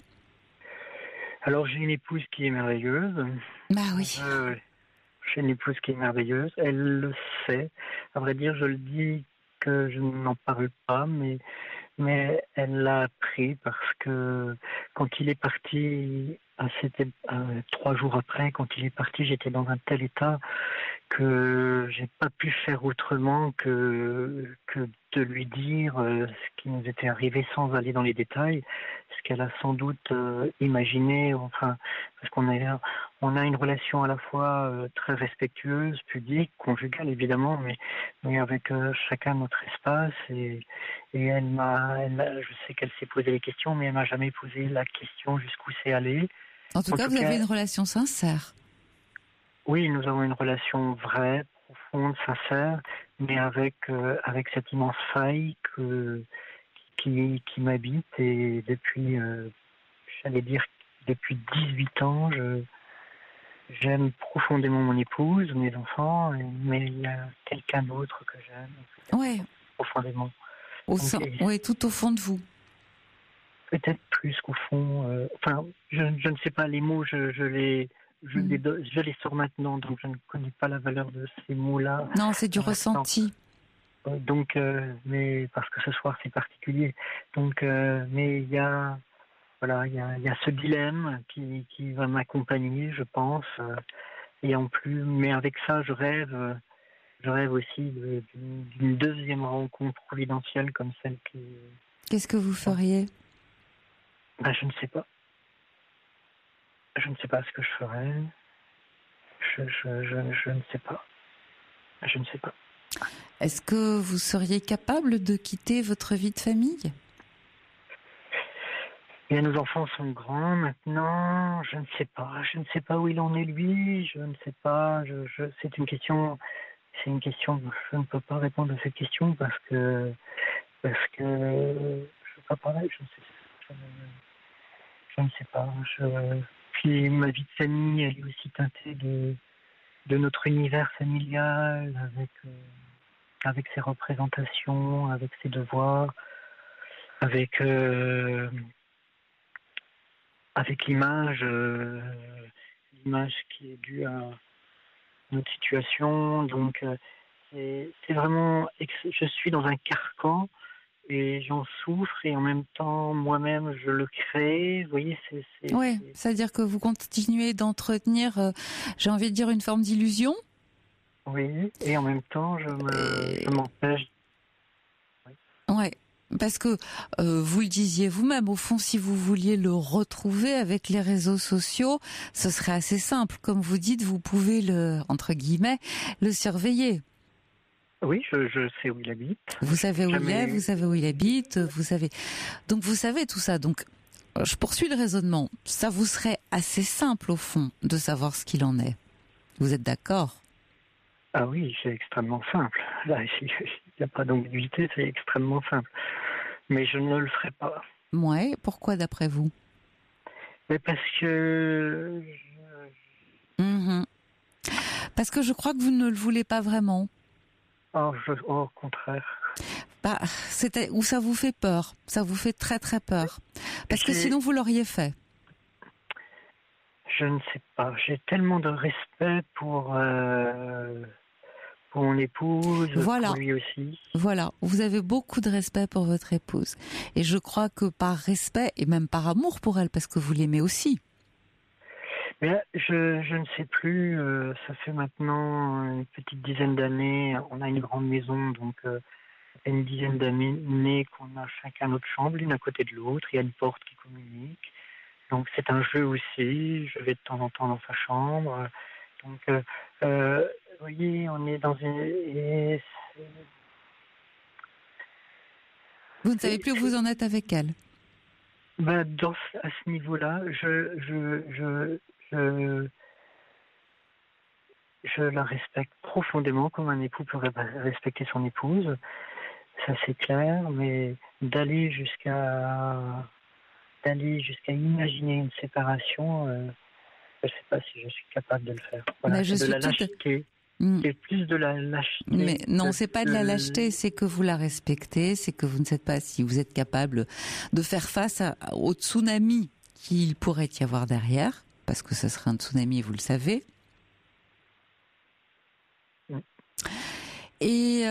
Alors, j'ai une épouse qui est merveilleuse. Bah oui. J'ai une épouse qui est merveilleuse. Elle le sait. À vrai dire, je le dis que je n'en parle pas, mais elle l'a appris parce que quand il est parti, c'était 3 jours après, quand il est parti, j'étais dans un tel état que j'ai pas pu faire autrement que de lui dire ce qui nous était arrivé sans aller dans les détails, ce qu'elle a sans doute imaginé, enfin, parce qu'on a une relation à la fois très respectueuse, pudique, conjugale évidemment, mais avec chacun notre espace et je sais qu'elle s'est posé les questions, mais elle m'a jamais posé la question jusqu'où c'est allé. En tout cas, vous avez une relation sincère. Oui, nous avons une relation vraie, profonde, sincère, mais avec cette immense faille qui m'habite et depuis, j'allais dire, depuis 18 ans, j'aime profondément mon épouse, mes enfants, mais il y a quelqu'un d'autre que j'aime profondément. Oui, tout au fond de vous. Peut-être plus qu'au fond. Je ne sais pas, les mots, je les sors maintenant, donc je ne connais pas la valeur de ces mots-là. Non, c'est du ressenti. Donc, mais parce que ce soir c'est particulier. Donc, mais il y a ce dilemme qui va m'accompagner, je pense. Et en plus, mais avec ça, je rêve aussi d'une deuxième rencontre providentielle comme celle qui. Qu'est-ce que vous feriez? Je ne sais pas. Je ne sais pas ce que je ferais. Je ne sais pas. Je ne sais pas. Est-ce que vous seriez capable de quitter votre vie de famille? Bien, nos enfants sont grands maintenant. Je ne sais pas. Je ne sais pas où il en est lui. Je ne sais pas. C'est une question. Je ne peux pas répondre à cette question parce que je ne peux pas parler. Je ne sais pas. Puis ma vie de famille, elle est aussi teintée de notre univers familial, avec ses représentations, avec ses devoirs, avec l'image qui est due à notre situation. Donc c'est vraiment, je suis dans un carcan. Et j'en souffre et en même temps, moi-même, je le crée. Vous voyez, Oui, c'est-à-dire que vous continuez d'entretenir, j'ai envie de dire, une forme d'illusion. Oui, et en même temps, je m'empêche. Oui, parce que vous le disiez vous-même, au fond, si vous vouliez le retrouver avec les réseaux sociaux, ce serait assez simple. Comme vous dites, vous pouvez entre guillemets, le surveiller. Oui, je sais où il habite. Vous savez où il est, vous savez où il habite, vous savez. Donc vous savez tout ça. Donc je poursuis le raisonnement. Ça vous serait assez simple au fond de savoir ce qu'il en est. Vous êtes d'accord? Ah oui, c'est extrêmement simple. Là, il n'y a pas d'ambiguïté, c'est extrêmement simple. Mais je ne le ferai pas. Ouais, pourquoi d'après vous? Mais parce que... Parce que je crois que vous ne le voulez pas vraiment. Au contraire. Ou ça vous fait peur. Ça vous fait très très peur. Parce que sinon vous l'auriez fait. Je ne sais pas. J'ai tellement de respect pour mon épouse, pour lui aussi. Voilà. Vous avez beaucoup de respect pour votre épouse. Et je crois que par respect et même par amour pour elle, parce que vous l'aimez aussi. Mais je ne sais plus. Ça fait maintenant une petite dizaine d'années. On a une grande maison, donc ça fait une dizaine d'années qu'on a chacun notre chambre, l'une à côté de l'autre. Il y a une porte qui communique. Donc c'est un jeu aussi. Je vais de temps en temps dans sa chambre. Donc, vous voyez, on est dans une... Vous ne savez plus où vous en êtes avec elle? À ce niveau-là, je la respecte profondément comme un époux peut respecter son épouse. Ça c'est clair, mais d'aller jusqu'à imaginer une séparation, je ne sais pas si je suis capable de le faire. Voilà, c'est de la lâcheté. C'est plus de la lâcheté. Mais non, c'est pas de la lâcheté, c'est que vous la respectez, c'est que vous ne savez pas si vous êtes capable de faire face au tsunami qu'il pourrait y avoir derrière, parce que ce serait un tsunami, vous le savez. Et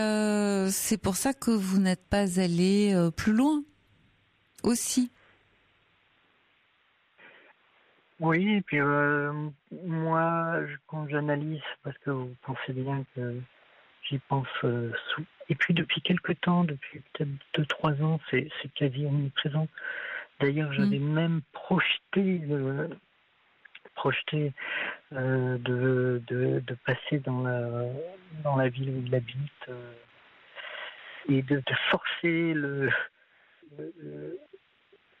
c'est pour ça que vous n'êtes pas allé plus loin aussi. Oui, et puis moi, quand j'analyse, parce que vous pensez bien que j'y pense et puis depuis quelque temps, depuis peut-être 2-3 ans, c'est quasi omniprésent. D'ailleurs, j'avais même projeté de passer dans la ville où il habite et de forcer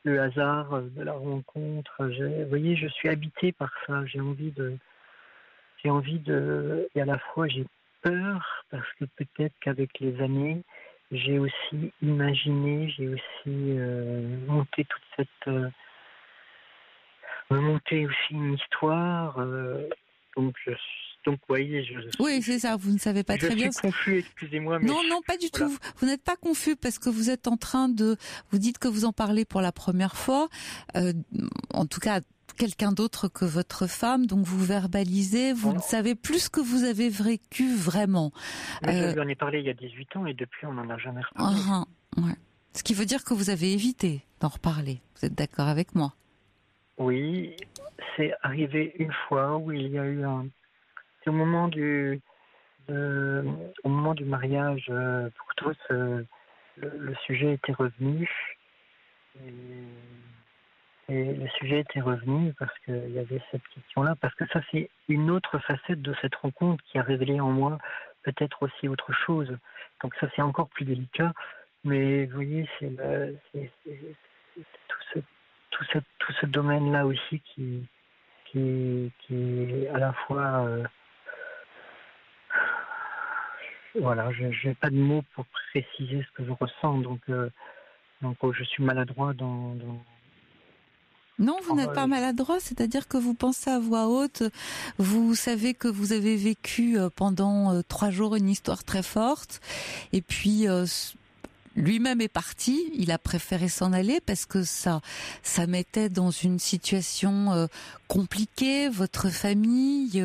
le hasard de la rencontre. Vous voyez, je suis habité par ça. J'ai envie de, et à la fois j'ai peur parce que peut-être qu'avec les années, j'ai aussi imaginé, j'ai aussi monté toute cette, monté aussi une histoire. Donc, vous voyez, oui, c'est ça, vous ne savez pas très bien. Je suis confus, excusez-moi. Mais non, pas du tout. Vous n'êtes pas confus parce que vous êtes en train de... Vous dites que vous en parlez pour la première fois. En tout cas, quelqu'un d'autre que votre femme. Donc, vous verbalisez. Vous ne savez plus ce que vous avez vécu vraiment. Je lui en ai parlé il y a 18 ans et depuis, on n'en a jamais reparlé. Ouais. Ce qui veut dire que vous avez évité d'en reparler. Vous êtes d'accord avec moi? Oui, c'est arrivé une fois où il y a eu c'est au moment du mariage pour tous, le sujet était revenu. Et le sujet était revenu parce qu'il y avait cette question-là, parce que ça c'est une autre facette de cette rencontre qui a révélé en moi peut-être aussi autre chose. Donc ça c'est encore plus délicat, mais vous voyez, c'est tout ce domaine-là aussi qui est à la fois... voilà, je n'ai pas de mots pour préciser ce que je ressens, donc je suis maladroit dans... Non, vous n'êtes pas maladroit, c'est-à-dire que vous pensez à voix haute, vous savez que vous avez vécu pendant 3 jours une histoire très forte, et puis lui-même est parti, il a préféré s'en aller parce que ça mettait dans une situation compliquée, votre famille,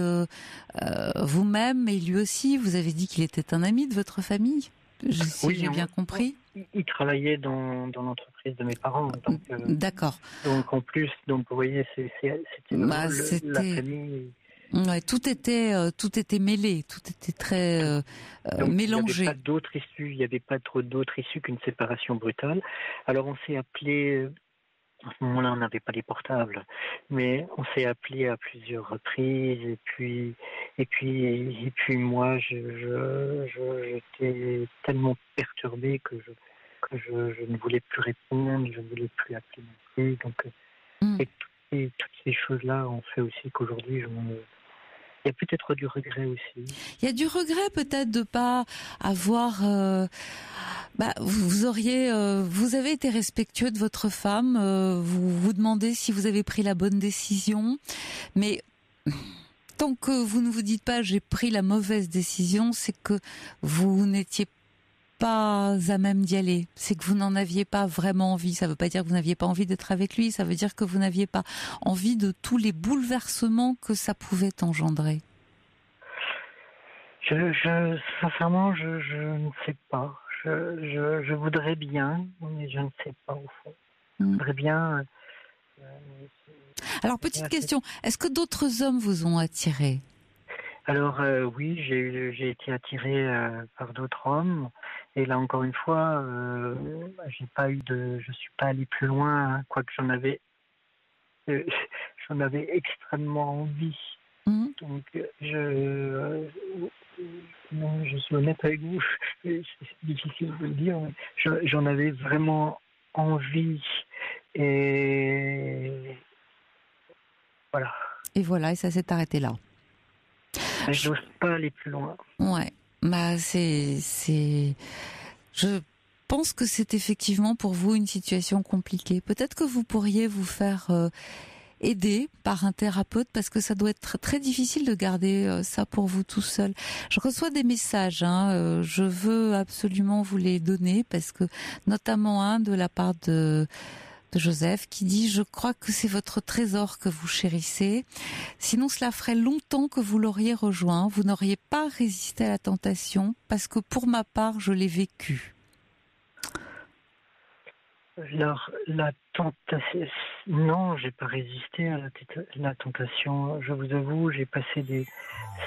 vous-même et lui aussi. Vous avez dit qu'il était un ami de votre famille, si j'ai bien compris. Il travaillait dans l'entreprise de mes parents. Donc, d'accord. Donc en plus, vous voyez, c'était la famille. Ouais, tout était mêlé, tout était très mélangé. Il n'y avait pas trop d'autres issues qu'une séparation brutale. Alors on s'est appelé, à ce moment-là on n'avait pas les portables, mais on s'est appelé à plusieurs reprises et puis moi j'étais tellement perturbé que je ne voulais plus répondre, je ne voulais plus appeler non plus. Donc et toutes ces choses-là ont fait aussi qu'aujourd'hui il y a peut-être du regret aussi. Il y a du regret peut-être de pas avoir... vous avez été respectueux de votre femme, vous vous demandez si vous avez pris la bonne décision, mais tant que vous ne vous dites pas j'ai pris la mauvaise décision, c'est que vous n'étiez pas à même d'y aller, c'est que vous n'en aviez pas vraiment envie. Ça ne veut pas dire que vous n'aviez pas envie d'être avec lui, ça veut dire que vous n'aviez pas envie de tous les bouleversements que ça pouvait engendrer. Sincèrement, je ne sais pas. Je voudrais bien, mais je ne sais pas au fond. Je voudrais bien... Alors, petite question, est-ce que d'autres hommes vous ont attiré? Alors oui, j'ai été attiré par d'autres hommes, et là encore une fois, je suis pas allé plus loin, quoique j'en avais extrêmement envie. Donc je suis honnête avec vous, c'est difficile de le dire, mais j'en avais vraiment envie, et voilà. Et voilà, et ça s'est arrêté là. Je n'ose pas aller plus loin. Ouais, bah je pense que c'est effectivement pour vous une situation compliquée. Peut-être que vous pourriez vous faire aider par un thérapeute, parce que ça doit être très difficile de garder ça pour vous tout seul. Je reçois des messages, je veux absolument vous les donner, parce que notamment un de la part de Joseph qui dit: je crois que c'est votre trésor que vous chérissez, sinon cela ferait longtemps que vous l'auriez rejoint, vous n'auriez pas résisté à la tentation, parce que pour ma part je l'ai vécu. Alors, la tentation, non, j'ai pas résisté à la tentation, je vous avoue, ça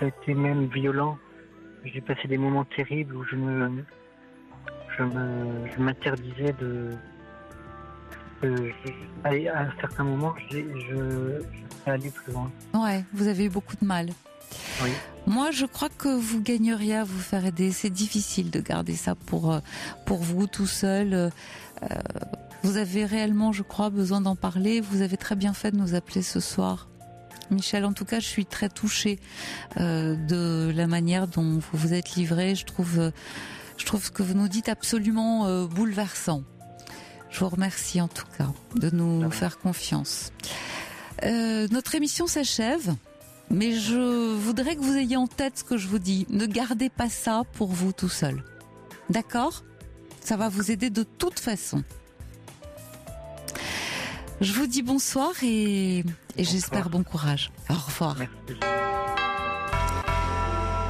a été même violent, j'ai passé des moments terribles où je m'interdisais à un certain moment, je vais aller plus loin. Ouais, vous avez eu beaucoup de mal. Oui. Moi, je crois que vous gagneriez à vous faire aider. C'est difficile de garder ça pour vous tout seul. Vous avez réellement, je crois, besoin d'en parler. Vous avez très bien fait de nous appeler ce soir. Michel, en tout cas, je suis très touchée de la manière dont vous vous êtes livré. Je trouve ce que vous nous dites absolument bouleversant. Je vous remercie en tout cas de nous faire confiance. Notre émission s'achève, mais je voudrais que vous ayez en tête ce que je vous dis. Ne gardez pas ça pour vous tout seul. D'accord ? Ça va vous aider de toute façon. Je vous dis bonsoir et j'espère bon courage. Au revoir. Merci.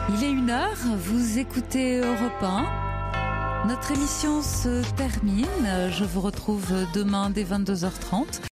Il est 1h, vous écoutez Europe 1. Notre émission se termine. Je vous retrouve demain dès 22h30.